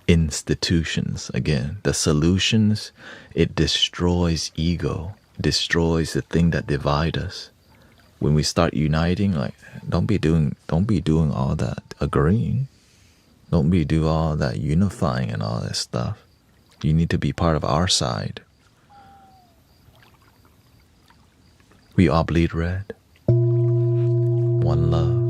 institutions. Again, the solutions, it destroys ego, destroys the thing that divide us. When we start uniting, like, don't be doing all that agreeing. Don't be doing all that unifying and all that stuff. You need to be part of our side. We all bleed red. One love.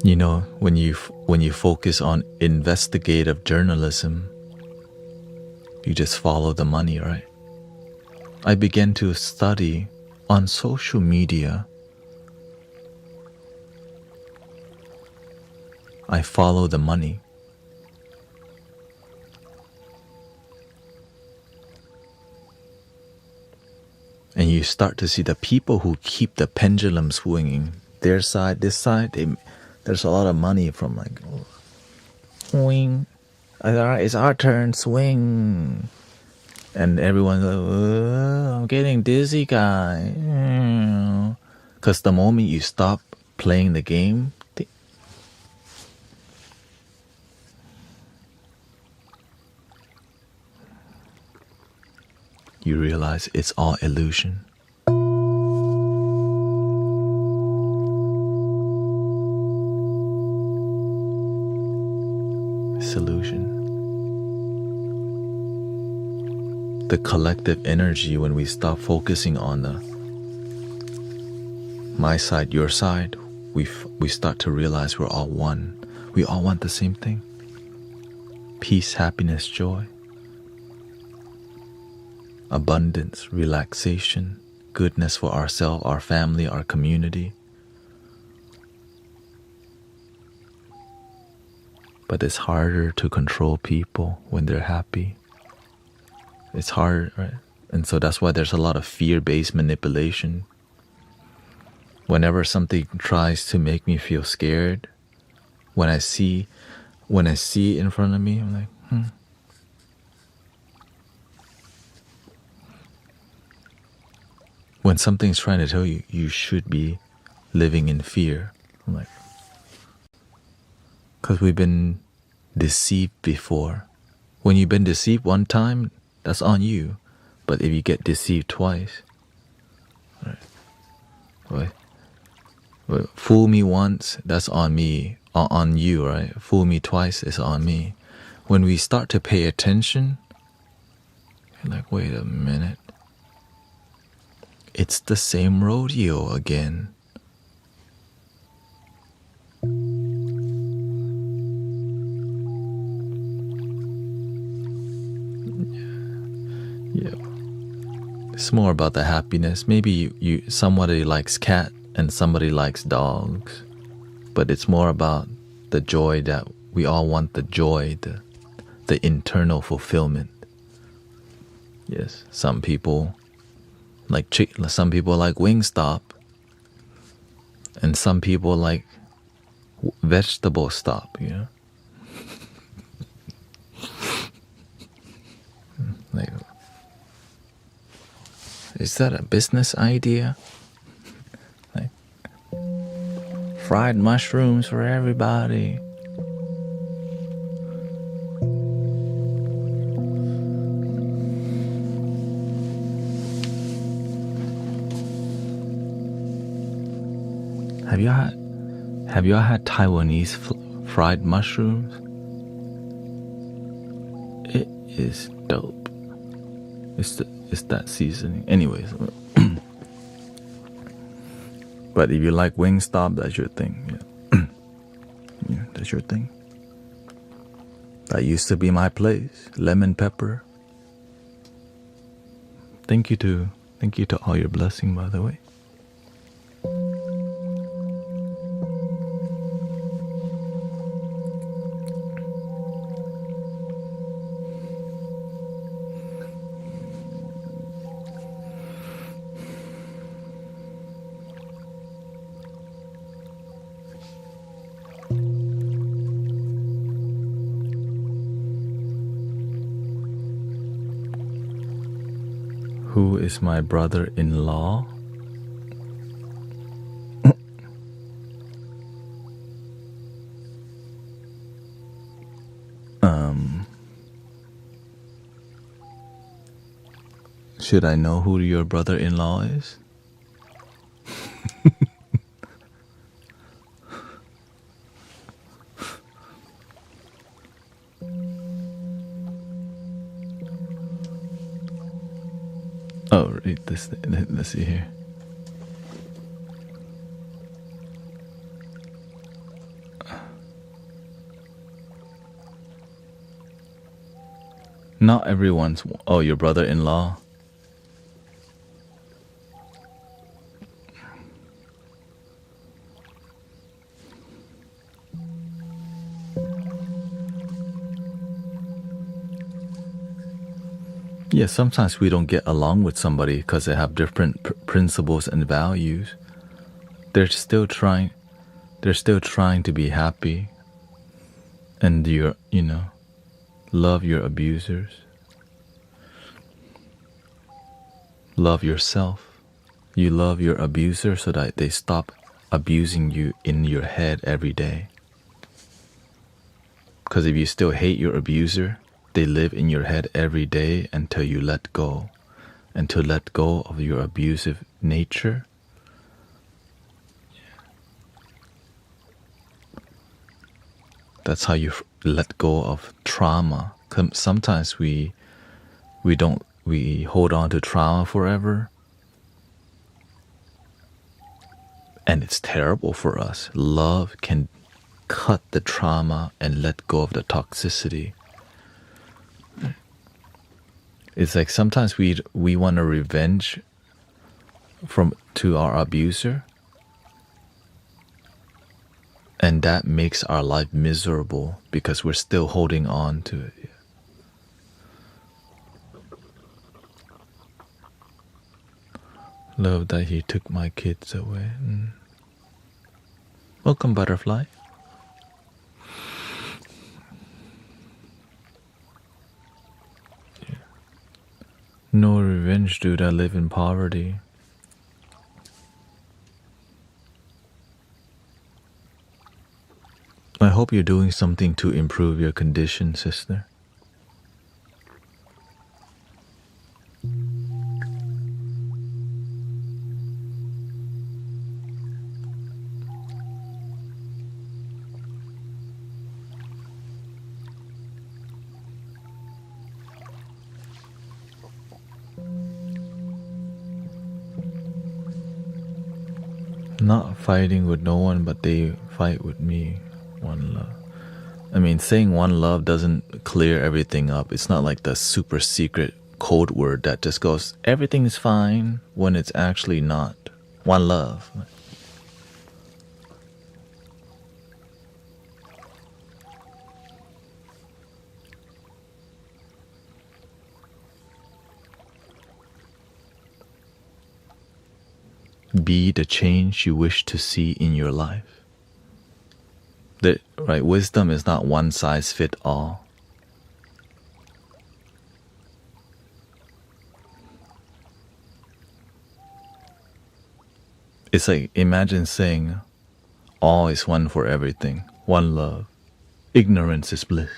You know, when you focus on investigative journalism, you just follow the money, right? I began to study on social media. I follow the money. And you start to see the people who keep the pendulum swinging, their side, this side, there's a lot of money from like, swing. Alright, it's our turn, swing. And everyone's like, I'm getting dizzy, guy. Because the moment you stop playing the game, you realize it's all illusion. It's illusion. The collective energy, when we stop focusing on the my side, your side, we start to realize we're all one. We all want the same thing. Peace, happiness, joy. Abundance, relaxation, goodness for ourselves, our family, our community. But it's harder to control people when they're happy. It's hard, right? And so that's why there's a lot of fear-based manipulation. Whenever something tries to make me feel scared, when I see in front of me, I'm like, When something's trying to tell you you should be living in fear, like, because we've been deceived before. When you've been deceived one time, that's on you. But if you get deceived twice, right? Fool me once, that's on me, on you, right? Fool me twice, it's on me. When we start to pay attention, you're like, wait a minute. It's the same rodeo again. Yeah. It's more about the happiness. Maybe you somebody likes cat and somebody likes dogs, but it's more about the joy that we all want, the joy, the internal fulfillment. Yes, some people like some people like Wingstop, and some people like vegetable stop, you know. Like, is that a business idea? Like, fried mushrooms for everybody. Have you all had Taiwanese fried mushrooms? It is dope. It's that seasoning. Anyways, but if you like Wingstop, that's your thing. Yeah. Yeah, that's your thing. That used to be my place. Lemon pepper. Thank you to all your blessing, by the way. Who is my brother-in-law? Should I know who your brother-in-law is? Oh, read this. Let's see here. Not everyone's. Oh, your brother-in-law. Yeah, sometimes we don't get along with somebody because they have different principles and values. They're still trying to be happy, and love your abusers. Love yourself. You love your abuser so that they stop abusing you in your head every day. Because if you still hate your abuser, they live in your head every day until you let go. And to let go of your abusive nature, that's how you let go of trauma. Sometimes we hold on to trauma forever, and it's terrible for us. Love can cut the trauma and let go of the toxicity. It's like sometimes we want a revenge to our abuser, and that makes our life miserable because we're still holding on to it. Love that he took my kids away. Welcome, butterfly. No revenge, dude. I live in poverty. I hope you're doing something to improve your condition, sister. Not fighting with no one, but they fight with me. One love. I mean, saying one love doesn't clear everything up. It's not like the super secret code word that just goes, everything is fine, when it's actually not. One love. Be the change you wish to see in your life. Right, wisdom is not one size fit all. It's like, imagine saying, all is one for everything, one love. Ignorance is bliss.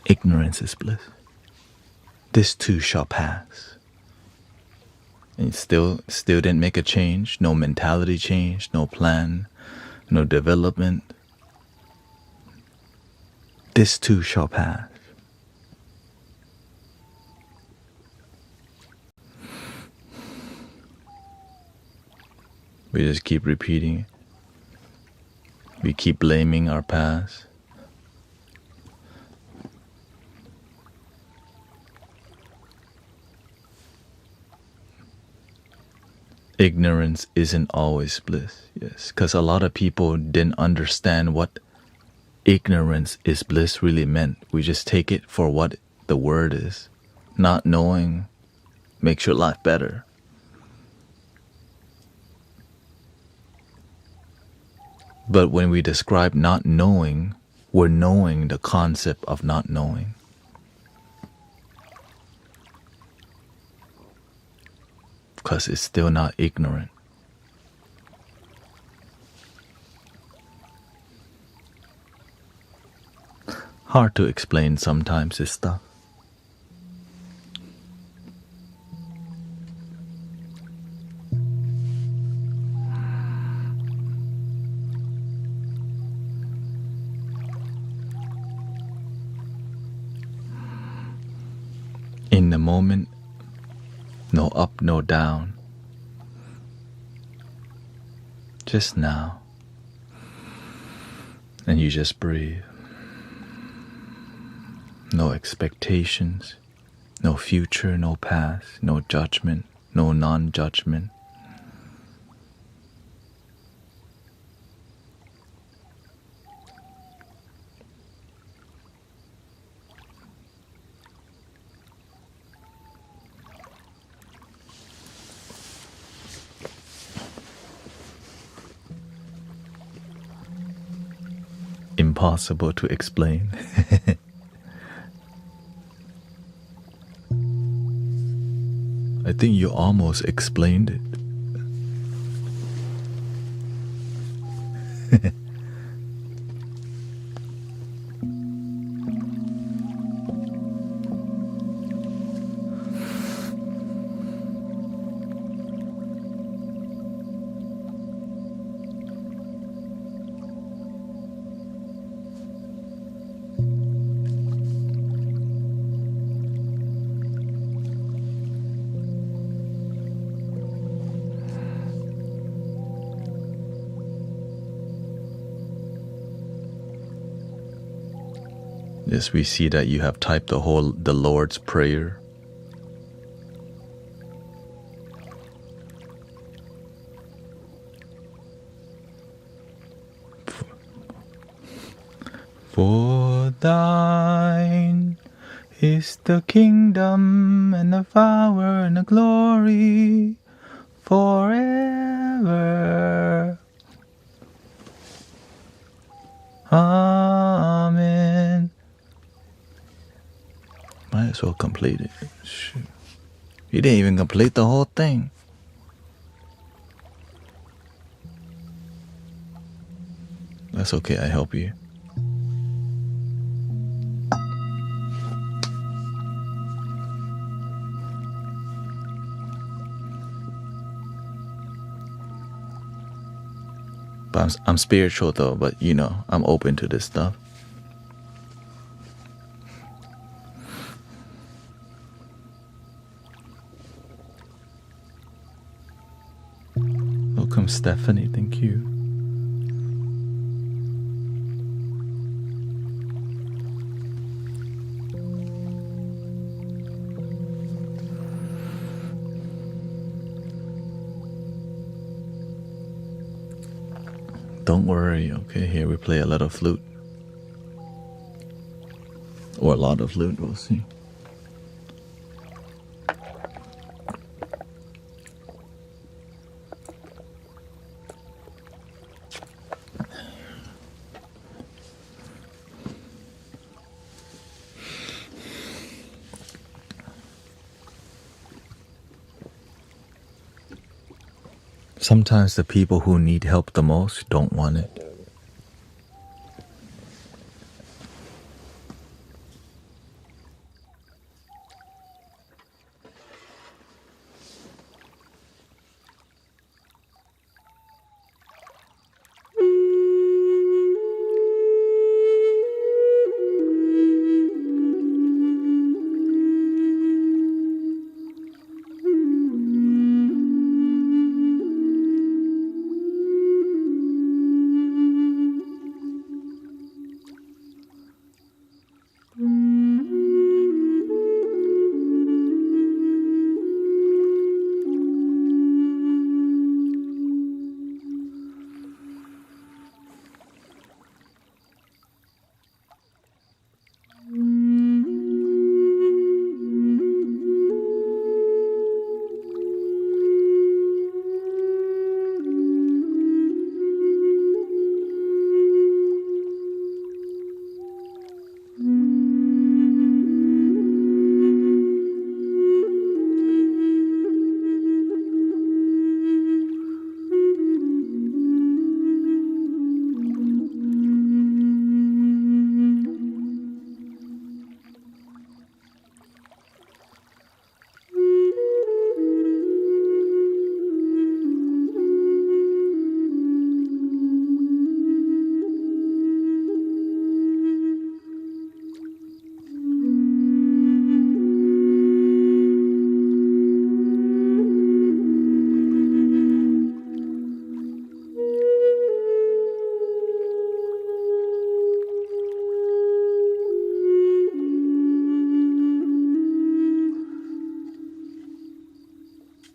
Ignorance is bliss. This too shall pass. And still didn't make a change, no mentality change, no plan, no development. This too shall pass. We just keep repeating. We keep blaming our past. Ignorance isn't always bliss, yes, because a lot of people didn't understand what ignorance is bliss really meant. We just take it for what the word is. Not knowing makes your life better. But when we describe not knowing, we're knowing the concept of not knowing. Because it's still not ignorant. Hard to explain sometimes, this stuff. In the moment, no up, no down. Just now. And you just breathe. No expectations, no future, no past, no judgment, no non-judgment. Impossible to explain. I think you almost explained it. Yes, we see that you have typed the Lord's Prayer. For thine is the kingdom and the power and the glory forever. Amen. might as well complete it. Shoot. You didn't even complete the whole thing. That's okay, I help you. But I'm spiritual though, but you know, I'm open to this stuff. Welcome, Stephanie, thank you. Don't worry, okay? Here we play a lot of flute. Or a lot of flute, we'll see. Sometimes the people who need help the most don't want it.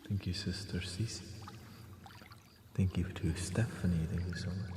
Thank you, Sister Cece. Thank you to Stephanie. Thank you so much.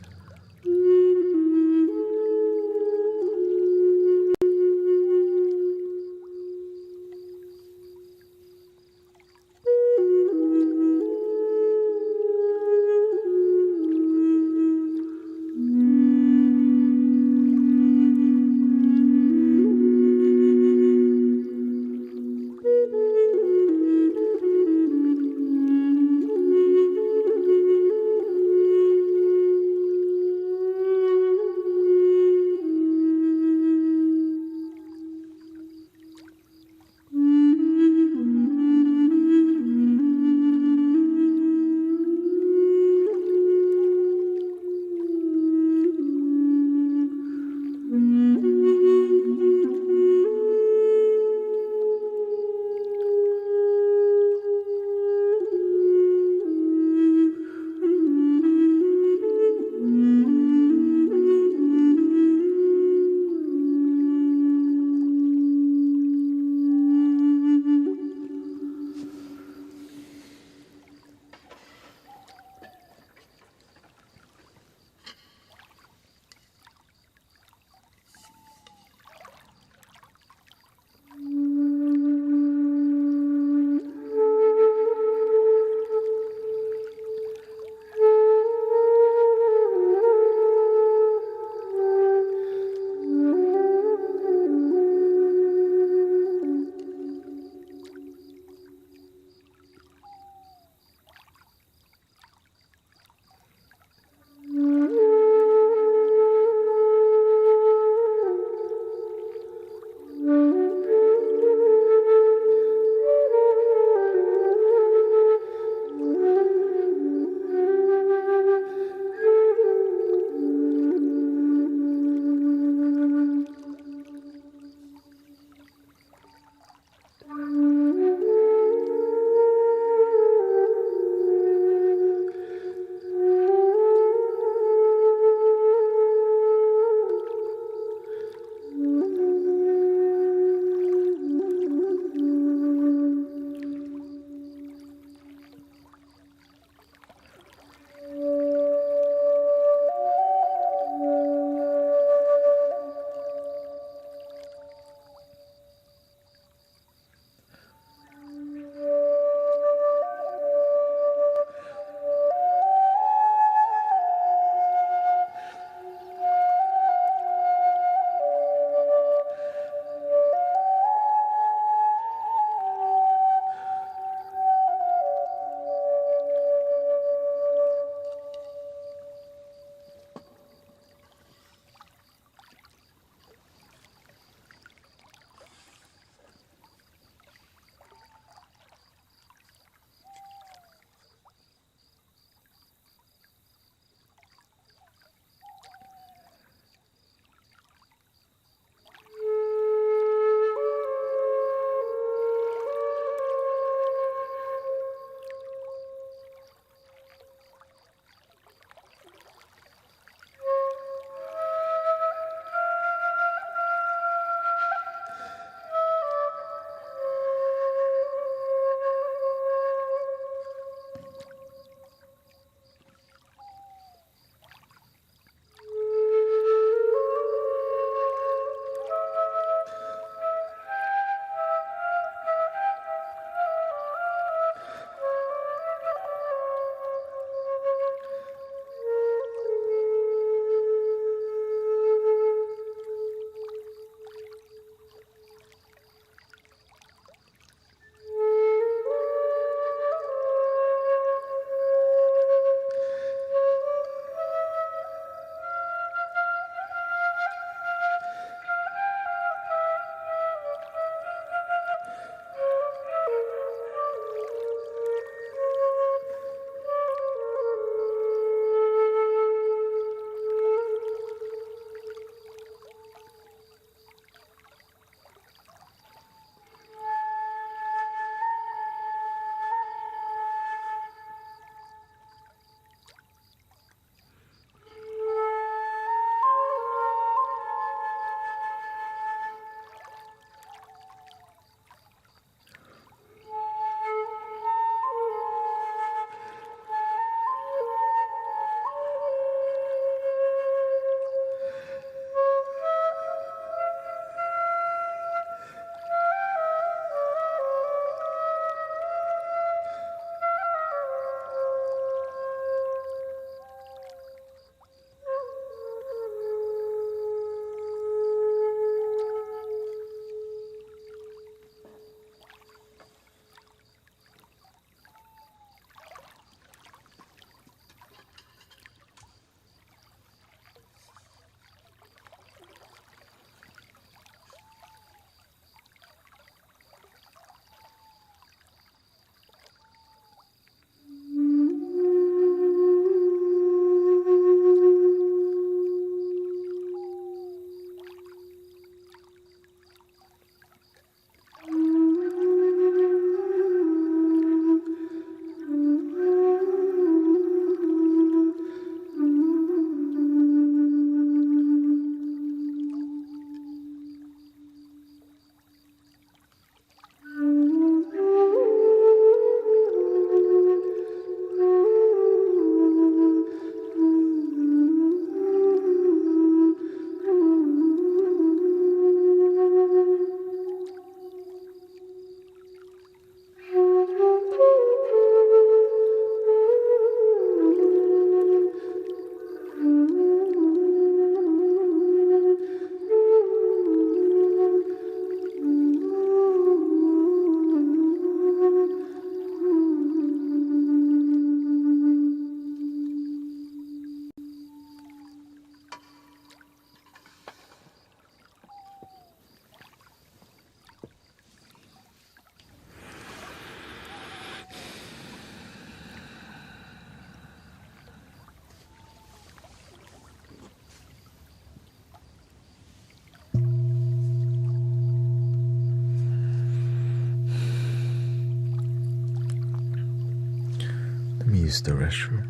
use the restroom.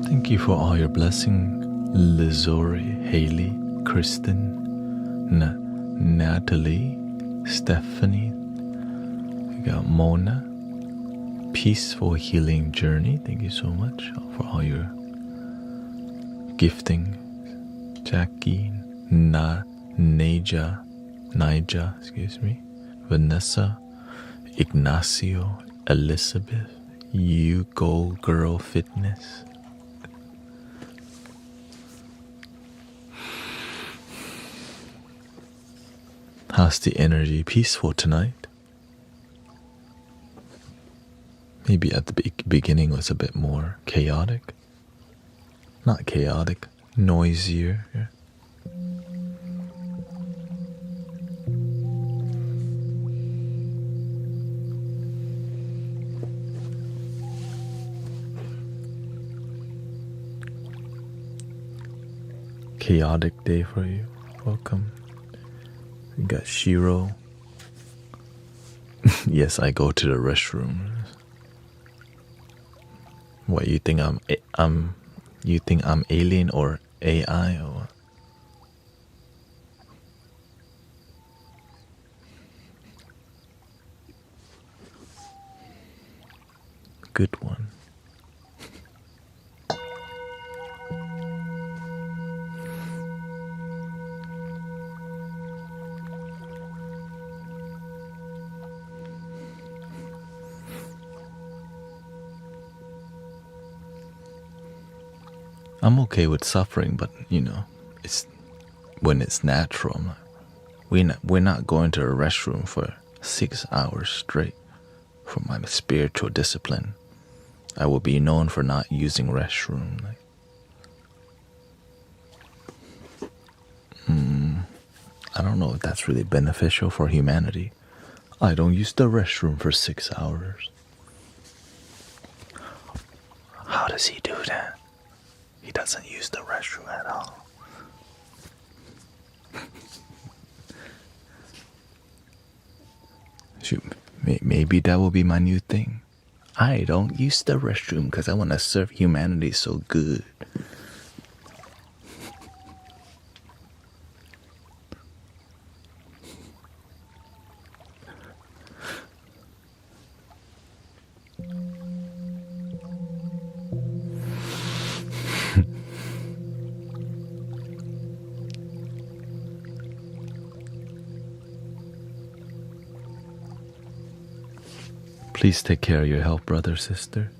Thank you for all your blessing, Lizori, Haley, Kristen, Natalie, Stephanie. We got Mona, Peaceful Healing Journey. Thank you so much for all your gifting. Jackie, Nija, excuse me, Vanessa, Ignacio, Elizabeth, You Go Girl Fitness. How's the energy? Peaceful tonight? Maybe at the beginning was a bit more chaotic. Not chaotic, noisier. Yeah. Chaotic day for you. Welcome. We got Shiro. Yes, I go to the restroom. What, you think I'm alien or AI or what? Good one. I'm okay with suffering, but it's when it's natural. We're not going to a restroom for 6 hours straight for my spiritual discipline. I will be known for not using restroom. I don't know if that's really beneficial for humanity. I don't use the restroom for 6 hours. How does he do that? He doesn't use the restroom at all. Shoot, maybe that will be my new thing. I don't use the restroom because I want to serve humanity so good. Please take care of your health, brother, sister.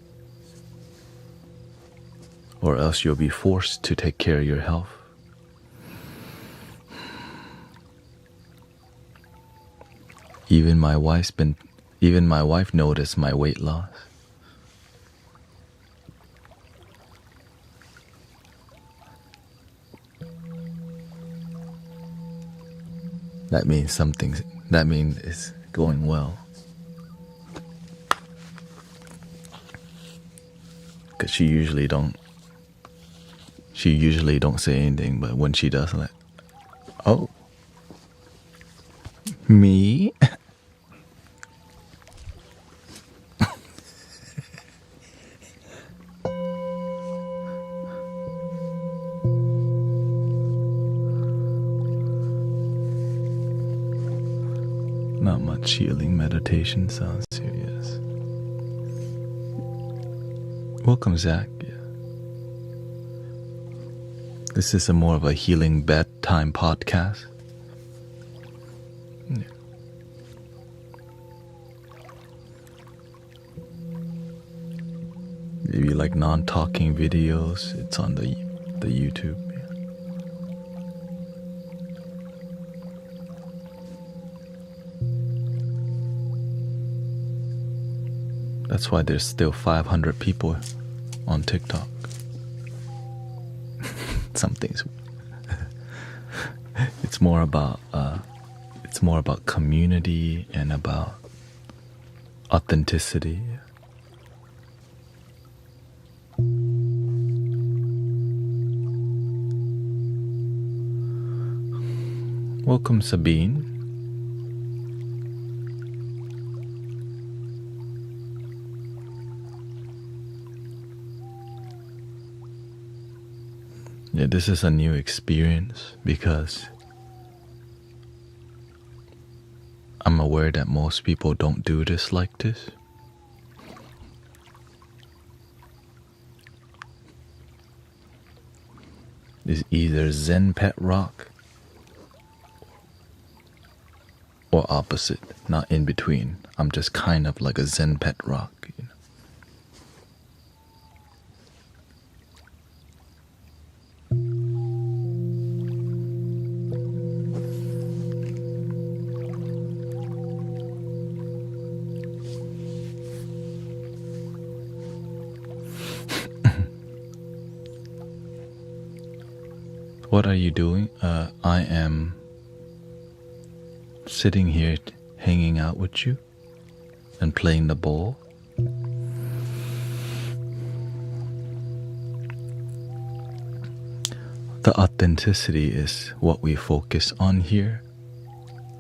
Or else you'll be forced to take care of your health. Even my wife noticed my weight loss. That means it's going well. Cause she usually don't say anything, but when she does, I'm like, oh, me? Not much healing meditation sounds serious. Welcome, Zach. Yeah. This is more of a healing bedtime podcast. Yeah. If you like non-talking videos, it's on the YouTube. That's why there's still 500 people on TikTok. Something's. It's more about community and about authenticity. Welcome, Sabine. Yeah, this is a new experience because I'm aware that most people don't do this like this. It's either Zen pet rock or opposite, not in between. I'm just kind of like a Zen pet rock. What are you doing? I am sitting here hanging out with you and playing the ball. The authenticity is what we focus on here,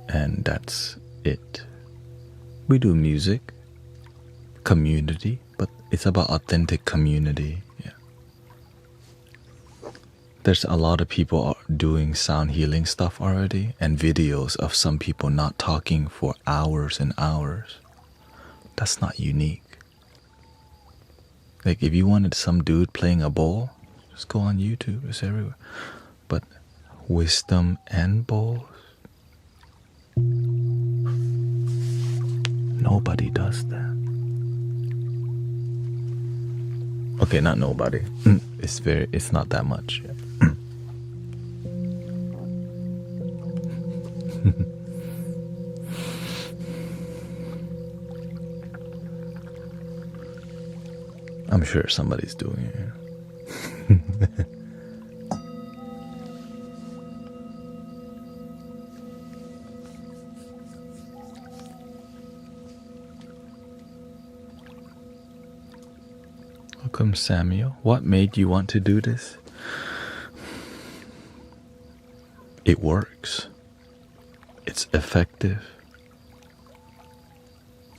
and that's it. We do music, community, but it's about authentic community. Yeah. There's a lot of people doing sound healing stuff already, and videos of some people not talking for hours and hours. That's not unique. Like if you wanted some dude playing a bowl, just go on YouTube, it's everywhere. But wisdom and bowls, nobody does that. Okay, not nobody. It's not that much. I'm sure somebody's doing it. Welcome, Samuel. What made you want to do this? It works. It's effective.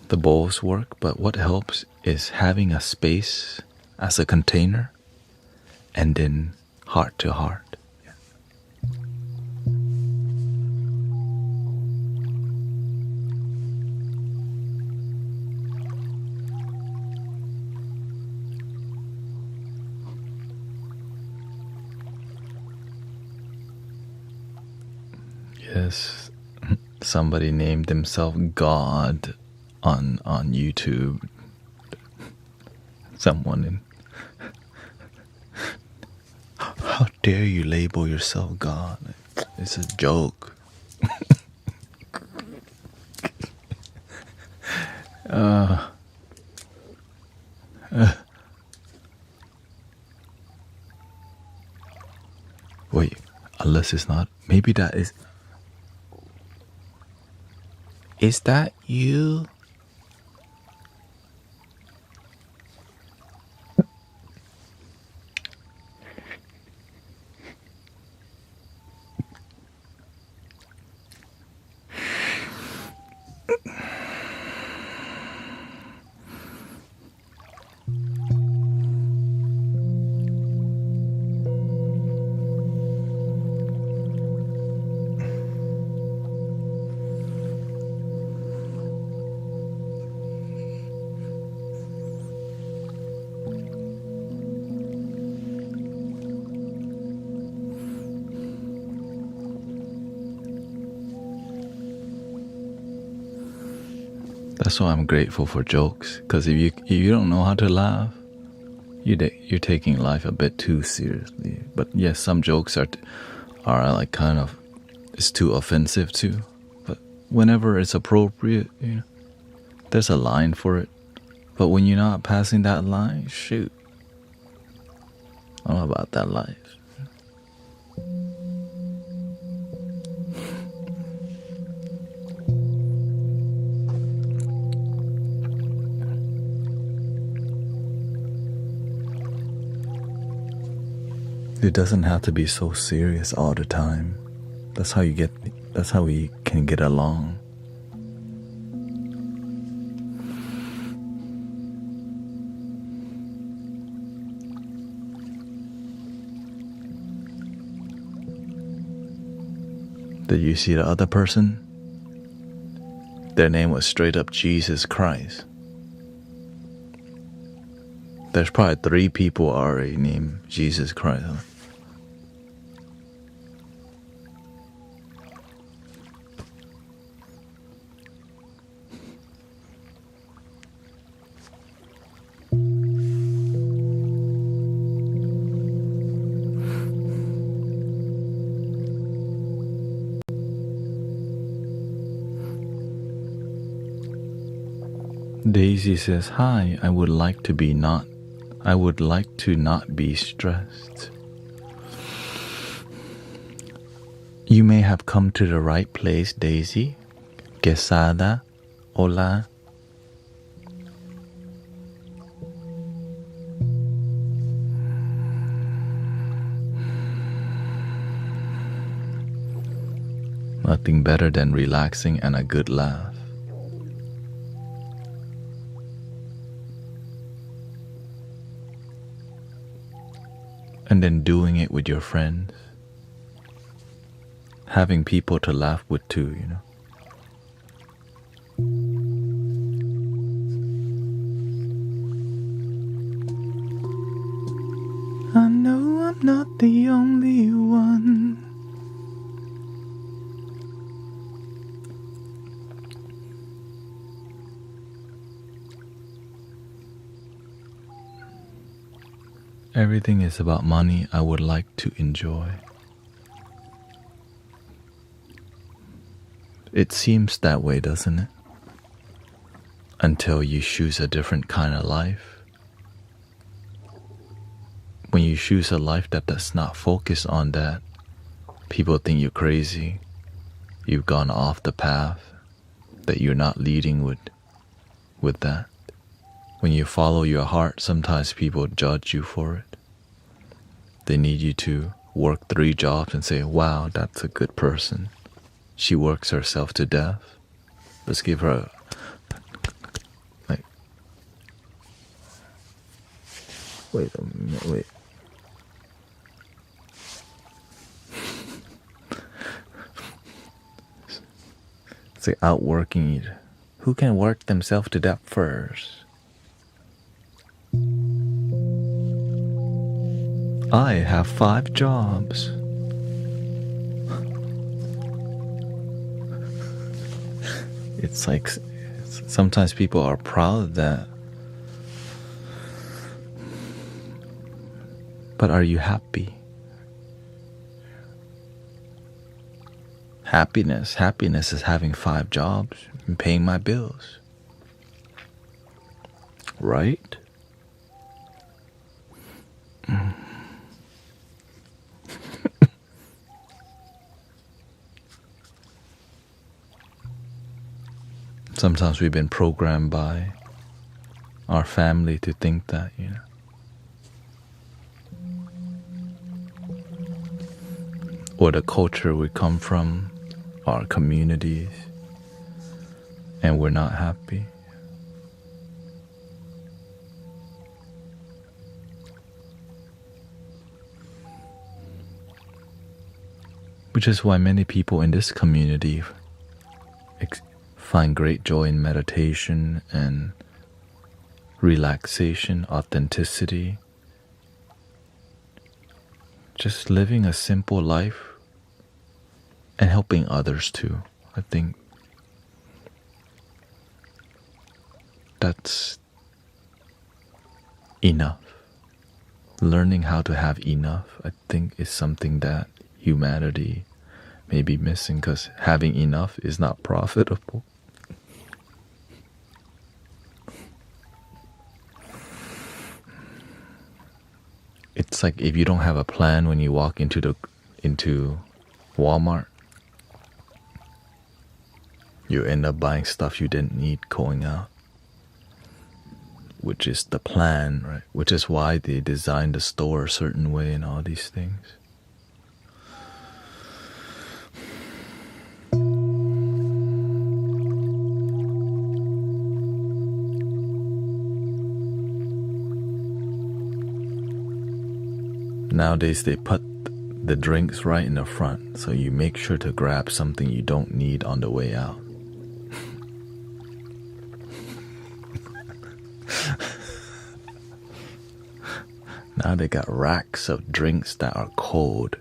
The bowls work, but what helps is having a space as a container and then heart to heart. Yes, somebody named himself God on YouTube. Someone in, how dare you label yourself God? It's a joke. Wait, unless it's not. Maybe that is. Is that you? That's why I'm grateful for jokes. Because if you don't know how to laugh, you're taking life a bit too seriously. But yes, some jokes are like kind of, it's too offensive too. But whenever it's appropriate, there's a line for it. But when you're not passing that line, shoot, I don't know about that life. It doesn't have to be so serious all the time. That's how we can get along. Did you see the other person? Their name was straight up Jesus Christ. There's probably 3 people already named Jesus Christ. Huh? Daisy says, "Hi, I would like to not be stressed." You may have come to the right place, Daisy. Quesada, hola. Nothing better than relaxing and a good laugh. And then doing it with your friends. Having people to laugh with too, I know I'm not the only one. Everything is about money I would like to enjoy. It seems that way, doesn't it? Until you choose a different kind of life. When you choose a life that does not focus on that, people think you're crazy. You've gone off the path, that you're not leading with that. When you follow your heart, sometimes people judge you for it. They need you to work 3 jobs and say, wow, that's a good person. She works herself to death. Let's give her wait a minute, wait. It's like outworking it. Who can work themselves to death first? I have 5 jobs. It's like Sometimes people are proud of that. But are you happy? Happiness is having 5 jobs and paying my bills. Right? Sometimes we've been programmed by our family to think that, or the culture we come from, our communities, and we're not happy. Which is why many people in this community find great joy in meditation and relaxation, authenticity, just living a simple life and helping others too. I think that's enough. Learning how to have enough, I think, is something that humanity may be missing, because having enough is not profitable. It's like if you don't have a plan when you walk into Walmart, you end up buying stuff you didn't need going out, which is the plan, right? Which is why they designed the store a certain way and all these things. Nowadays they put the drinks right in the front, so you make sure to grab something you don't need on the way out. Now they got racks of drinks that are cold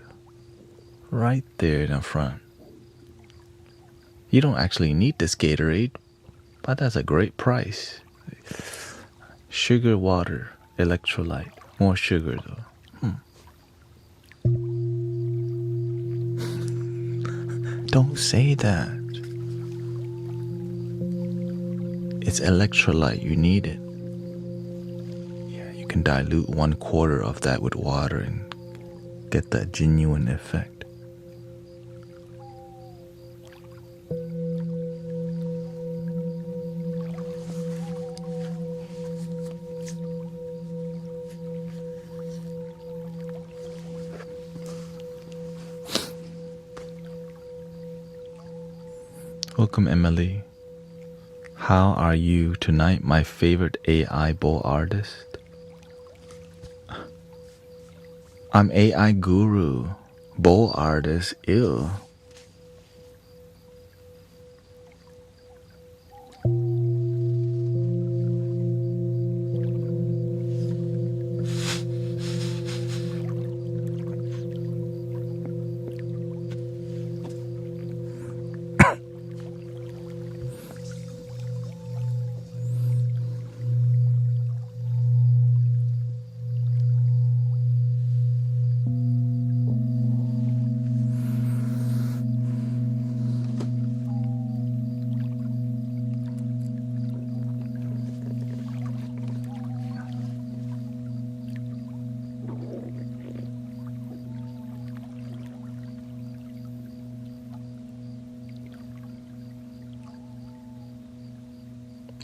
right there in the front. You don't actually need this Gatorade, but that's a great price. Sugar water, electrolyte, more sugar though. Don't say that. It's electrolyte, you need it. Yeah, you can dilute 1/4 of that with water and get that genuine effect. Welcome, Emily. How are you tonight, my favorite AI bowl artist? I'm AI guru, bowl artist, ew.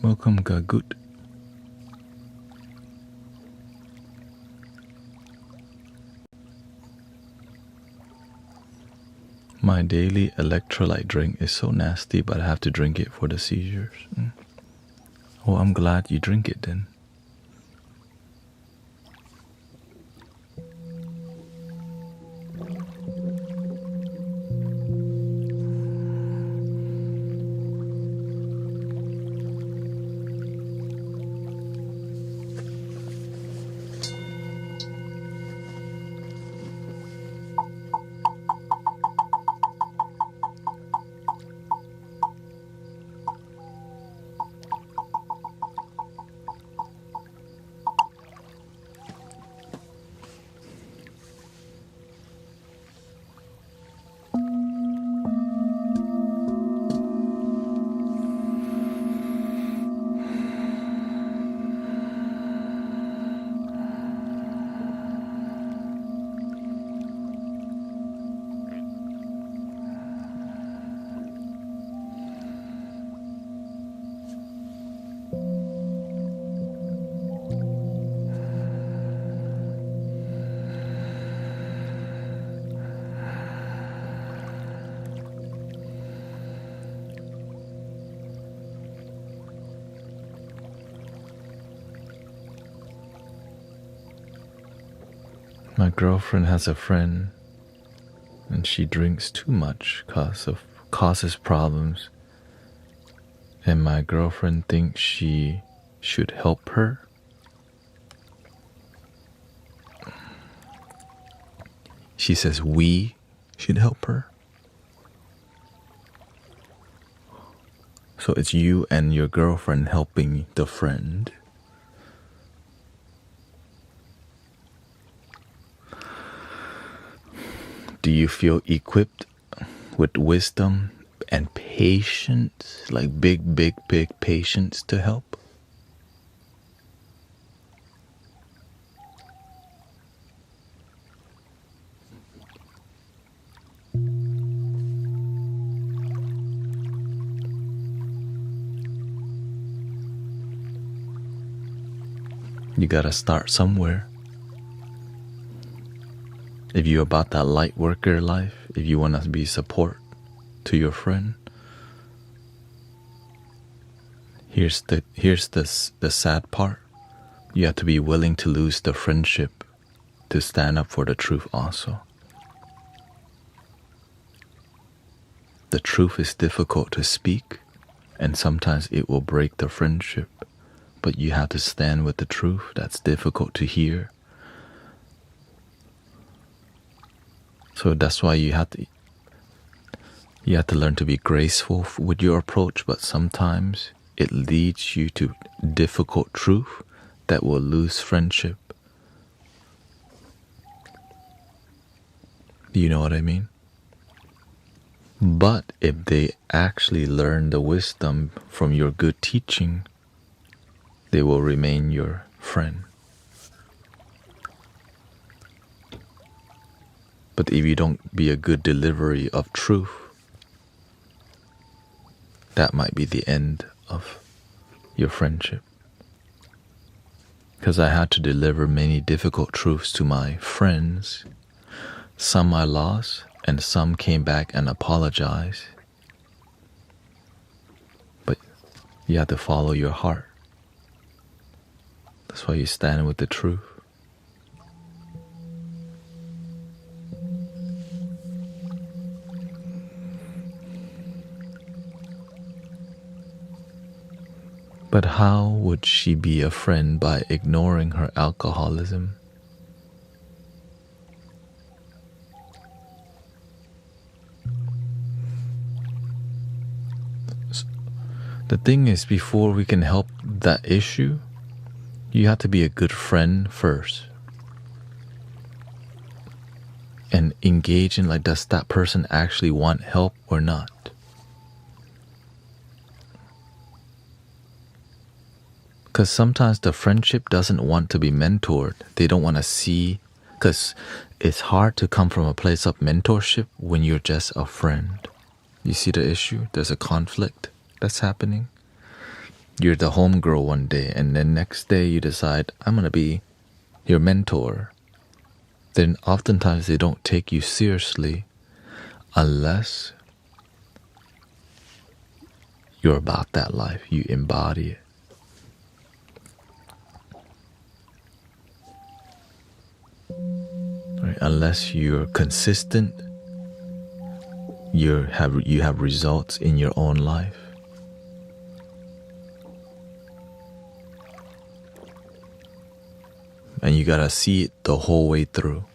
Welcome, Gagut. My daily electrolyte drink is so nasty, but I have to drink it for the seizures. Oh, I'm glad you drink it then. My girlfriend has a friend and she drinks too much causes problems, and my girlfriend thinks she should help her. She says we should help her. So it's you and your girlfriend helping the friend. Do you feel equipped with wisdom and patience, like big patience to help? You gotta start somewhere. If you're about that light worker life, if you want to be support to your friend, here's the sad part. You have to be willing to lose the friendship to stand up for the truth also. The truth is difficult to speak, and sometimes it will break the friendship, but you have to stand with the truth that's difficult to hear. So that's why you have to learn to be graceful with your approach, but sometimes it leads you to difficult truth that will lose friendship. You know what I mean? But if they actually learn the wisdom from your good teaching, they will remain your friend. But if you don't be a good delivery of truth, that might be the end of your friendship. Because I had to deliver many difficult truths to my friends. Some I lost, and some came back and apologized. But you have to follow your heart. That's why you stand with the truth. But how would she be a friend by ignoring her alcoholism? The thing is, before we can help that issue, you have to be a good friend first. And engage in, like, does that person actually want help or not? Because sometimes the friendship doesn't want to be mentored. They don't want to see, because it's hard to come from a place of mentorship when you're just a friend. You see the issue? There's a conflict that's happening. You're the homegirl one day, and then next day you decide, I'm going to be your mentor. Then oftentimes they don't take you seriously unless you're about that life. You embody it. Right? Unless you're consistent, you have results in your own life. And you gotta see it the whole way through.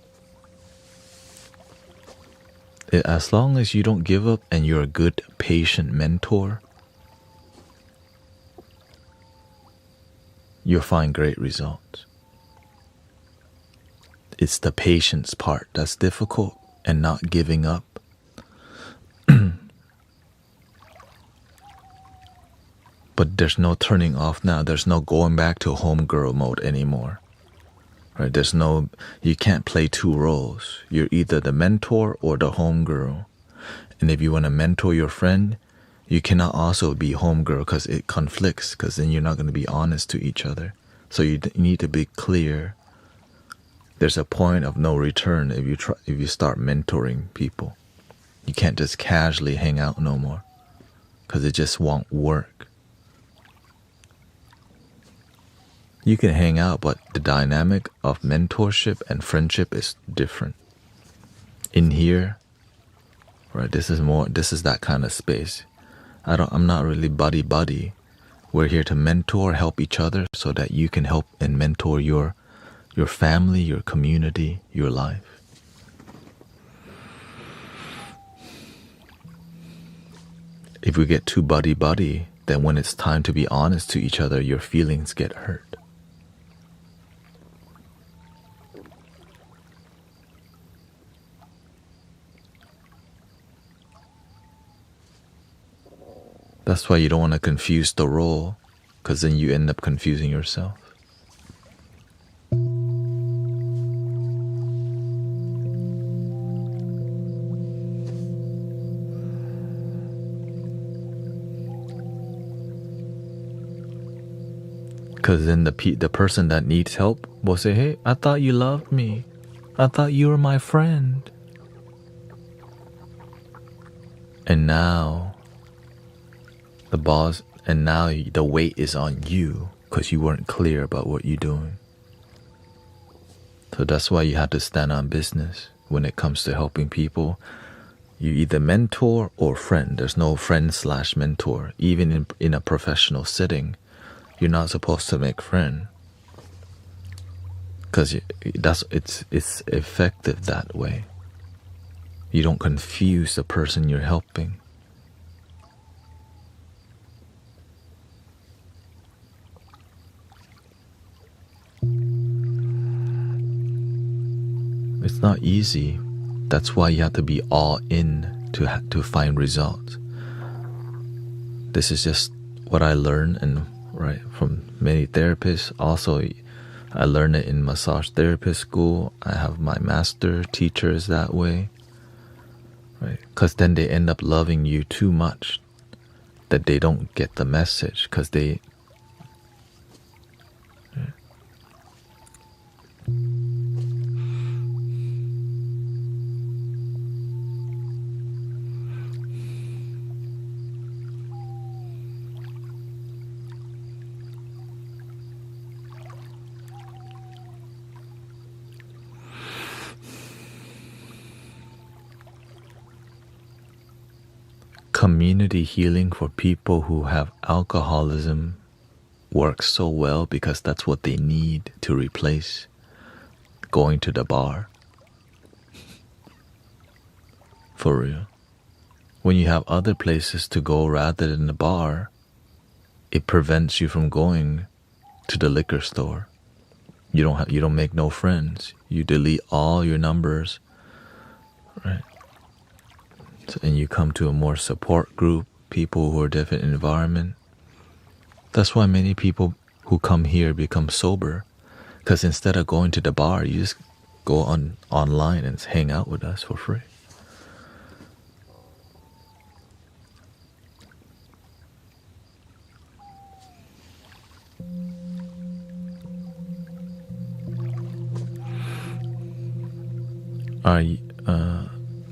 As long as you don't give up and you're a good, patient mentor, you'll find great results. It's the patience part that's difficult, and not giving up. But there's no turning off now. There's no going back to homegirl mode anymore. Right? You can't play two roles. You're either the mentor or the homegirl. And if you want to mentor your friend, you cannot also be homegirl, because it conflicts, because then you're not going to be honest to each other. So you need to be clear. There's a point of no return if you start mentoring people. You can't just casually hang out no more, because it just won't work. You can hang out, but the dynamic of mentorship and friendship is different. In here, right, this is that kind of space. I'm not really buddy. We're here to mentor, help each other so that you can help and mentor your family, your community, your life. If we get too buddy, then when it's time to be honest to each other, your feelings get hurt. That's why you don't want to confuse the role, because then you end up confusing yourself. Because then the person that needs help will say, hey, I thought you loved me. I thought you were my friend. And now the weight is on you because you weren't clear about what you're doing. So that's why you have to stand on business when it comes to helping people. You either mentor or friend. There's no friend/mentor. Even in a professional setting, you're not supposed to make friend, because it's effective that way. You don't confuse the person you're helping. It's not easy. That's why you have to be all in to find results. This is just what I learned, and right from many therapists. Also, I learned it in massage therapist school. I have my master teachers that way, right? Because then they end up loving you too much that they don't get the message, because they community healing for people who have alcoholism works so well, because that's what they need to replace going to the bar. For real. When you have other places to go rather than the bar, it prevents you from going to the liquor store. You don't make no friends. You delete all your numbers, right? And you come to a more support group, people who are different environment. That's why many people who come here become sober, because instead of going to the bar, you just go online and hang out with us for free.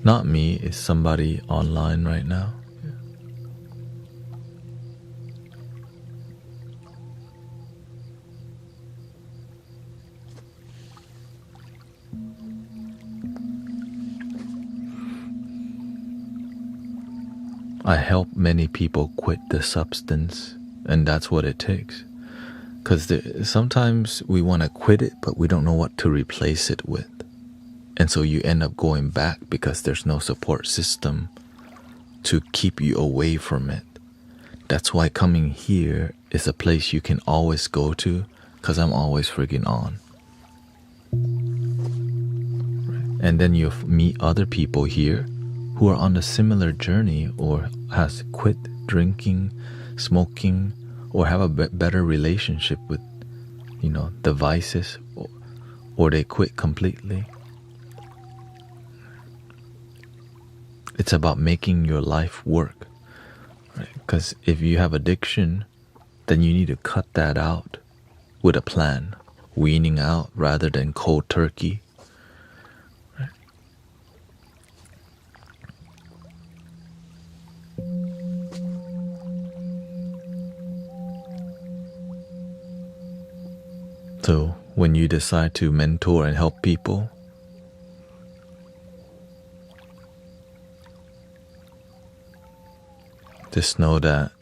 Not me, it's somebody online right now. I help many people quit the substance, and that's what it takes. Because sometimes we want to quit it, but we don't know what to replace it with. And so you end up going back because there's no support system to keep you away from it. That's why coming here is a place you can always go to, because I'm always friggin' on. And then you meet other people here who are on a similar journey, or has quit drinking, smoking, or have a better relationship with, the vices, or they quit completely. It's about making your life work, right? Because if you have addiction, then you need to cut that out with a plan, weaning out rather than cold turkey. Right? So when you decide to mentor and help people, just know that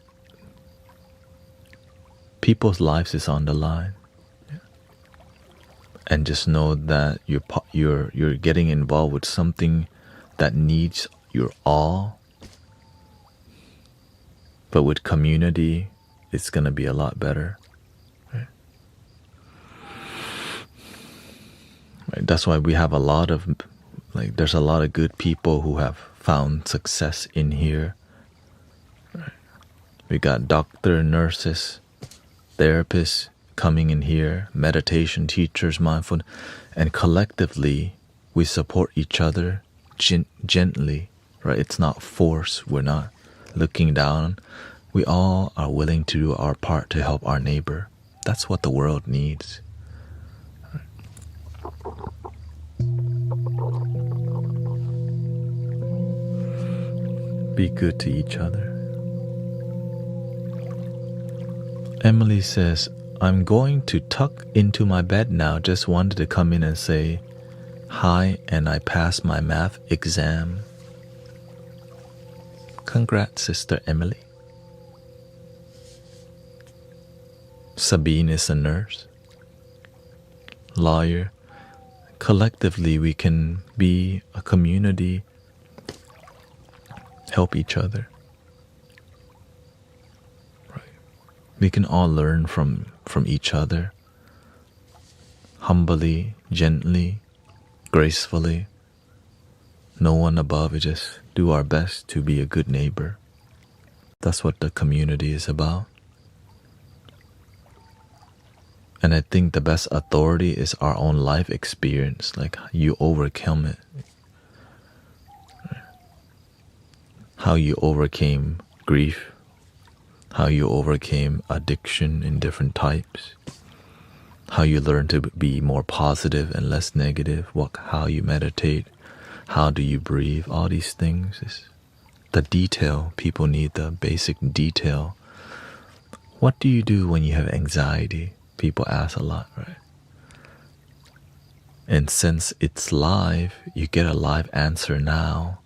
people's lives is on the line, and just know that you're getting involved with something that needs your all. But with community, it's gonna be a lot better. Right? Right? That's why we have a lot of there's a lot of good people who have found success in here. Right? We got doctor, nurses, therapists coming in here, meditation teachers, mindfulness, and collectively we support each other gently, right? It's not force. We're not looking down. We all are willing to do our part to help our neighbor. That's what the world needs. Be good to each other. Emily says, I'm going to tuck into my bed now. Just wanted to come in and say hi, and I passed my math exam. Congrats, Sister Emily. Sabine is a nurse, lawyer. Collectively, we can be a community, help each other. We can all learn from each other, humbly, gently, gracefully. No one above. We just do our best to be a good neighbor. That's what the community is about. And I think the best authority is our own life experience, like you overcome it. How you overcame grief, how you overcame addiction in different types, how you learn to be more positive and less negative, how you meditate, how do you breathe, all these things. Is the detail. People need the basic detail. What do you do when you have anxiety? People ask a lot, right? And since it's live, you get a live answer now.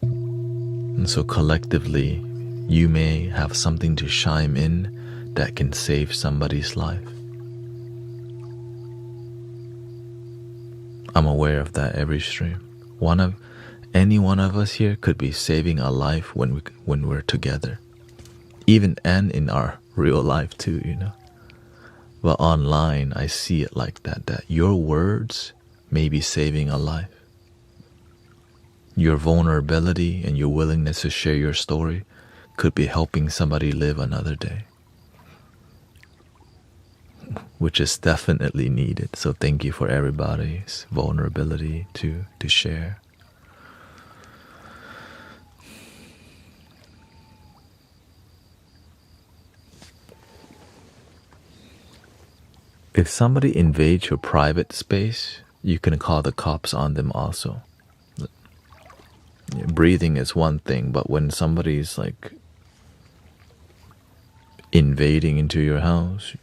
And so collectively, you may have something to chime in that can save somebody's life. I'm aware of that every stream. Any one of us here could be saving a life when we're together, even and in our real life too, But online, I see it like that your words may be saving a life. Your vulnerability and your willingness to share your story could be helping somebody live another day, which is definitely needed. So thank you for everybody's vulnerability to share. If somebody invades your private space, you can call the cops on them also. Breathing is one thing, but when somebody's like invading into your house,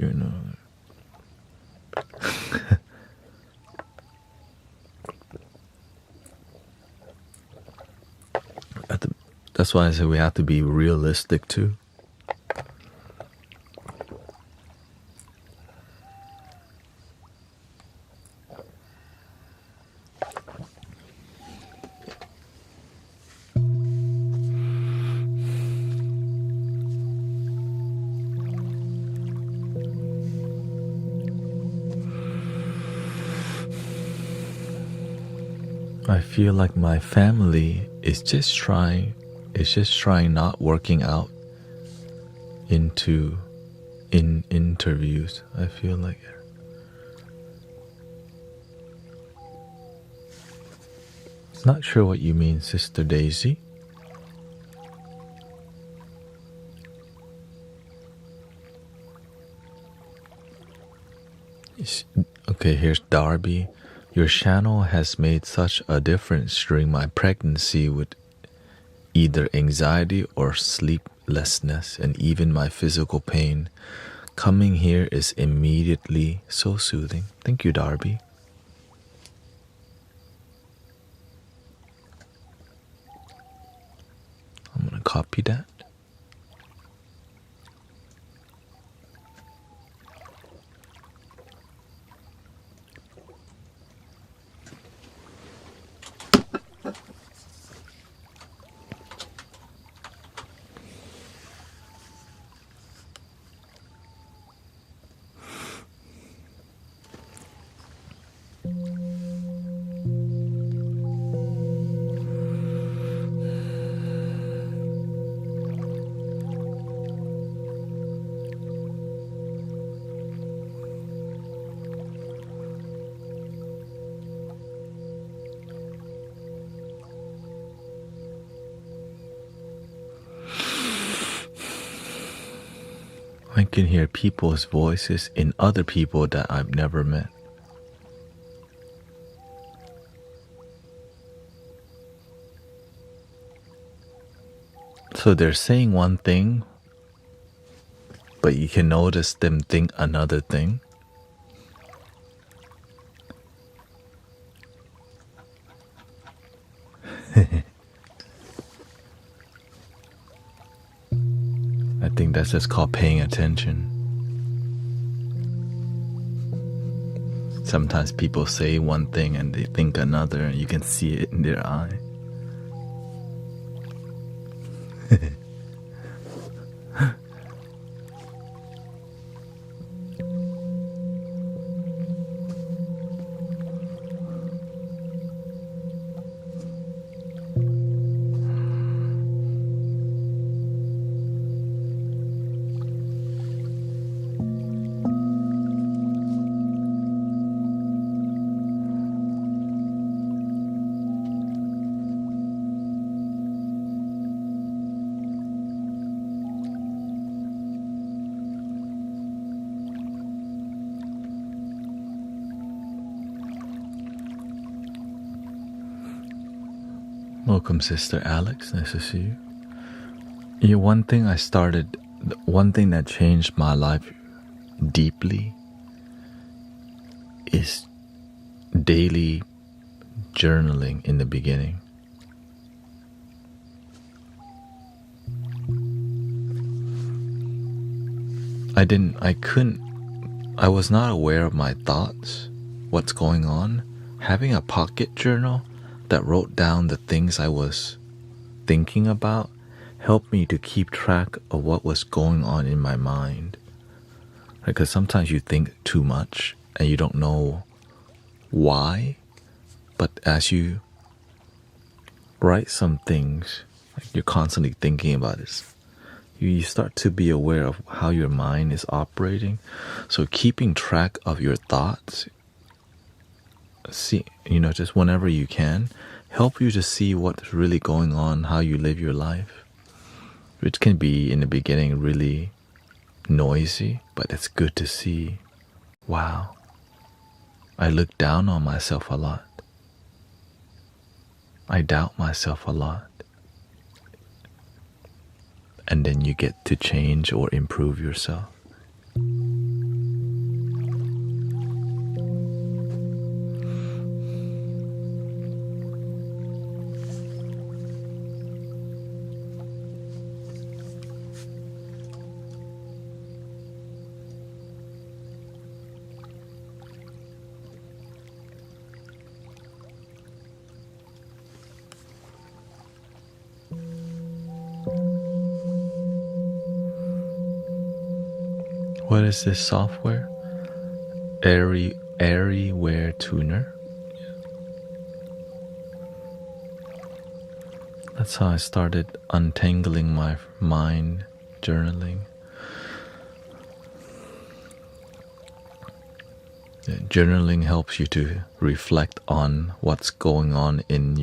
that's why I say we have to be realistic too. I feel like my family is just trying not working out in interviews. I feel like not sure what you mean, Sister Daisy. Okay, here's Darby. Your channel has made such a difference during my pregnancy with either anxiety or sleep weightlessness and even my physical pain. Coming here is immediately so soothing. Thank you, Darby. I'm gonna copy that. I can hear people's voices in other people that I've never met. So they're saying one thing, but you can notice them think another thing. I think that's just called paying attention. Sometimes people say one thing and they think another, and you can see it in their eye. Welcome, Sister Alex. Nice to see you. One thing that changed my life deeply is daily journaling in the beginning. I was not aware of my thoughts, what's going on. Having a pocket journal that wrote down the things I was thinking about helped me to keep track of what was going on in my mind. Because sometimes you think too much and you don't know why, but as you write some things, like you're constantly thinking about it, you start to be aware of how your mind is operating. So keeping track of your thoughts, just whenever you can, help you to see what's really going on, how you live your life, which can be in the beginning really noisy, but it's good to see, wow, I look down on myself a lot. I doubt myself a lot. And then you get to change or improve yourself. What is this software? Airy Tuner. That's how I started untangling my mind, journaling. Journaling helps you to reflect on what's going on in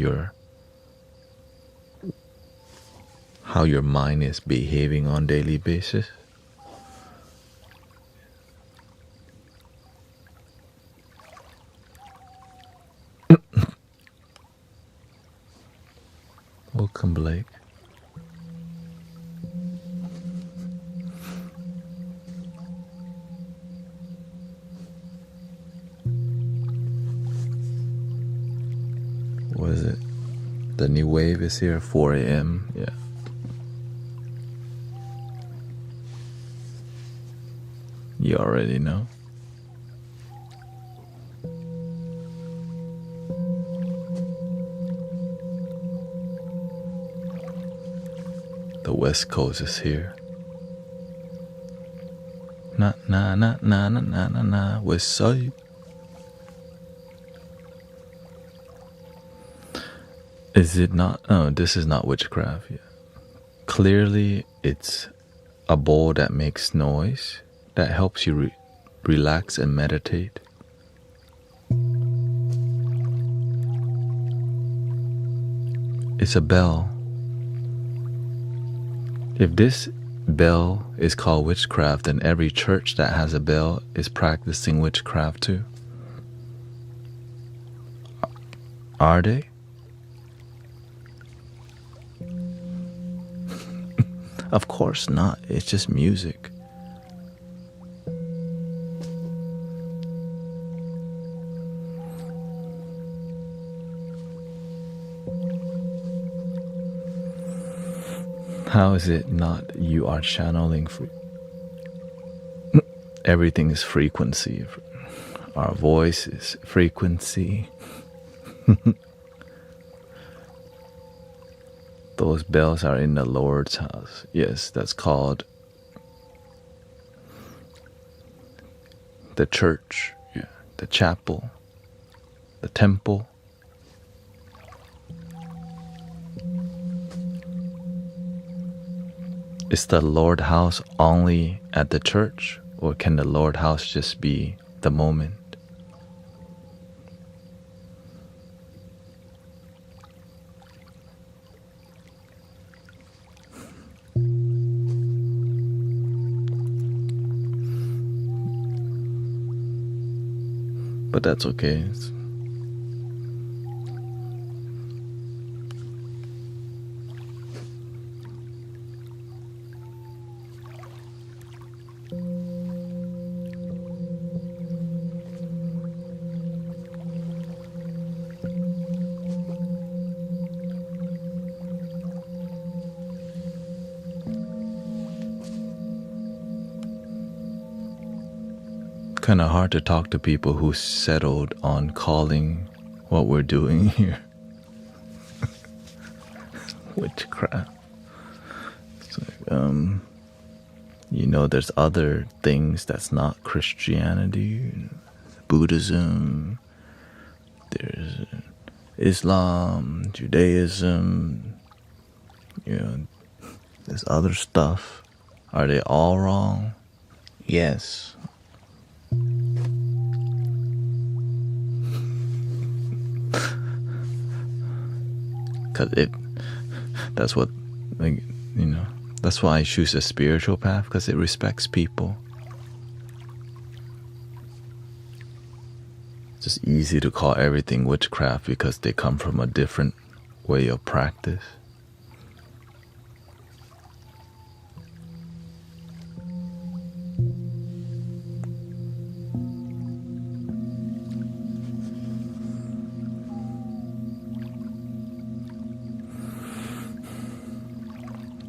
how your mind is behaving on a daily basis. Welcome, Blake. What is it? The new wave is here, 4 a.m. Yeah. You already know. The West Coast is here. Na na na na na na na na. West Side. Is it not? Oh, this is not witchcraft. Yeah. Clearly, it's a bowl that makes noise that helps you relax and meditate. It's a bell. If this bell is called witchcraft, then every church that has a bell is practicing witchcraft too. Are they? Of course not. It's just music. How is it not you are channeling everything is frequency. Our voice is frequency. Those bells are in the Lord's house. Yes, that's called the church, yeah, the chapel, the temple. Is the Lord house only at the church, or can the Lord house just be the moment? But that's okay. Kind of hard to talk to people who settled on calling what we're doing here witchcraft. It's like, there's other things that's not Christianity, Buddhism, there's Islam, Judaism, there's other stuff. Are they all wrong? Yes. That's what, that's why I choose a spiritual path, because it respects people. It's just easy to call everything witchcraft because they come from a different way of practice.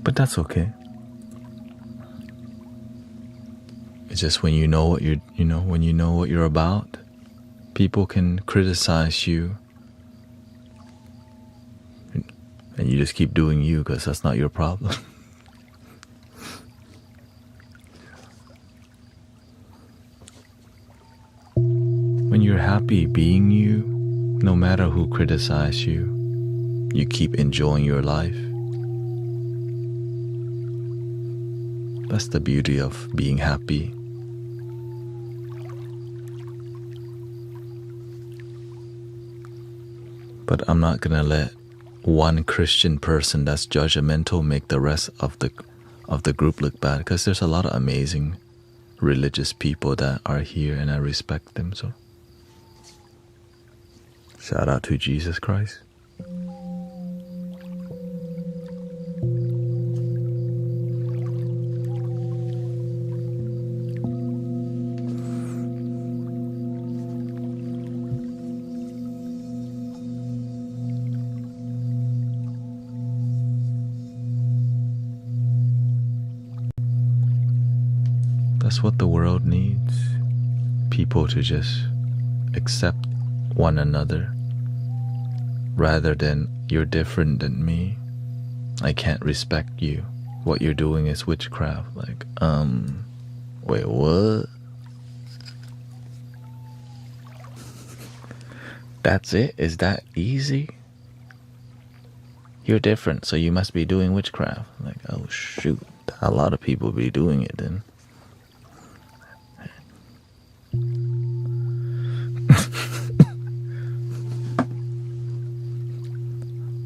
But that's okay. It's just when you know what when you know what you're about, people can criticize you, and you just keep doing you because that's not your problem. When you're happy being you, no matter who criticizes you, you keep enjoying your life. That's the beauty of being happy. But I'm not gonna let one Christian person that's judgmental make the rest of the group look bad, because there's a lot of amazing religious people that are here and I respect them. So shout out to Jesus Christ. That's what the world needs. People to just accept one another rather than you're different than me. I can't respect you. What you're doing is witchcraft. Like, wait, what? That's it? Is that easy? You're different, so you must be doing witchcraft. Like, oh shoot, a lot of people be doing it then.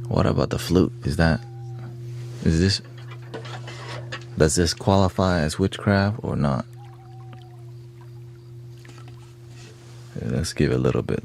What about the flute? Does this qualify as witchcraft or not? Let's give it a little bit.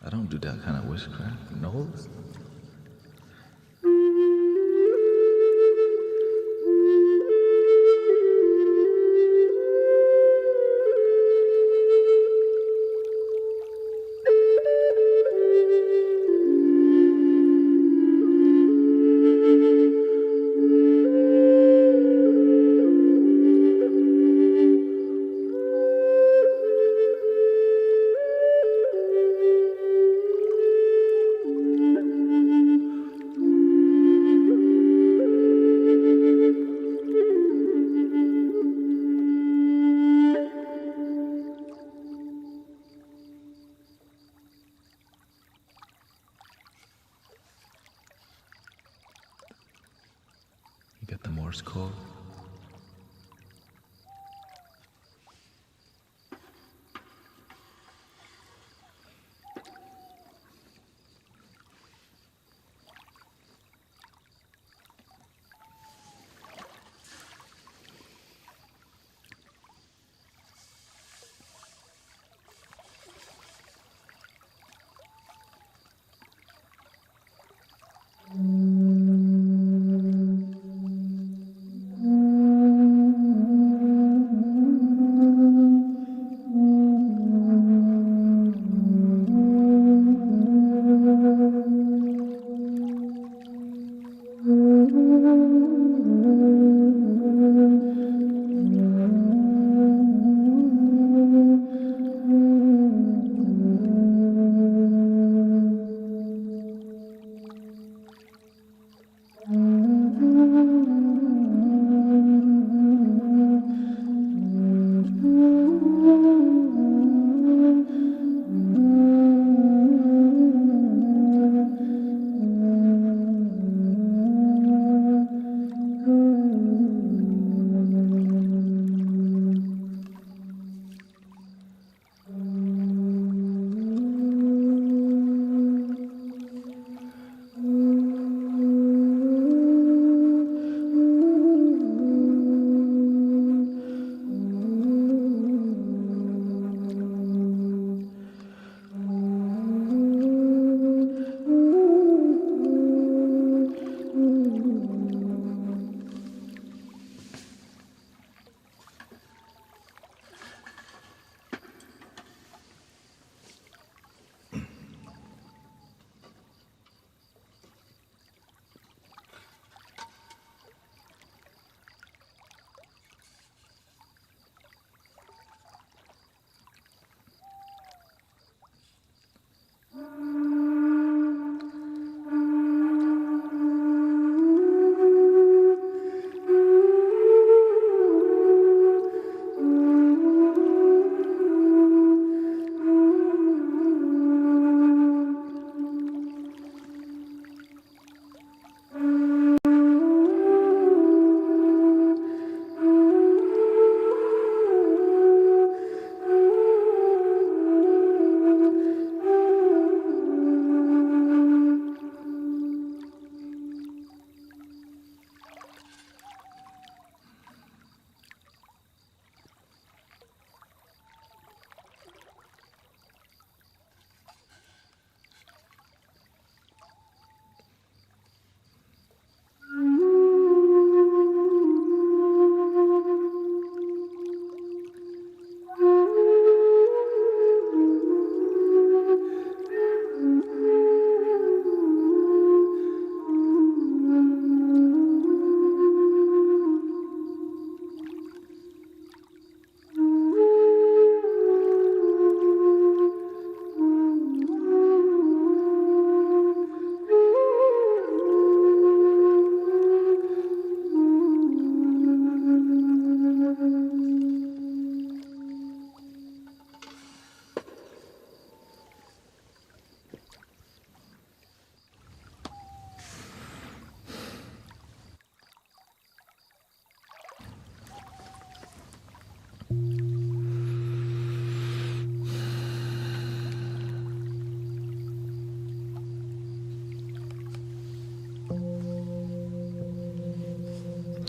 I don't do that kind of witchcraft. No. You get the Morse code.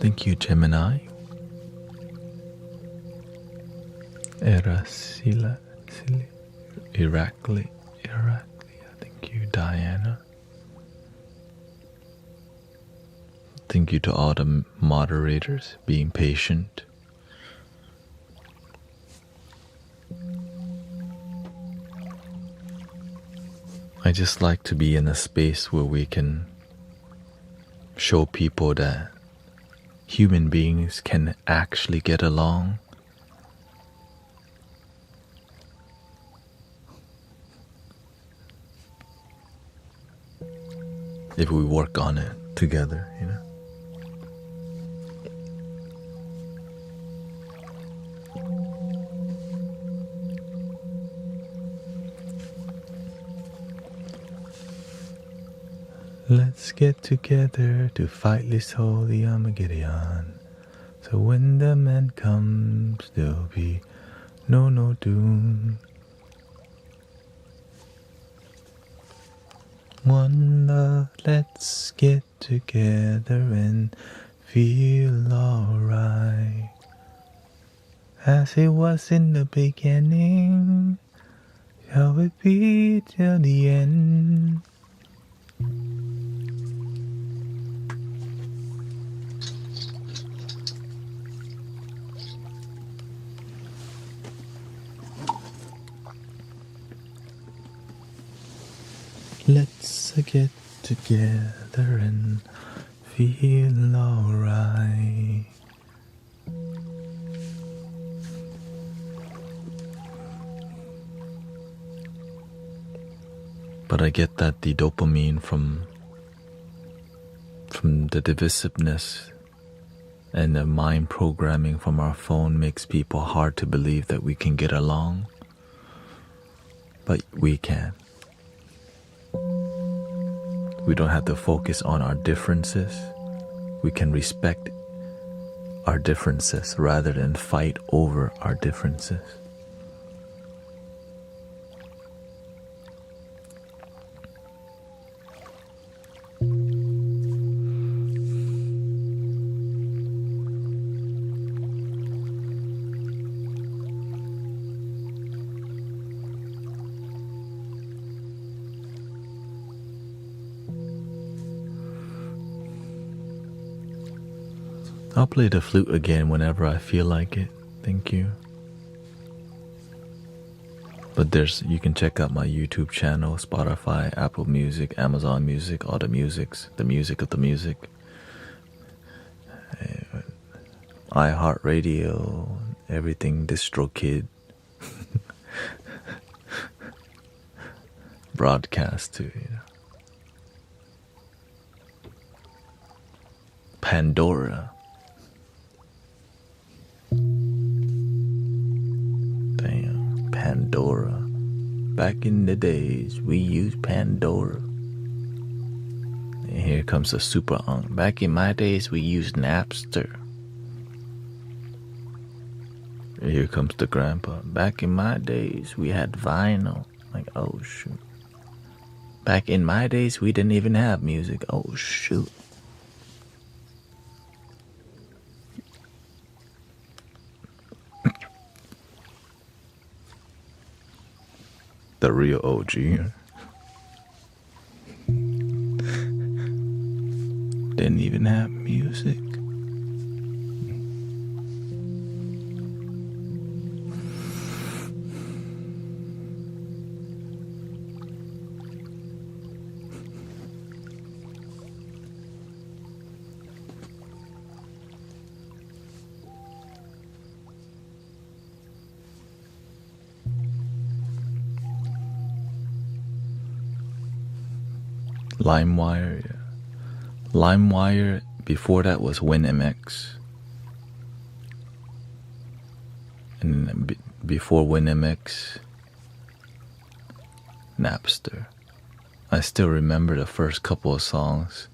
Thank you, Gemini. Erasila, Irakli. Thank you, Diana. Thank you to all the moderators being patient. I just like to be in a space where we can show people that human beings can actually get along. If we work on it together, you know. Let's get together to fight this holy Armageddon. So when the man comes, there'll be no doom. One love, let's get together and feel alright. As it was in the beginning, shall it be till the end? Let's get together and feel alright. But I get that the dopamine from the divisiveness and the mind programming from our phone makes people hard to believe that we can get along. But we can. We don't have to focus on our differences. We can respect our differences rather than fight over our differences. I'll play the flute again whenever I feel like it. Thank you. But you can check out my YouTube channel, Spotify, Apple Music, Amazon Music, all the musics, the music of the music. iHeartRadio, everything, DistroKid. Broadcast too, you know. Pandora. Damn, Pandora. Back in the days, we used Pandora. And here comes the super unk. Back in my days, we used Napster. And here comes the grandpa. Back in my days, we had vinyl. Like, oh shoot. Back in my days, we didn't even have music. Oh shoot. The real OG. Didn't even have music. LimeWire, yeah. LimeWire, before that was WinMX. And before WinMX, Napster. I still remember the first couple of songs.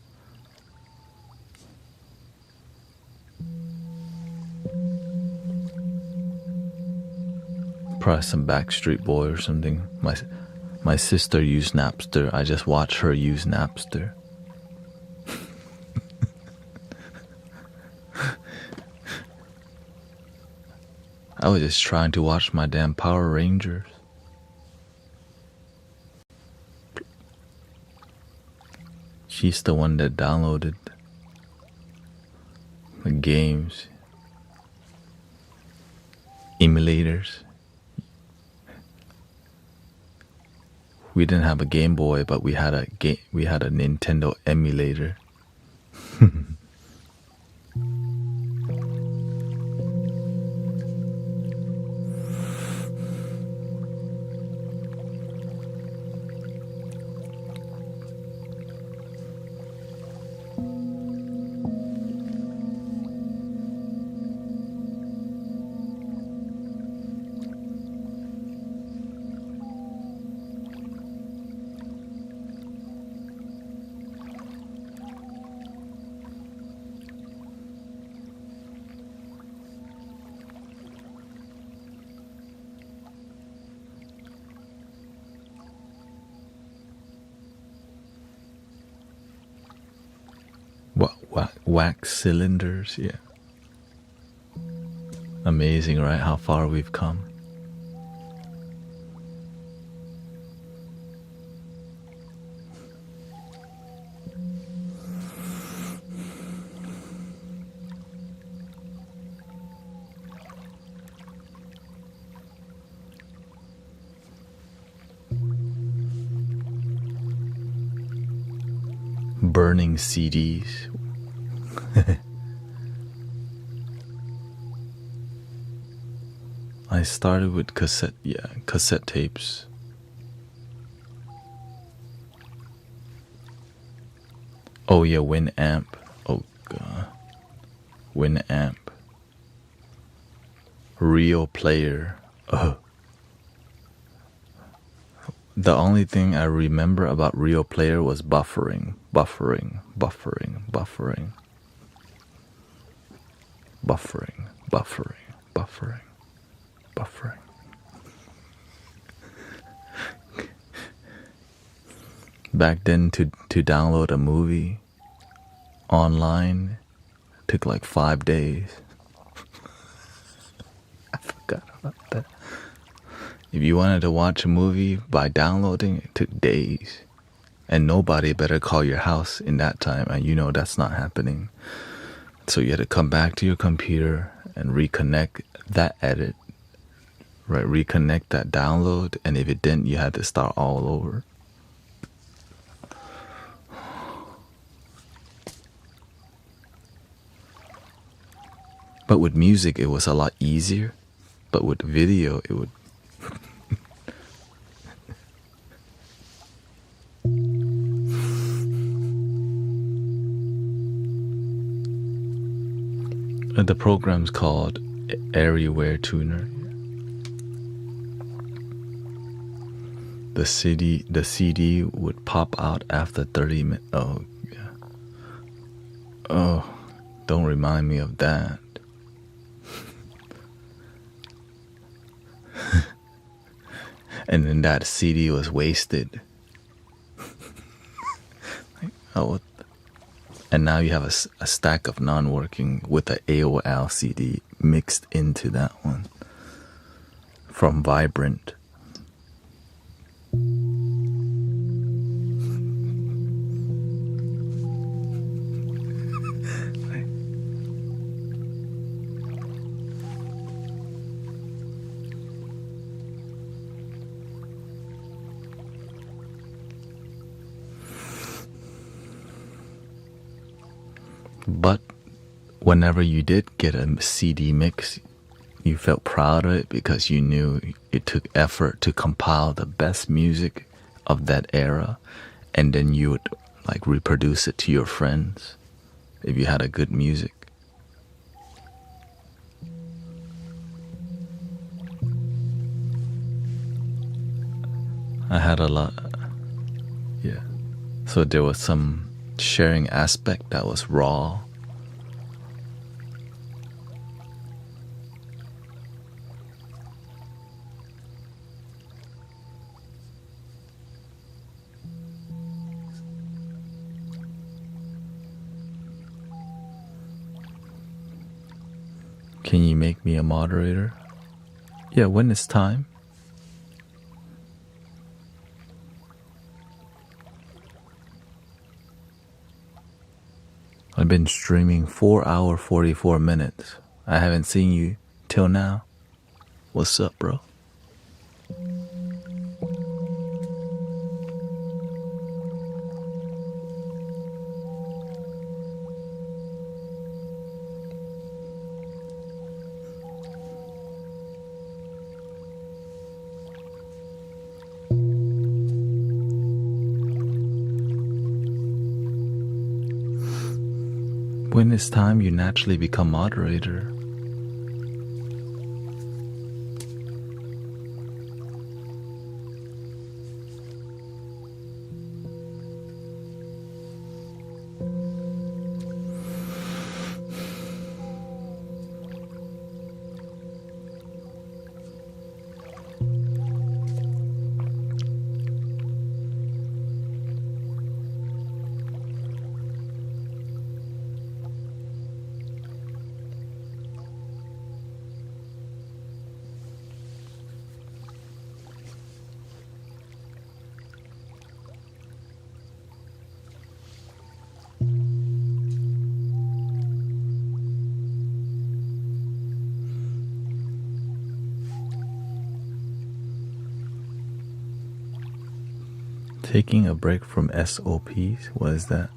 Probably some Backstreet Boy or something. My sister used Napster. I just watched her use Napster. I was just trying to watch my damn Power Rangers. She's the one that downloaded the games, emulators. We didn't have a Game Boy, but we had a Nintendo emulator. Wax cylinders, yeah. Amazing, right? How far we've come. Burning CDs. I started with cassette tapes. Oh yeah, Winamp. Oh god. Winamp. Real Player. Ugh. The only thing I remember about Real Player was buffering. Buffering. Back then, to download a movie online took like 5 days. I forgot about that. If you wanted to watch a movie by downloading, it took days. And nobody better call your house in that time, and you know that's not happening. So you had to come back to your computer and reconnect that edit, right? Reconnect that download, and if it didn't, you had to start all over. But with music, it was a lot easier. But with video, it would... The program's called Everywhere Tuner. The CD would pop out after 30 minutes. Oh, yeah. Oh, don't remind me of that. And then that CD was wasted. Oh, and now you have a stack of non-working with the AOL CD mixed into that one from Vibrant. But whenever you did get a CD mix, you felt proud of it because you knew it took effort to compile the best music of that era, and then you would like reproduce it to your friends if you had a good music. I had a lot, yeah. So there was some sharing aspect that was raw. Can you make me a moderator? Yeah, when it's time. I've been streaming 4 hour 44 minutes. I haven't seen you till now. What's up, bro? When it's time, you naturally become moderator. Taking a break from SOPs? What is that?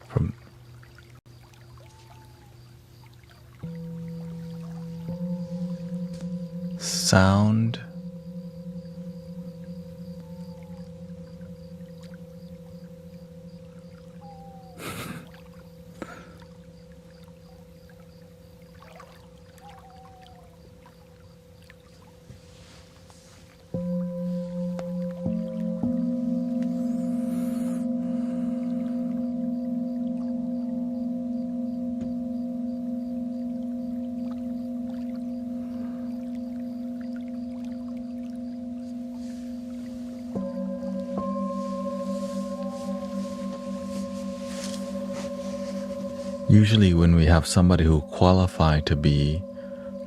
From sound. Usually when we have somebody who qualify to be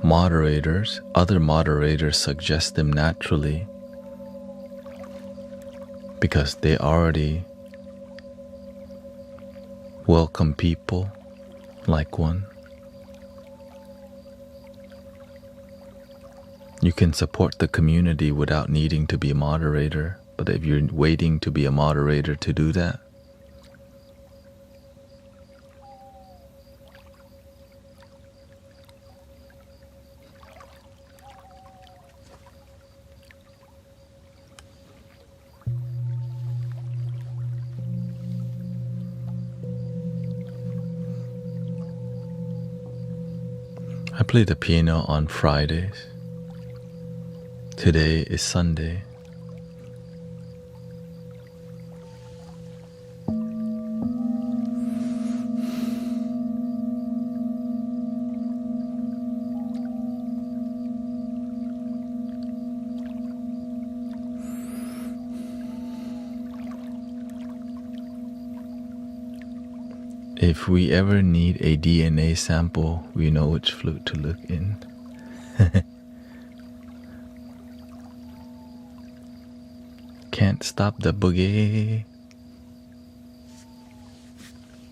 moderators, other moderators suggest them naturally because they already welcome people like one. You can support the community without needing to be a moderator, but if you're waiting to be a moderator to do that, I play the piano on Fridays. Today is Sunday. If we ever need a DNA sample, we know which flute to look in. Can't stop the boogie.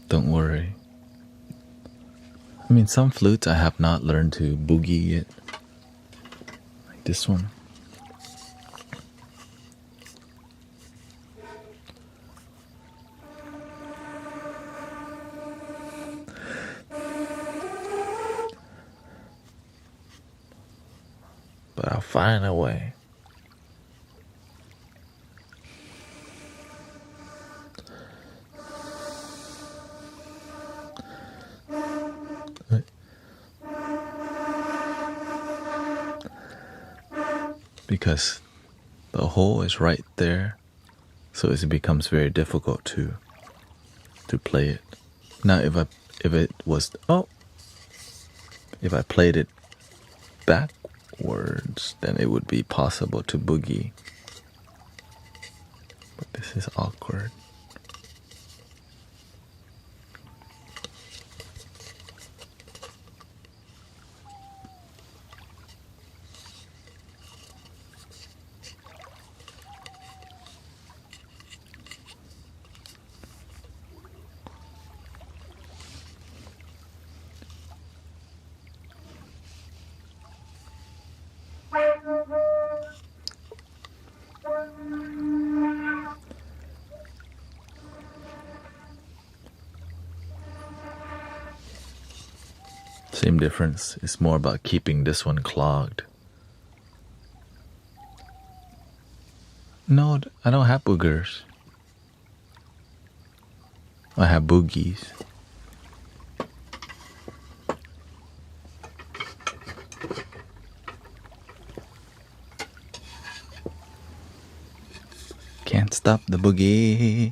Don't worry. I mean, some flutes I have not learned to boogie yet. Like this one. But I'll find a way. Because the hole is right there, so it becomes very difficult to play it. Now if I played it backwards, then it would be possible to boogie. But this is awkward. Same difference. It's more about keeping this one clogged. No, I don't have boogers. I have boogies. Can't stop the boogie.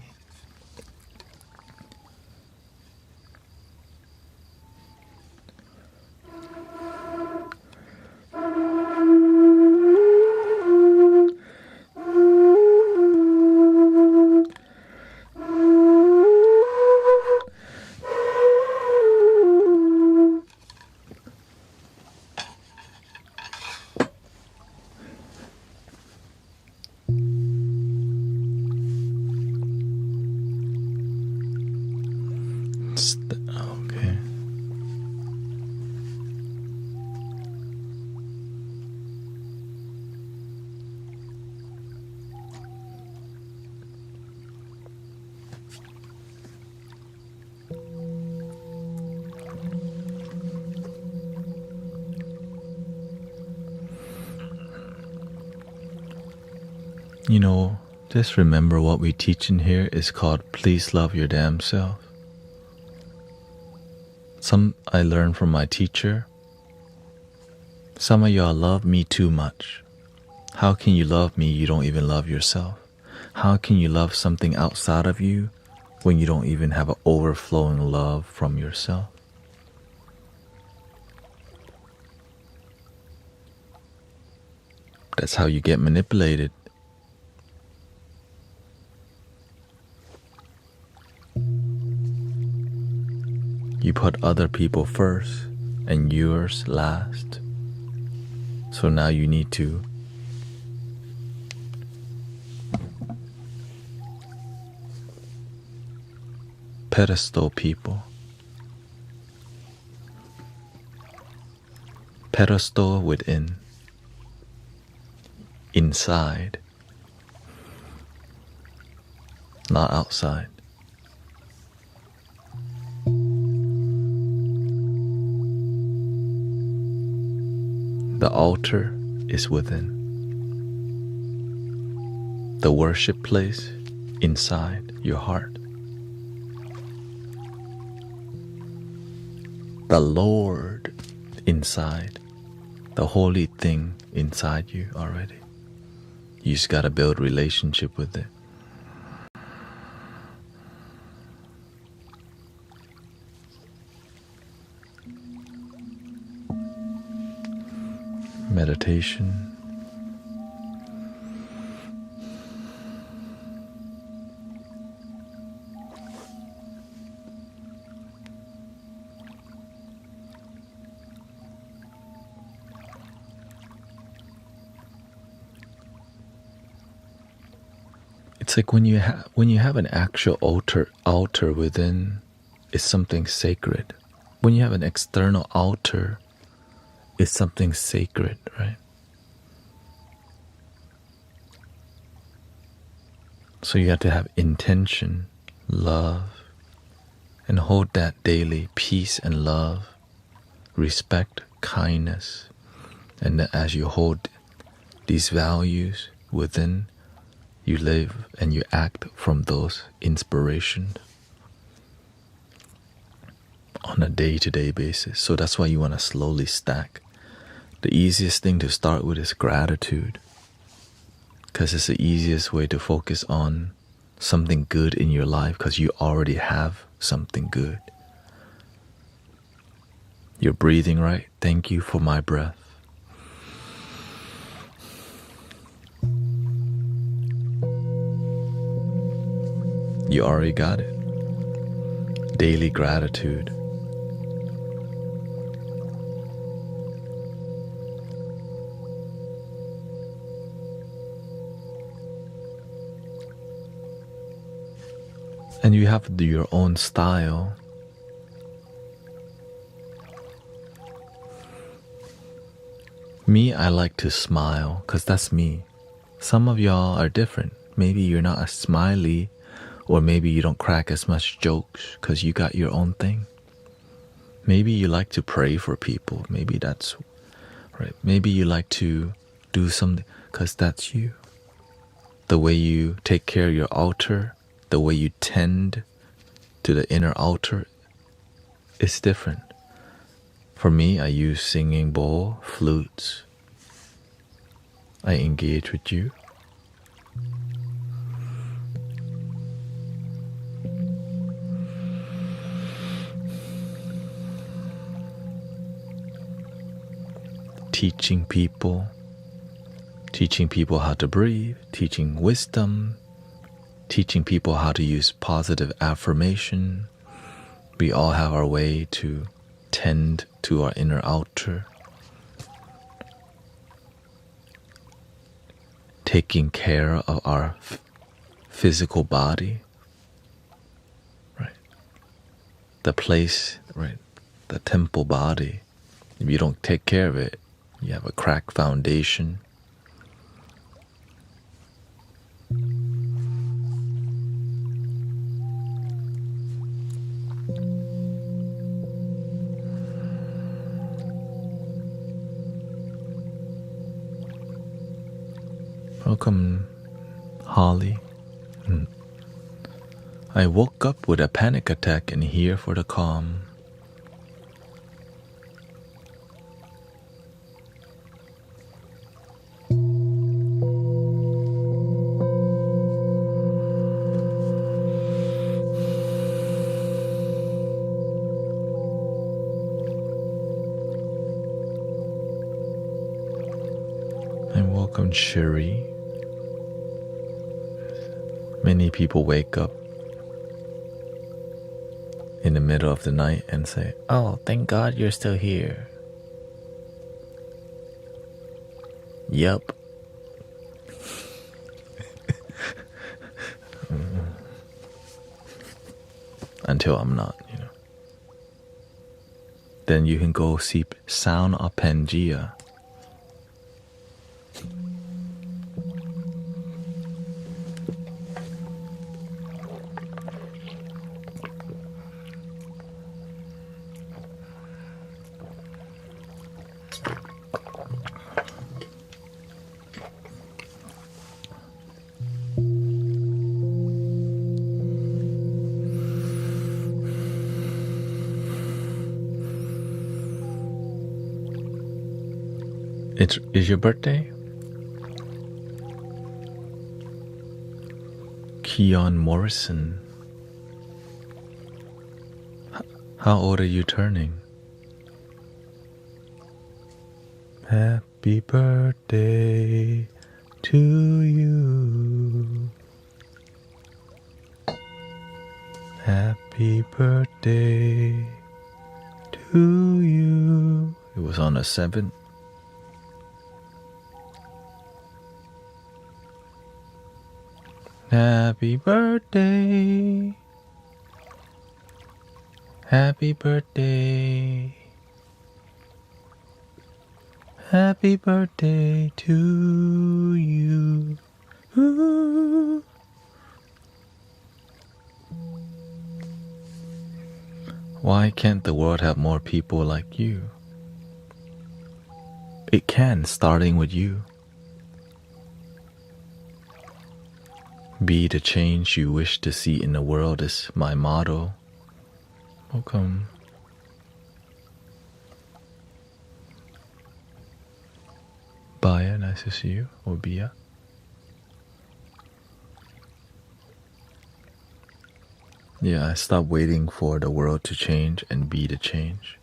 Okay. You know, just remember what we teach in here is called please love your damn self. Some I learned from my teacher. Some of y'all love me too much. How can you love me? You don't even love yourself. How can you love something outside of you when you don't even have an overflowing love from yourself? That's how you get manipulated. You put other people first and yours last. So now you need to pedestal people. Pedestal within. Inside. Not outside. The altar is within. The worship place inside your heart. The Lord inside. The holy thing inside you already. You just gotta build relationship with it. Meditation. It's like when you have an actual altar within, it's something sacred. When you have an external altar, it's something sacred, right? So you have to have intention, love, and hold that daily, peace and love, respect, kindness. And as you hold these values within, you live and you act from those inspirations on a day-to-day basis. So that's why you want to slowly stack. The easiest thing to start with is gratitude, because it's the easiest way to focus on something good in your life, because you already have something good. You're breathing right. Thank you for my breath. You already got it. Daily gratitude. And you have your own style. Me, I like to smile, because that's me. Some of y'all are different. Maybe you're not as smiley, or maybe you don't crack as much jokes because you got your own thing. Maybe you like to pray for people. Maybe that's right. Maybe you like to do something because that's you. The way you take care of your altar, the way you tend to the inner altar is different. For me, I use singing bowl, flutes. I engage with you. Teaching people how to breathe, teaching wisdom, teaching people how to use positive affirmation. We all have our way to tend to our inner altar. Taking care of our physical body, right? The place, right? The temple body. If you don't take care of it, you have a cracked foundation. Welcome, Holly. I woke up with a panic attack and here for the calm. And welcome, Sherry. Many people wake up in the middle of the night and say, "Oh, thank God you're still here." Yup. Until I'm not, Then you can go see Sound of Pangea. Is your birthday? Keon Morrison. How old are you turning? Happy birthday to you. Happy birthday to you. It was on the 7th. Happy birthday. Happy birthday. Happy birthday to you. Ooh. Why can't the world have more people like you? It can, starting with you. Be the change you wish to see in the world is my motto. Welcome. Baya, nice to see you. Or Bia. Yeah, I stopped waiting for the world to change and be the change.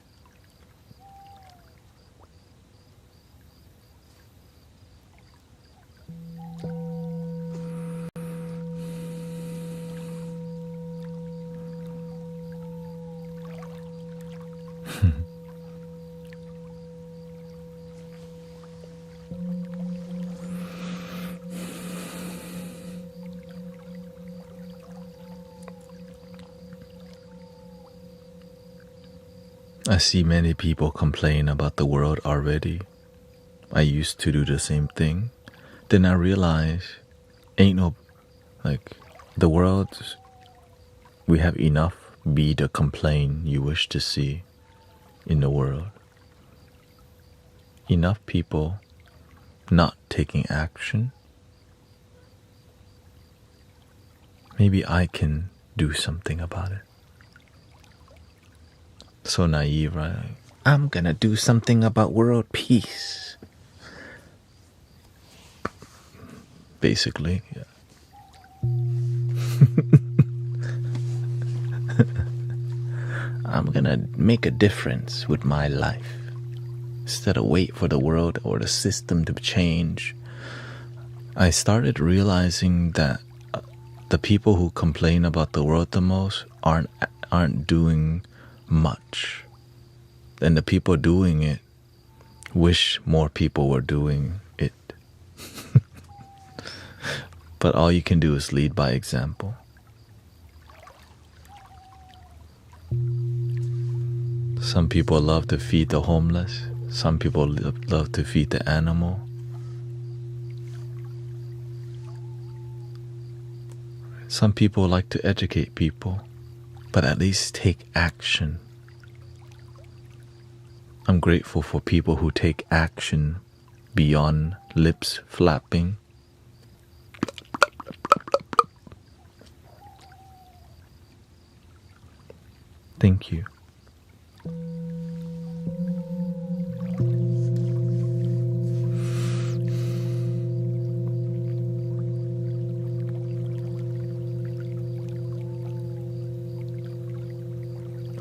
I see many people complain about the world already. I used to do the same thing. Then I realized, the world, we have enough. Be the complaint you wish to see. in the world. Enough people not taking action. Maybe I can do something about it. So naive, right? I'm gonna do something about world peace. Basically, yeah. I'm gonna make a difference with my life. Instead of wait for the world or the system to change, I started realizing that the people who complain about the world the most aren't doing much. And the people doing it wish more people were doing it. But all you can do is lead by example. Some people love to feed the homeless. Some people love to feed the animal. Some people like to educate people, but at least take action. I'm grateful for people who take action beyond lips flapping. Thank you.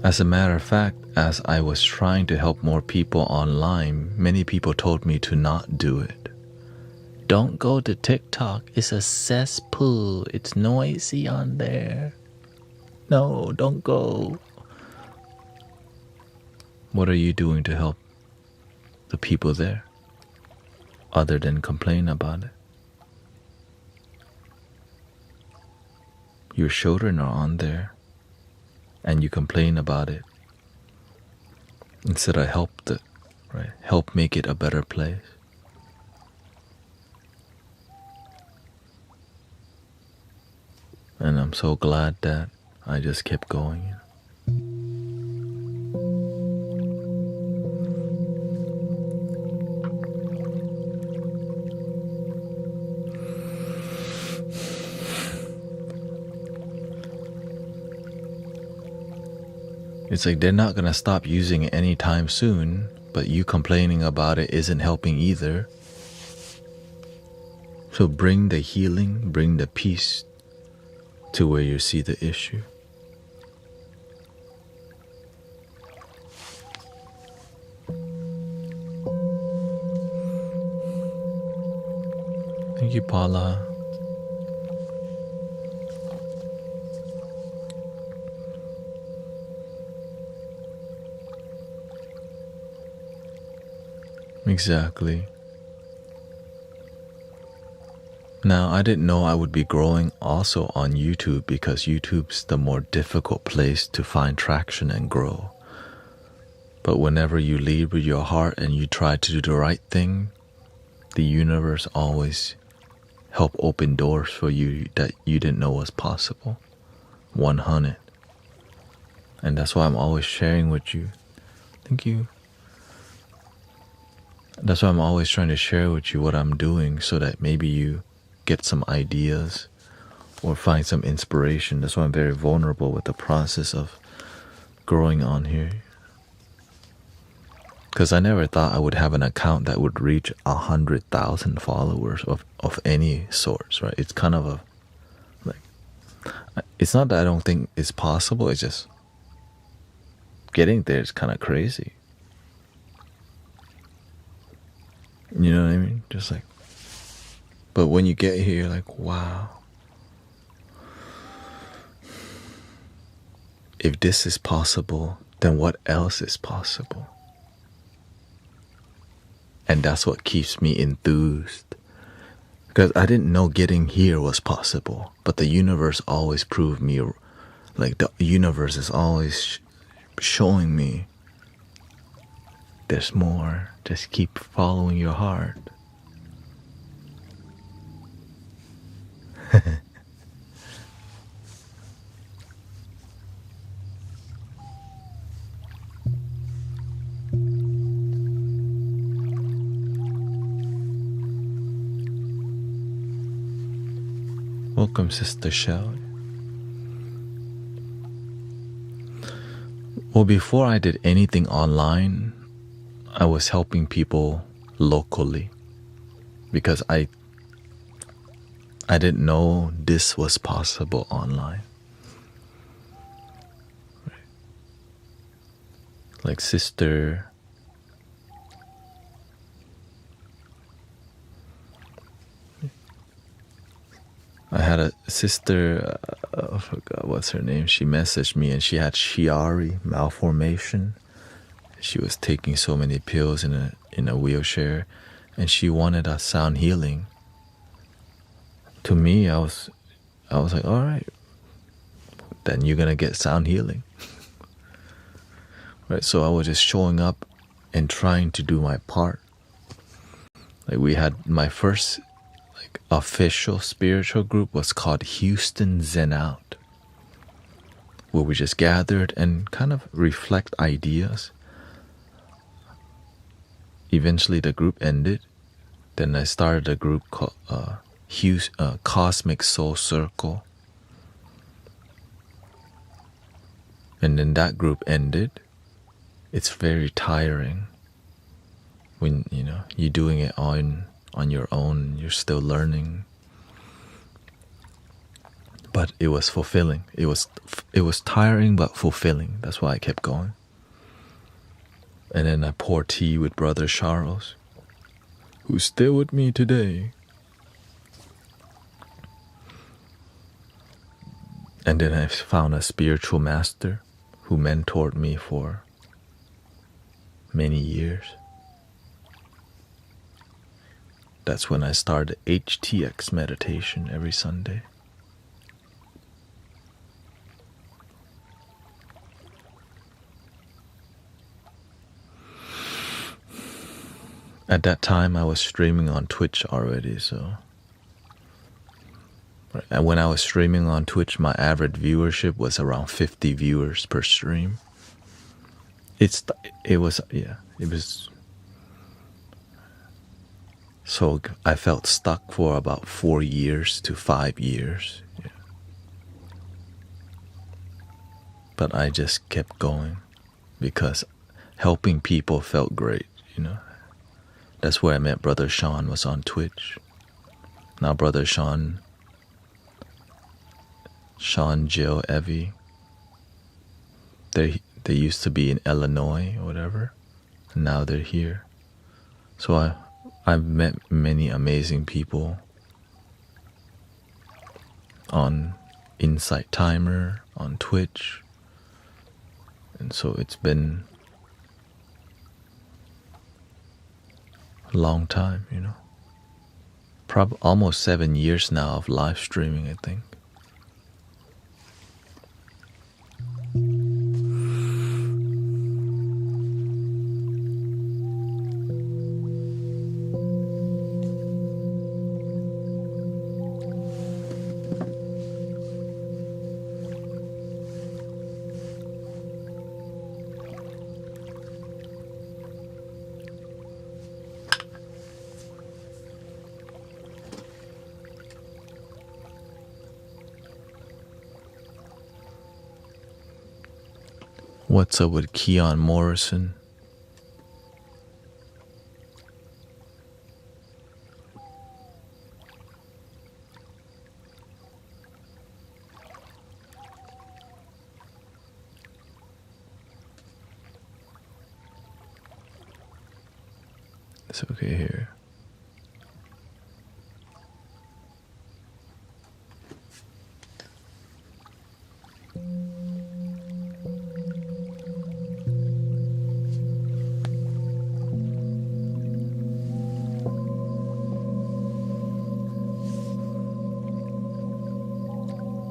As a matter of fact, as I was trying to help more people online, many people told me to not do it. Don't go to TikTok. It's a cesspool. It's noisy on there. No, don't go. What are you doing to help the people there, other than complain about it? Your children are on there, and you complain about it. Instead, I helped it, right? Help make it a better place. And I'm so glad that I just kept going. It's like they're not gonna stop using it anytime soon, but you complaining about it isn't helping either. So bring the healing, bring the peace to where you see the issue. Thank you, Paula. Exactly. Now, I didn't know I would be growing also on YouTube because YouTube's the more difficult place to find traction and grow. But whenever you lead with your heart and you try to do the right thing, the universe always help open doors for you that you didn't know was possible. 100. And that's why I'm always sharing with you. Thank you. That's why I'm always trying to share with you what I'm doing so that maybe you get some ideas or find some inspiration. That's why I'm very vulnerable with the process of growing on here. Because I never thought I would have an account that would reach 100,000 followers of any sorts, right? It's kind of it's not that I don't think it's possible, it's just getting there is kind of crazy. You know what I mean? Just like, but when you get here, you're like, wow. If this is possible, then what else is possible? And that's what keeps me enthused. Because I didn't know getting here was possible. But the universe always proved me, like the universe is always showing me there's more. Just keep following your heart. Welcome, Sister Shell. Well, before I did anything online, I was helping people locally because I didn't know this was possible online. Like Sister I had a sister, I forgot what's her name. She messaged me and she had Chiari malformation. She was taking so many pills in a wheelchair, and she wanted a sound healing. To me, I was like, all right, then you're gonna get sound healing, right? So I was just showing up and trying to do my part. Like we had my first official spiritual group was called Houston Zen Out, where we just gathered and kind of reflect ideas. Eventually the group ended. Then I started a group called Cosmic Soul Circle, and then that group ended. It's very tiring when you're doing it on your own. You're still learning, but it was fulfilling. It was tiring but fulfilling. That's why I kept going. And then I poured tea with Brother Charles, who's still with me today. And then I found a spiritual master who mentored me for many years. That's when I started HTX meditation every Sunday. At that time, I was streaming on Twitch already, so... And when I was streaming on Twitch, my average viewership was around 50 viewers per stream. It was. So I felt stuck for about 4 years to 5 years. Yeah. But I just kept going because helping people felt great, That's where I met Brother Sean, was on Twitch. Now Brother Sean, Jill, Evie, they used to be in Illinois or whatever, and now they're here. So I've met many amazing people on Insight Timer, on Twitch, and so it's been a long time, almost 7 years now of live streaming, I think. What's up with Keon Morrison? It's okay here.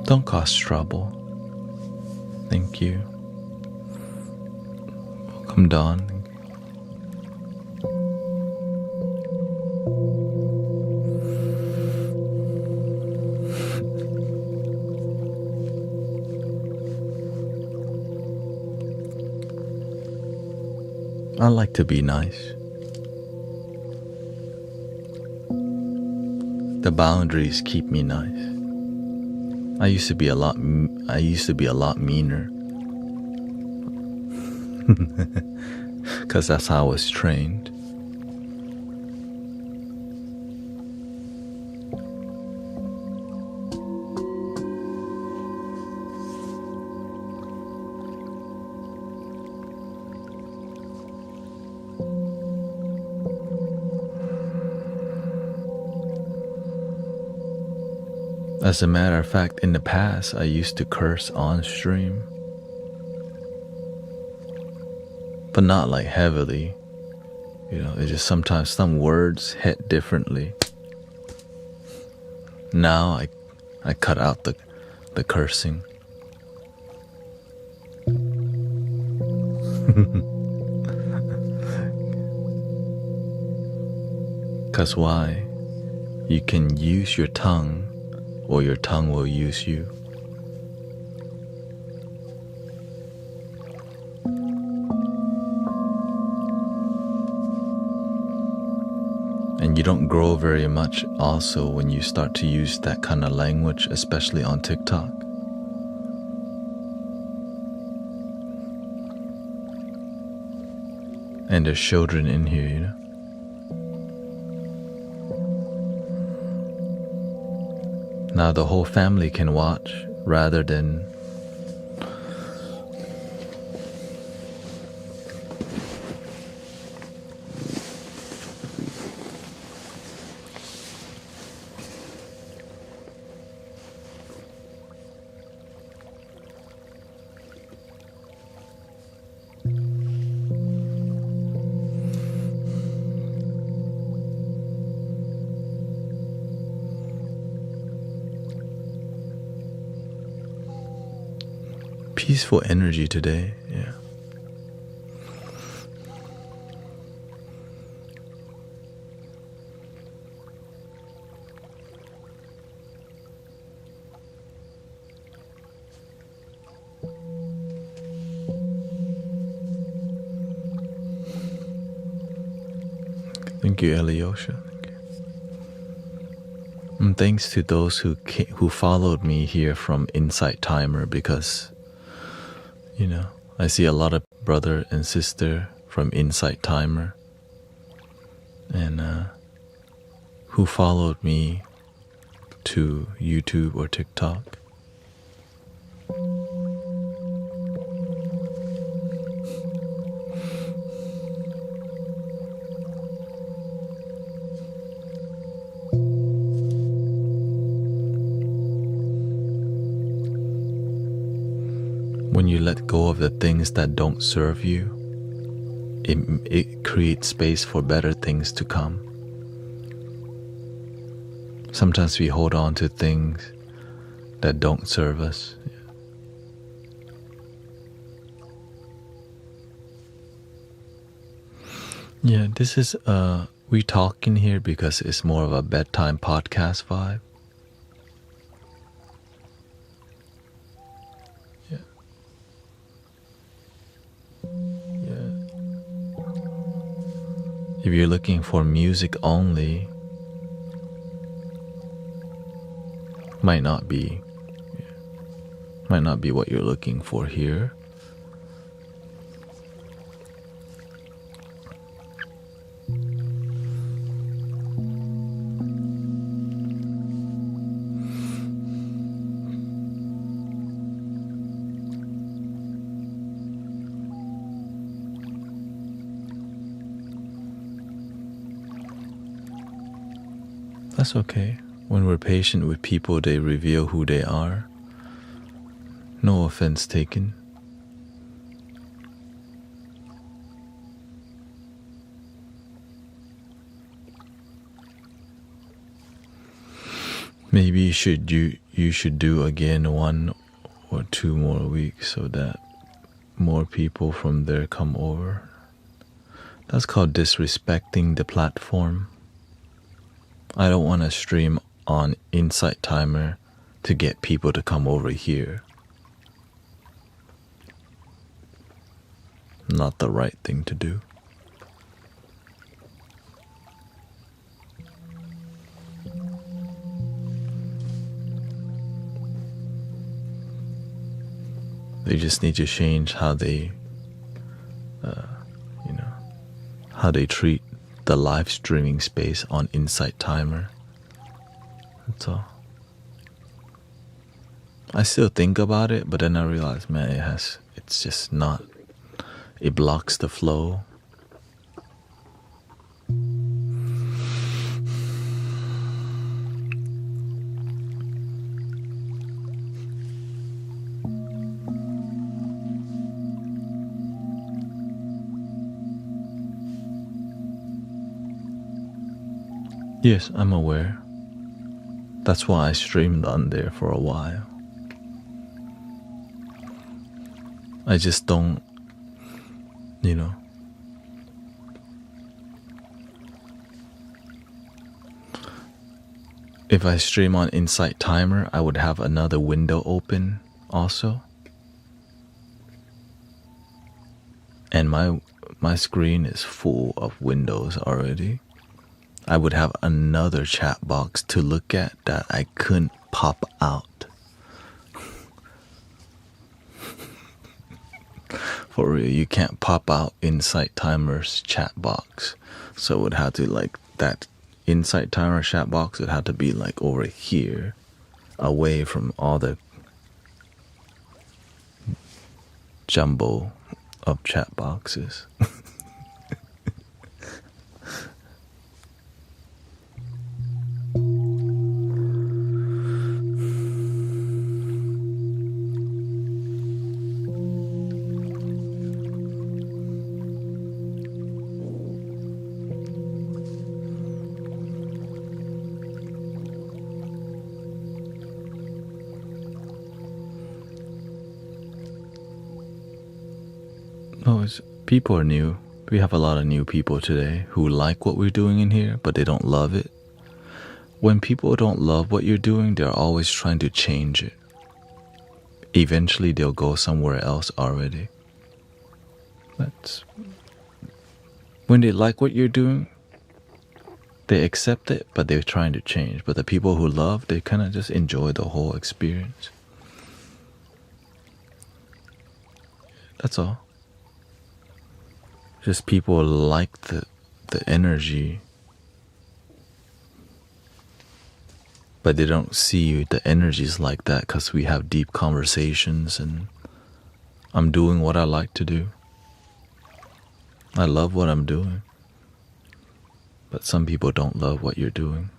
Don't cause trouble. Thank you. Welcome, Dawn. I like to be nice. The boundaries keep me nice. I used to be a lot meaner. Because that's how I was trained. As a matter of fact, in the past, I used to curse on stream. But not like heavily. It's just sometimes some words hit differently. Now I cut out the cursing. Cause why? You can use your tongue, or your tongue will use you. And you don't grow very much also when you start to use that kind of language, especially on TikTok. And there's children in here, Now the whole family can watch rather than peaceful energy today. Yeah. Thank you, Eliosha. Thank you. And thanks to those who followed me here from Insight Timer, because I see a lot of brother and sister from Insight Timer, and who followed me to YouTube or TikTok. When you let go of the things that don't serve you, it creates space for better things to come. Sometimes we hold on to things that don't serve us. Yeah, this is we talking here because it's more of a bedtime podcast vibe. If you're looking for music only, might not be what you're looking for here. That's okay. When we're patient with people, they reveal who they are. No offense taken. Maybe you should do again 1 or 2 more weeks so that more people from there come over. That's called disrespecting the platform. I don't want to stream on Insight Timer to get people to come over here. Not the right thing to do. They just need to change how they, how they treat the live streaming space on Insight Timer. That's all. I still think about it, but then I realize, man, it's just not, it blocks the flow. Yes, I'm aware. That's why I streamed on there for a while. I just don't, if I stream on Insight Timer, I would have another window open also. And my screen is full of windows already. I would have another chat box to look at that I couldn't pop out. For real, you can't pop out Insight Timer's chat box. So it would have to, like, that Insight Timer chat box would have to be like over here, away from all the jumbo of chat boxes. People are new. We have a lot of new people today who like what we're doing in here, but they don't love it. When people don't love what you're doing, they're always trying to change it. Eventually, they'll go somewhere else already. When they like what you're doing, they accept it, but they're trying to change. But the people who love, they kind of just enjoy the whole experience. That's all. Just people like the energy, but they don't see the energies like that because we have deep conversations and I'm doing what I like to do. I love what I'm doing, but some people don't love what you're doing.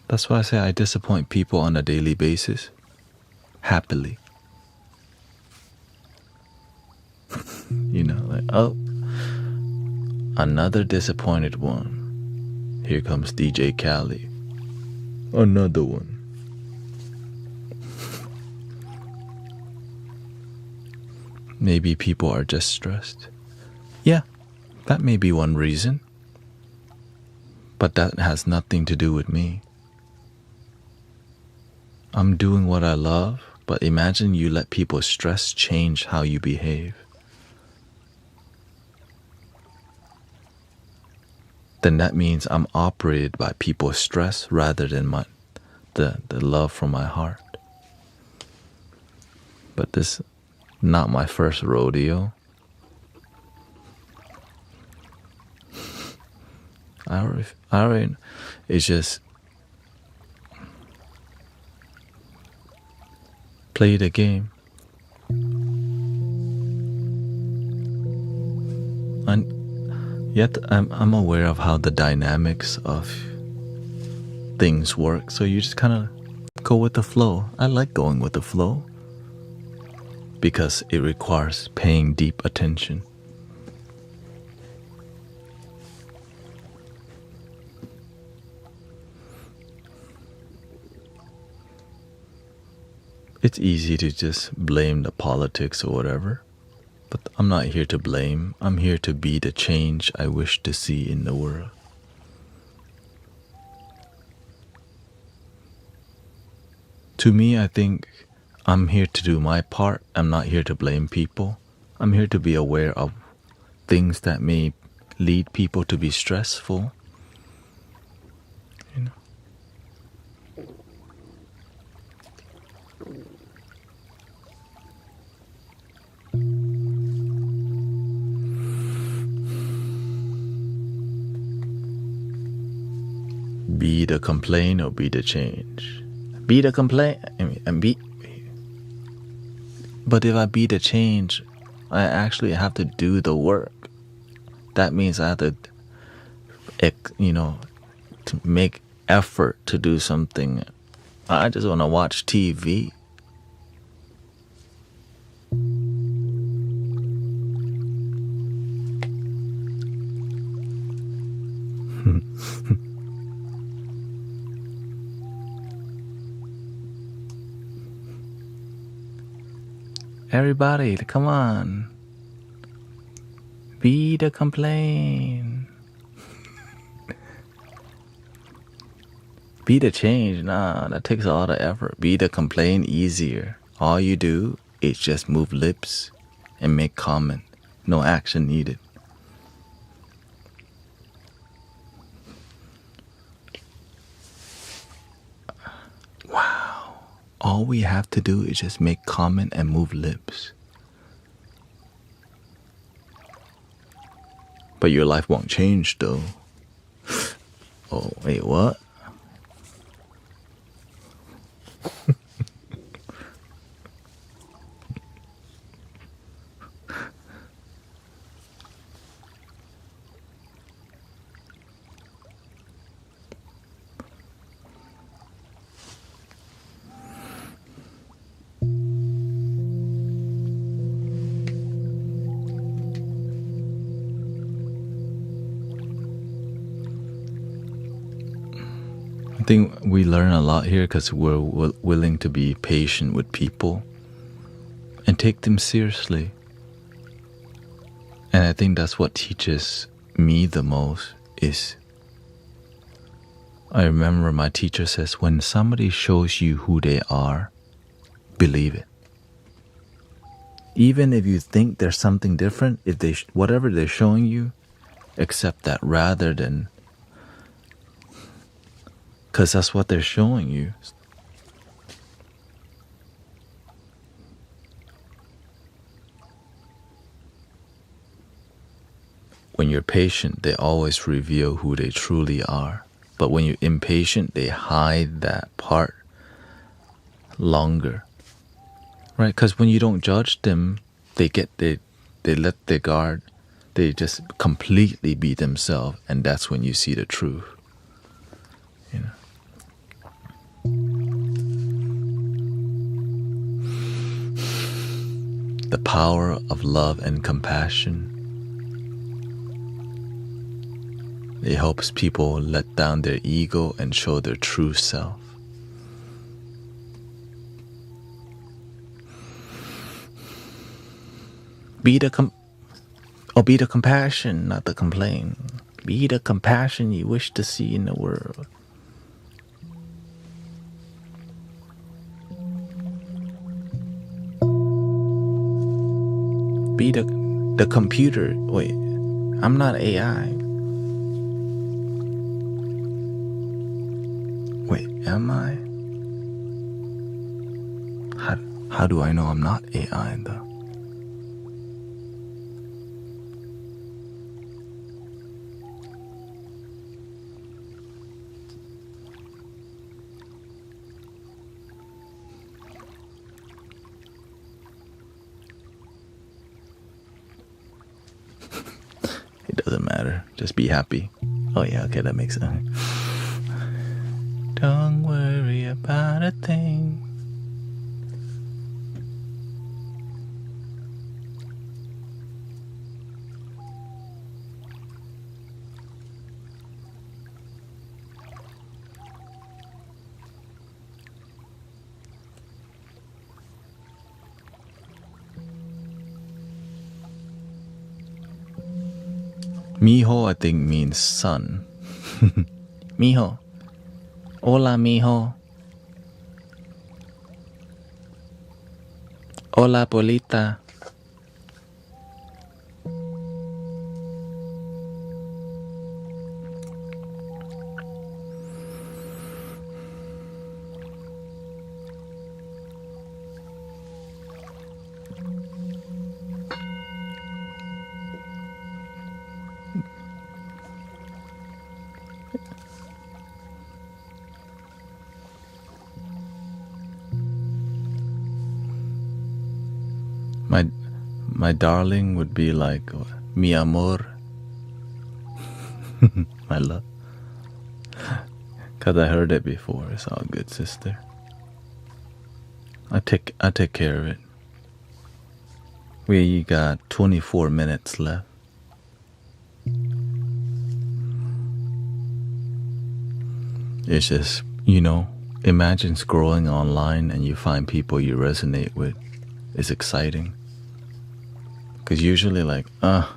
That's why I say I disappoint people on a daily basis, happily. Like, oh, another disappointed one. Here comes DJ Khaled. Another one. Maybe people are just stressed. Yeah, that may be one reason. But that has nothing to do with me. I'm doing what I love, but imagine you let people's stress change how you behave. Then that means I'm operated by people's stress rather than the love from my heart. But this not my first rodeo. I already it's just play the game. And yet I'm aware of how the dynamics of things work, so you just kind of go with the flow. I like going with the flow because it requires paying deep attention. It's easy to just blame the politics or whatever, but I'm not here to blame. I'm here to be the change I wish to see in the world. To me, I think I'm here to do my part. I'm not here to blame people. I'm here to be aware of things that may lead people to be stressful. the complaint or be the change? Be the complaint, and be. But if I be the change, I actually have to do the work. That means I have to, to make effort to do something. I just want to watch TV. Everybody, come on. Be the complaint. Be the change. Nah, that takes a lot of effort. Be the complaint easier. All you do is just move lips and make comment. No action needed. Wow. All we have to do is just make comment and move lips. But your life won't change though. Oh, wait, what? I think we learn a lot here because we're willing to be patient with people and take them seriously. And I think that's what teaches me the most is, I remember my teacher says, when somebody shows you who they are, believe it. Even if you think there's something different, if whatever they're showing you, accept that rather than, because that's what they're showing you. When you're patient, they always reveal who they truly are. But when you're impatient, they hide that part longer. Right? Because when you don't judge them, they let their guard, they just completely be themselves, and that's when you see the truth. You know. The power of love and compassion. It helps people let down their ego and show their true self. Be the compassion, not the complaint. Be the compassion you wish to see in the world. Be the computer. Wait, I'm not AI. Wait, am I? How do I know I'm not AI though? It doesn't matter. Just be happy. Oh yeah, okay, that makes sense. Don't worry about a thing. Mijo, I think, means son. Mijo. Hola, mijo. Hola, Polita. My my darling would be like mi amor, my love. Cause I heard it before. It's all good, sister. I take care of it. We got 24 minutes left. It's just, imagine scrolling online and you find people you resonate with. It's exciting. Because usually oh,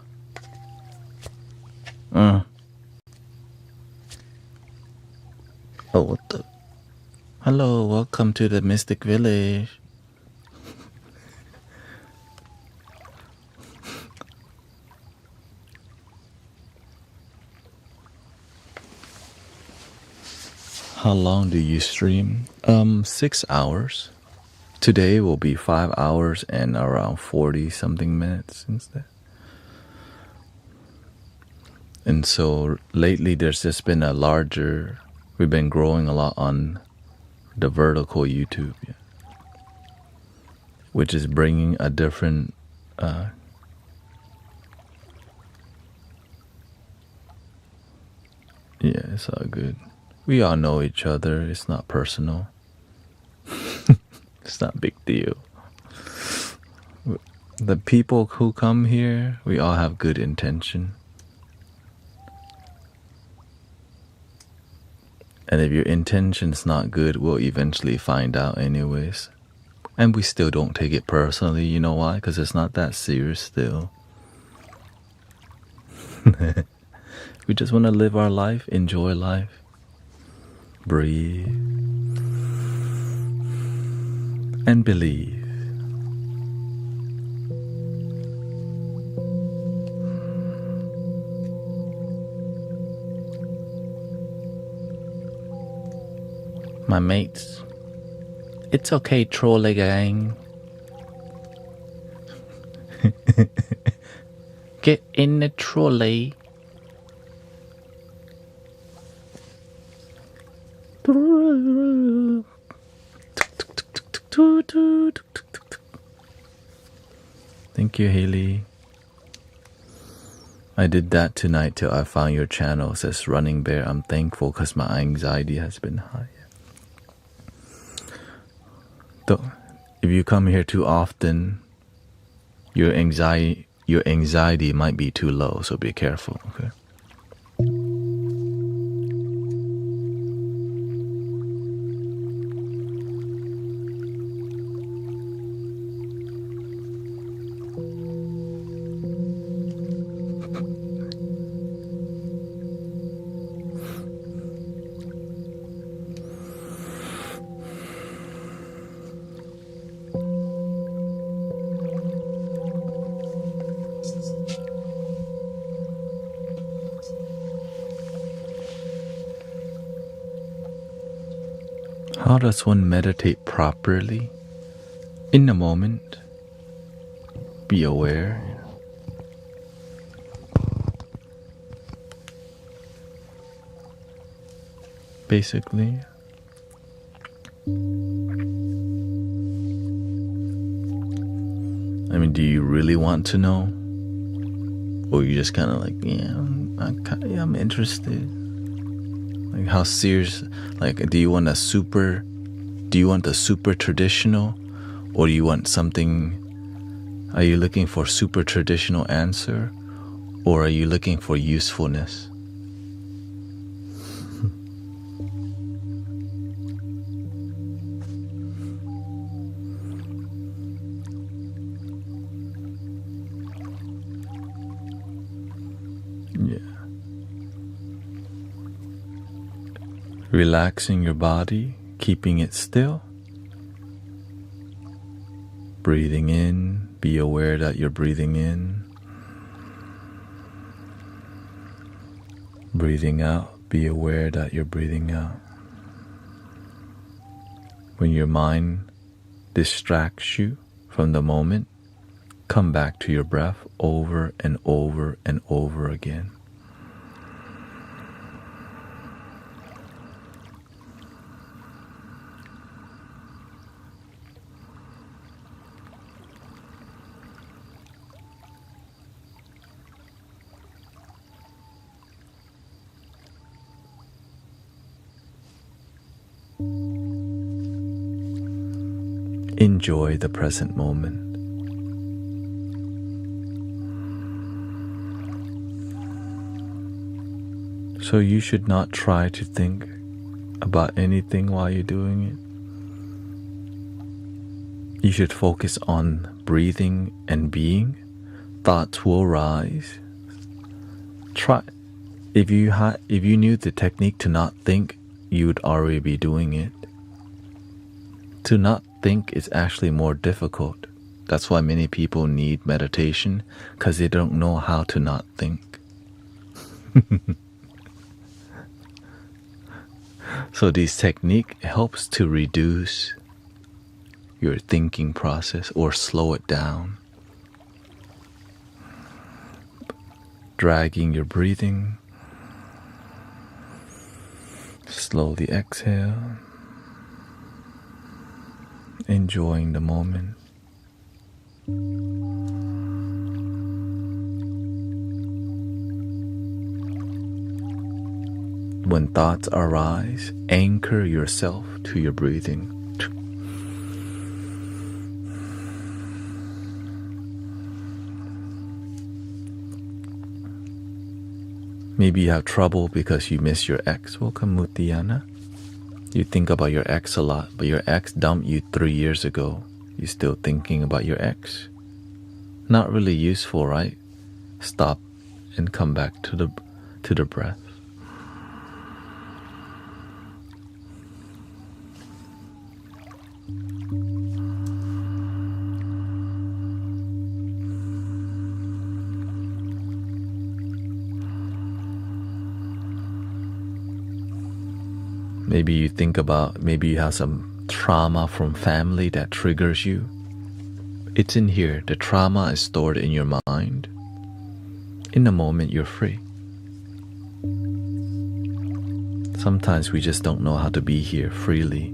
what the? Hello, welcome to the Mystic Village. How long do you stream? 6 hours. Today will be 5 hours and around 40 something minutes instead. And so lately there's just been we've been growing a lot on the vertical YouTube, which is bringing a different, it's all good. We all know each other. It's not personal. It's not a big deal. The people who come here, we all have good intention. And if your intention's not good, we'll eventually find out anyways. And we still don't take it personally. You know why? Because it's not that serious still. We just want to live our life, enjoy life, breathe, and believe. My mates, it's okay, trolley gang. Get in the trolley. Thank you, Haley. I did that tonight till I found your channel. It says Running Bear. I'm thankful because my anxiety has been high. If you come here too often, your anxiety might be too low, so be careful, okay? How does one meditate properly? In the moment, be aware. Basically, I mean, do you really want to know? Or you just kind of like, I'm interested. Like how serious, like do you want the super traditional, or do you want something, are you looking for super traditional answer, or are you looking for usefulness? Relaxing your body, keeping it still. Breathing in, be aware that you're breathing in. Breathing out, be aware that you're breathing out. When your mind distracts you from the moment, come back to your breath over and over and over again. Enjoy the present moment. So you should not try to think about anything while you're doing it. You should focus on breathing and being. Thoughts will rise. Try. If you knew the technique to not think, you would already be doing it. To not think is actually more difficult. That's why many people need meditation, because they don't know how to not think. So this technique helps to reduce your thinking process or slow it down. Dragging your breathing. Slowly exhale. Enjoying the moment. When thoughts arise, anchor yourself to your breathing. Maybe you have trouble because you miss your ex. Welcome, Mutiana. You think about your ex a lot, but your ex dumped you 3 years ago. You're still thinking about your ex. Not really useful, right? Stop and come back to the breath. Maybe you think about, maybe you have some trauma from family that triggers you. It's in here. The trauma is stored in your mind. In a moment, you're free. Sometimes we just don't know how to be here freely.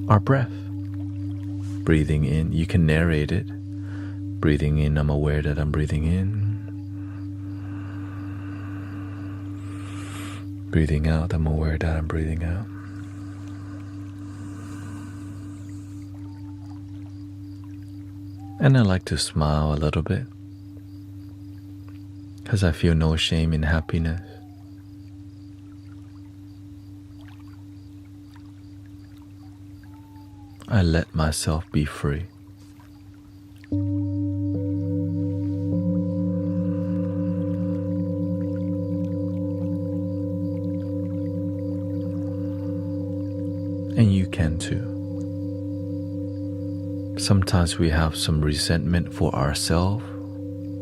Our breath. Breathing in, you can narrate it. Breathing in, I'm aware that I'm breathing in. Breathing out, I'm aware that I'm breathing out. And I like to smile a little bit, because I feel no shame in happiness. I let myself be free. And you can too. Sometimes we have some resentment for ourselves.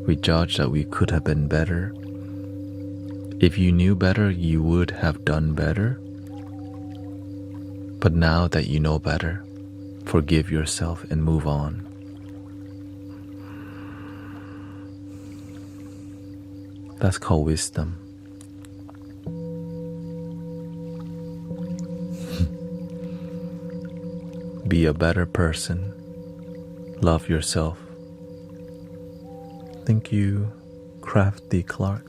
We judge that we could have been better. If you knew better, you would have done better. But now that you know better, forgive yourself and move on. That's called wisdom. Be a better person. Love yourself. Thank you, Crafty Clark.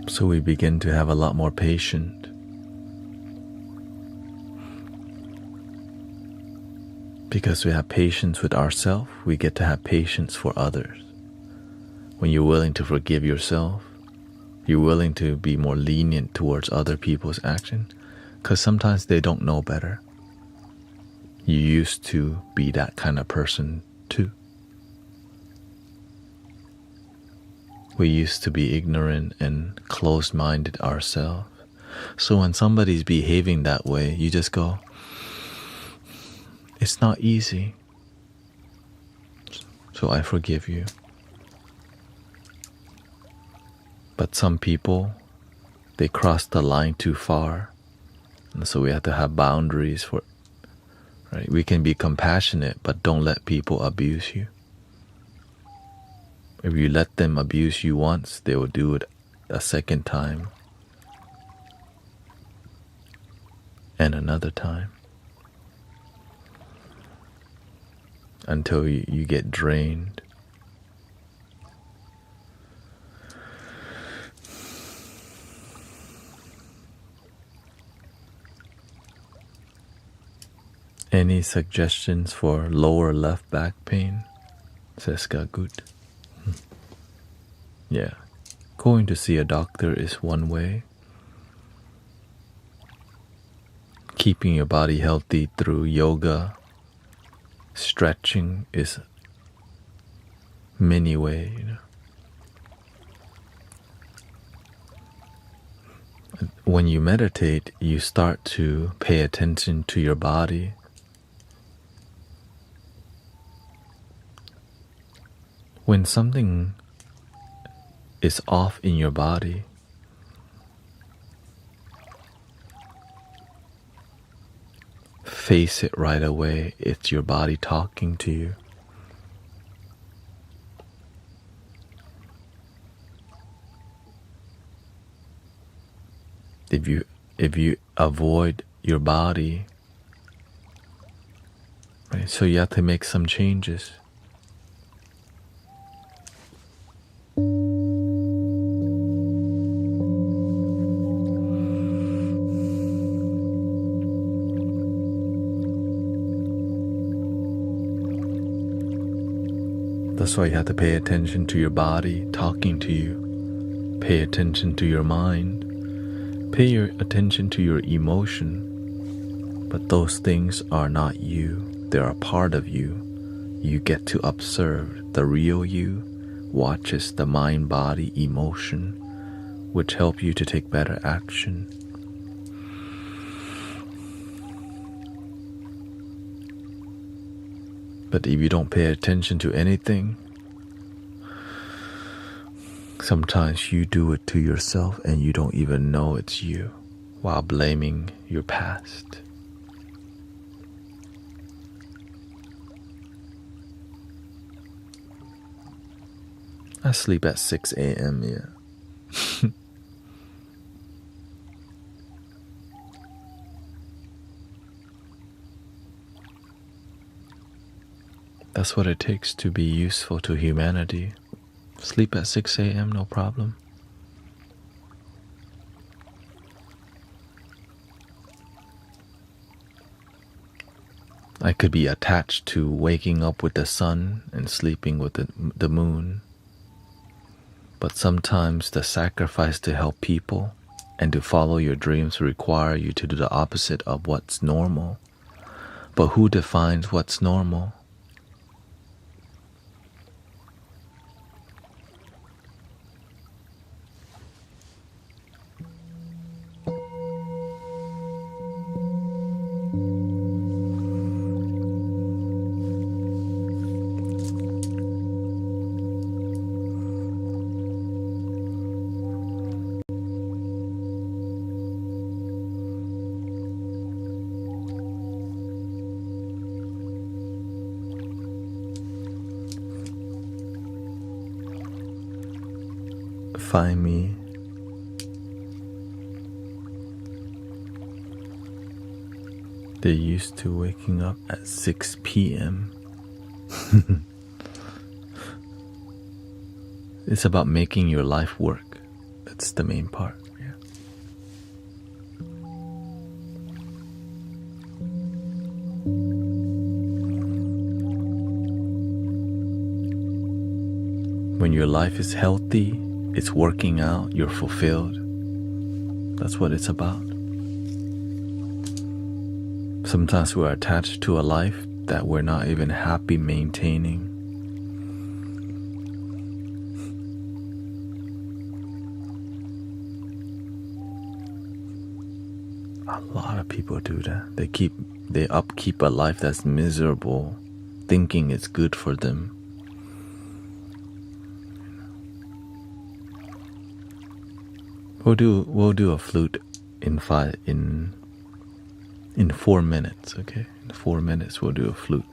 So we begin to have a lot more patience. Because we have patience with ourselves, we get to have patience for others. When you're willing to forgive yourself, you're willing to be more lenient towards other people's action, because sometimes they don't know better. You used to be that kind of person too. We used to be ignorant and closed-minded ourselves. So when somebody's behaving that way, you just go, it's not easy. So I forgive you. But some people they cross the line too far. And so we have to have boundaries for, right? We can be compassionate, but don't let people abuse you. If you let them abuse you once, they will do it a second time and another time until you get drained. Any suggestions for lower left back pain? Seska good. Yeah. Going to see a doctor is one way. Keeping your body healthy through yoga, stretching is many ways. When you meditate, you start to pay attention to your body. When something is off in your body, face it right away. It's your body talking to you. If you avoid your body, right, so you have to make some changes. That's why you have to pay attention to your body talking to you. Pay attention to your mind. Pay your attention to your emotion. But those things are not you. They are a part of you. You get to observe. The real you watches the mind, body, emotion, which help you to take better action. But if you don't pay attention to anything, sometimes you do it to yourself and you don't even know it's you, while blaming your past. I sleep at 6 a.m. Yeah. That's what it takes to be useful to humanity. Sleep at 6 a.m., no problem. I could be attached to waking up with the sun and sleeping with the moon. But sometimes the sacrifice to help people and to follow your dreams require you to do the opposite of what's normal. But who defines what's normal? Find me they're used to waking up at 6 p.m. It's about making your life work. That's the main part. Yeah. When your life is healthy, it's working out, you're fulfilled. That's what it's about. Sometimes we're attached to a life that we're not even happy maintaining. A lot of people do that. They upkeep a life that's miserable, thinking it's good for them. We'll do a flute in 4 minutes, okay? In 4 minutes we'll do a flute.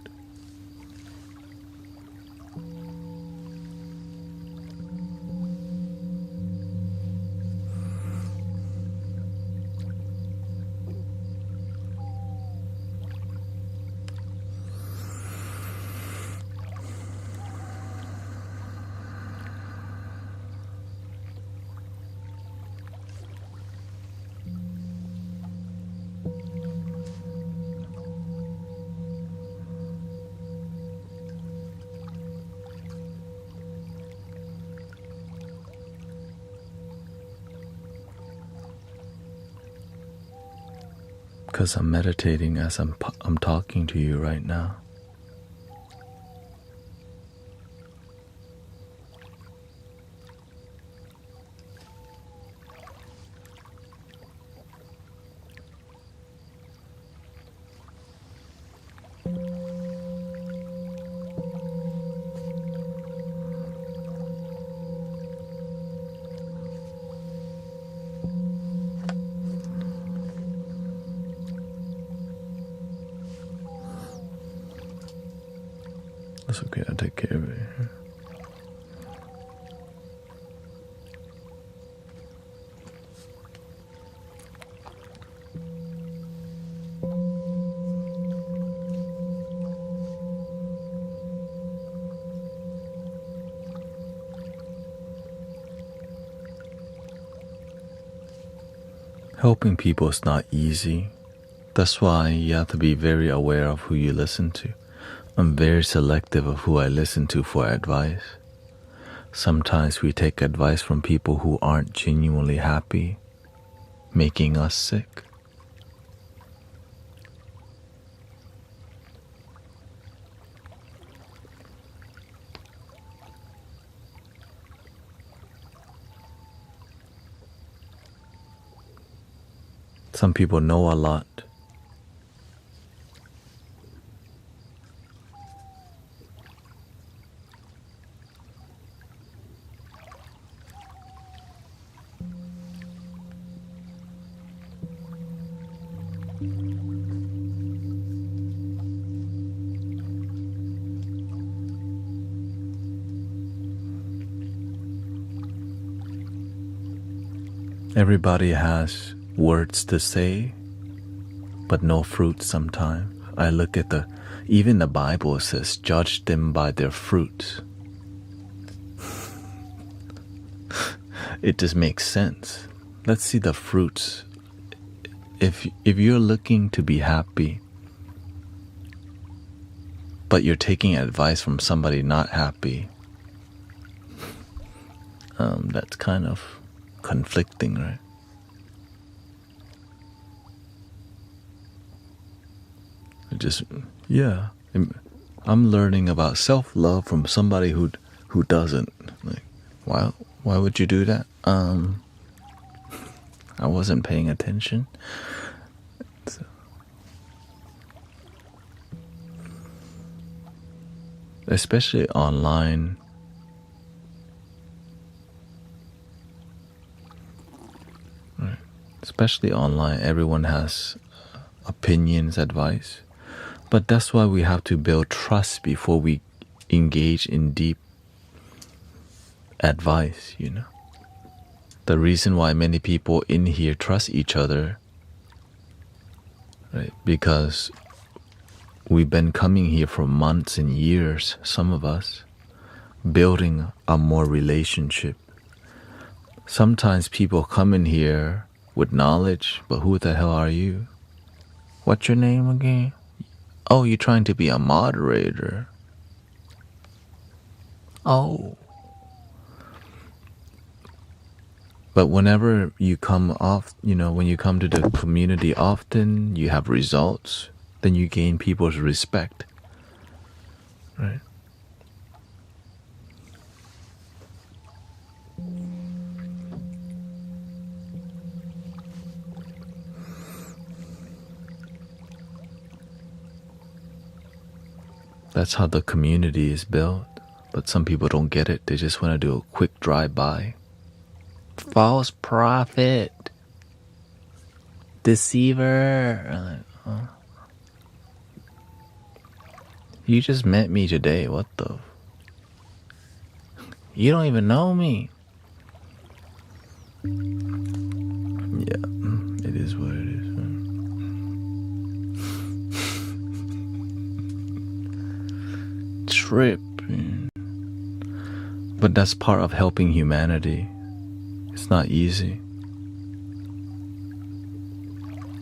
Because I'm meditating as I'm talking to you right now. That's okay, I'll take care of it. Helping people is not easy. That's why you have to be very aware of who you listen to. I'm very selective of who I listen to for advice. Sometimes we take advice from people who aren't genuinely happy, making us sick. Some people know a lot. Everybody has words to say, but no fruit sometimes. I look at even the Bible says, judge them by their fruits. It just makes sense. Let's see the fruits. If you're looking to be happy, but you're taking advice from somebody not happy, that's kind of conflicting, right? I'm learning about self-love from somebody who doesn't. Like, why would you do that? I wasn't paying attention. So. Especially online. Right. Especially online, everyone has opinions, advice. But that's why we have to build trust before we engage in deep advice, you know. The reason why many people in here trust each other, right? Because we've been coming here for months and years, some of us, building a more relationship. Sometimes people come in here with knowledge, but who the hell are you? What's your name again? Oh, you're trying to be a moderator. Oh. But whenever you come off, when you come to the community often, you have results, then you gain people's respect. Right? That's how the community is built. But some people don't get it. They just want to do a quick drive-by. false prophet, deceiver. You just met me today. What the? You don't even know me. Yeah, it is what it is. Trip. But that's part of helping humanity. It's not easy.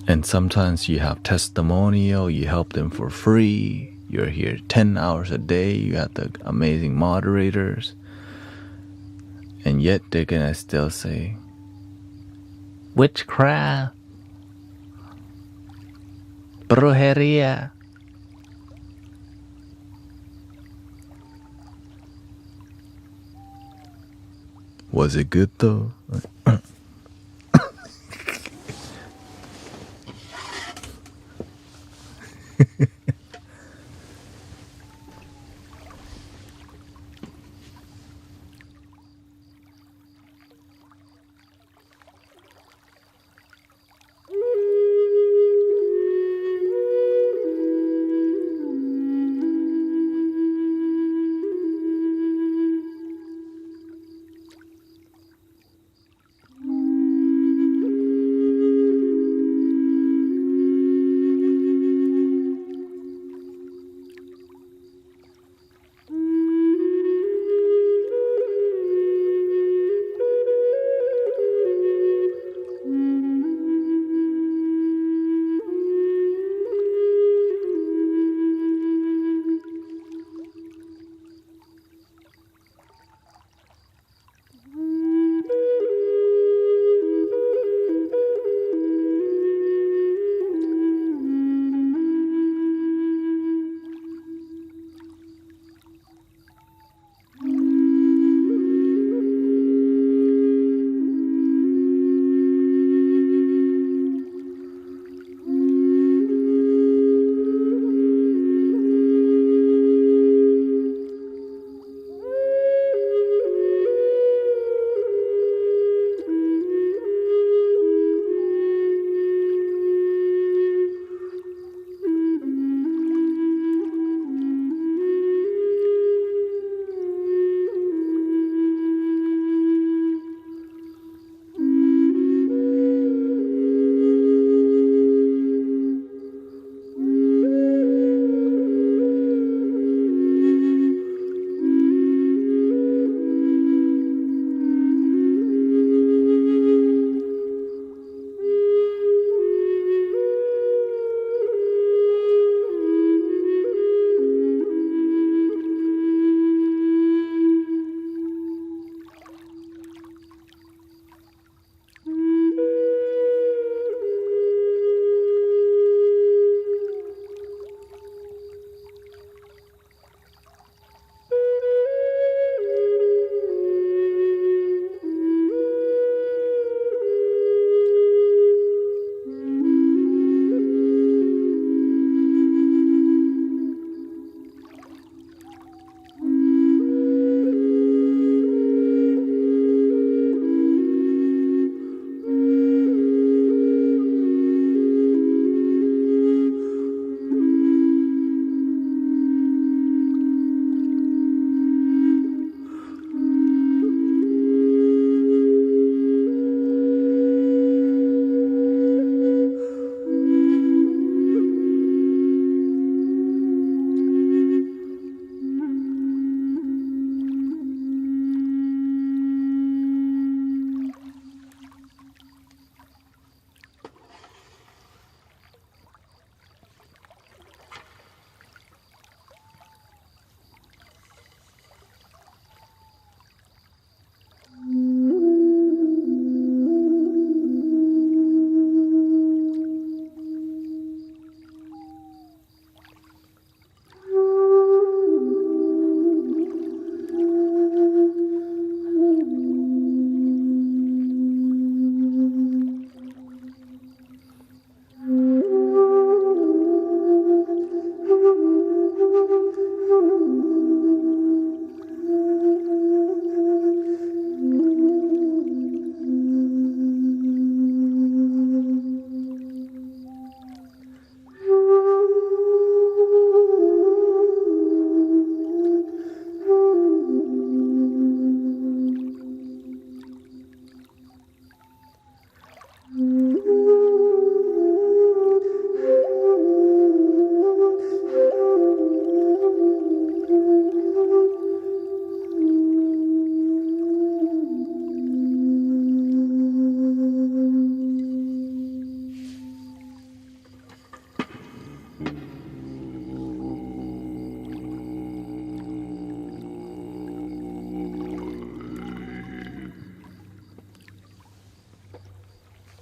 And sometimes you have testimonial, you help them for free. You're here 10 hours a day. You got the amazing moderators. And yet they're gonna still say, witchcraft, brujeria. Was it good though?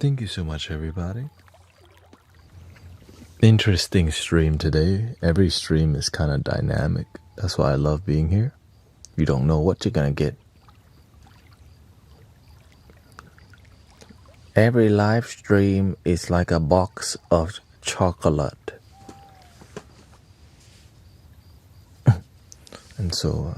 Thank you so much, everybody. Interesting stream today. Every stream is kind of dynamic. That's why I love being here. You don't know what you're gonna get. Every live stream is like a box of chocolate. And so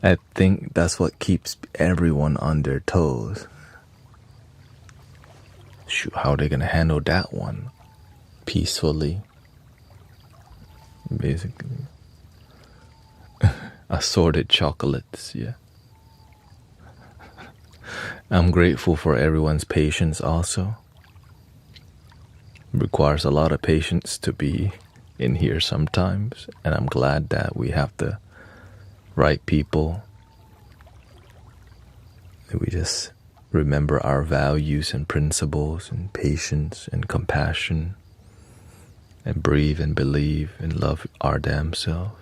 I think that's what keeps everyone on their toes. Shoot, how are they gonna handle that one? Peacefully. Basically. Assorted chocolates, yeah. I'm grateful for everyone's patience also. It requires a lot of patience to be in here sometimes, and I'm glad that we have the right people. That we just remember our values and principles and patience and compassion and breathe and believe and love our damn self.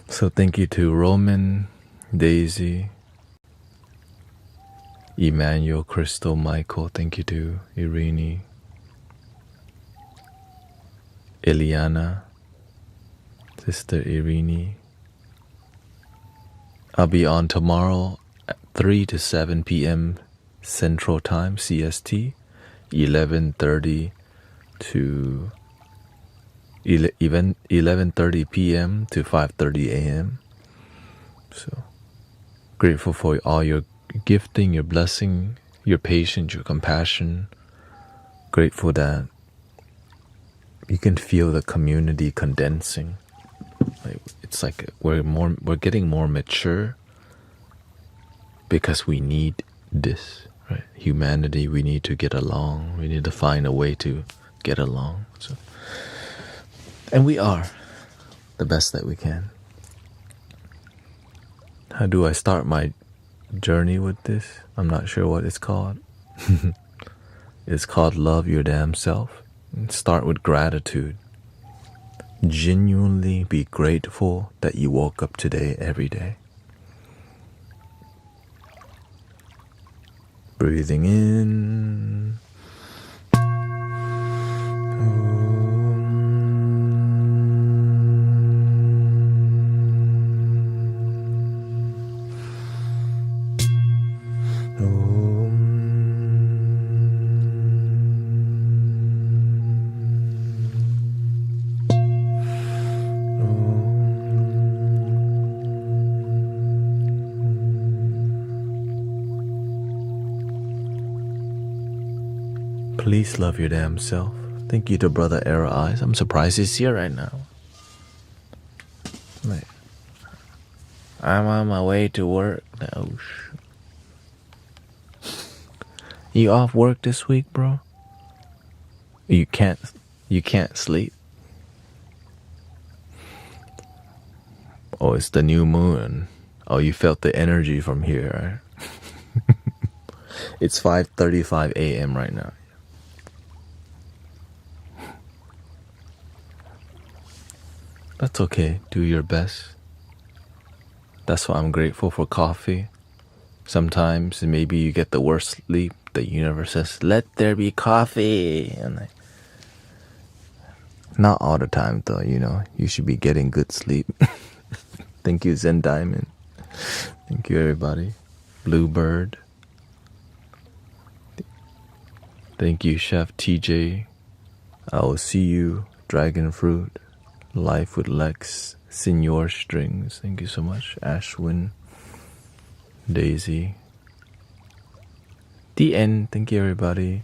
So thank you to Roman, Daisy, Emmanuel, Crystal, Michael. Thank you to Irene, Eliana, Sister Irene. I'll be on tomorrow at 3 to 7 p.m. Central Time, CST, 11:30 to 11:30 p.m. to 5:30 a.m. So grateful for all your gifting, your blessing, your patience, your compassion. Grateful that you can feel the community condensing. It's like we're getting more mature because we need this, right? Humanity, we need to get along. We need to find a way to get along. So, and we are the best that we can. How do I start my journey with this? I'm not sure what it's called. It's called Love Your Damn Self. And start with gratitude. Genuinely be grateful that you woke up today every day. Breathing in. Please love your damn self. Thank you to Brother Era Eyes. I'm surprised he's here right now. I'm on my way to work. Oh, you off work this week, bro? You can't sleep? Oh, it's the new moon. Oh, you felt the energy from here, right? It's 5:35 a.m. right now. That's okay. Do your best. That's why I'm grateful for coffee. Sometimes maybe you get the worst sleep. The universe says, "Let there be coffee." And not all the time though, you should be getting good sleep. Thank you, Zen Diamond. Thank you, everybody. Bluebird. Thank you, Chef TJ. I will see you, Dragon Fruit. Life with Lex, Senior Strings. Thank you so much. Ashwin, Daisy. The end. Thank you, everybody.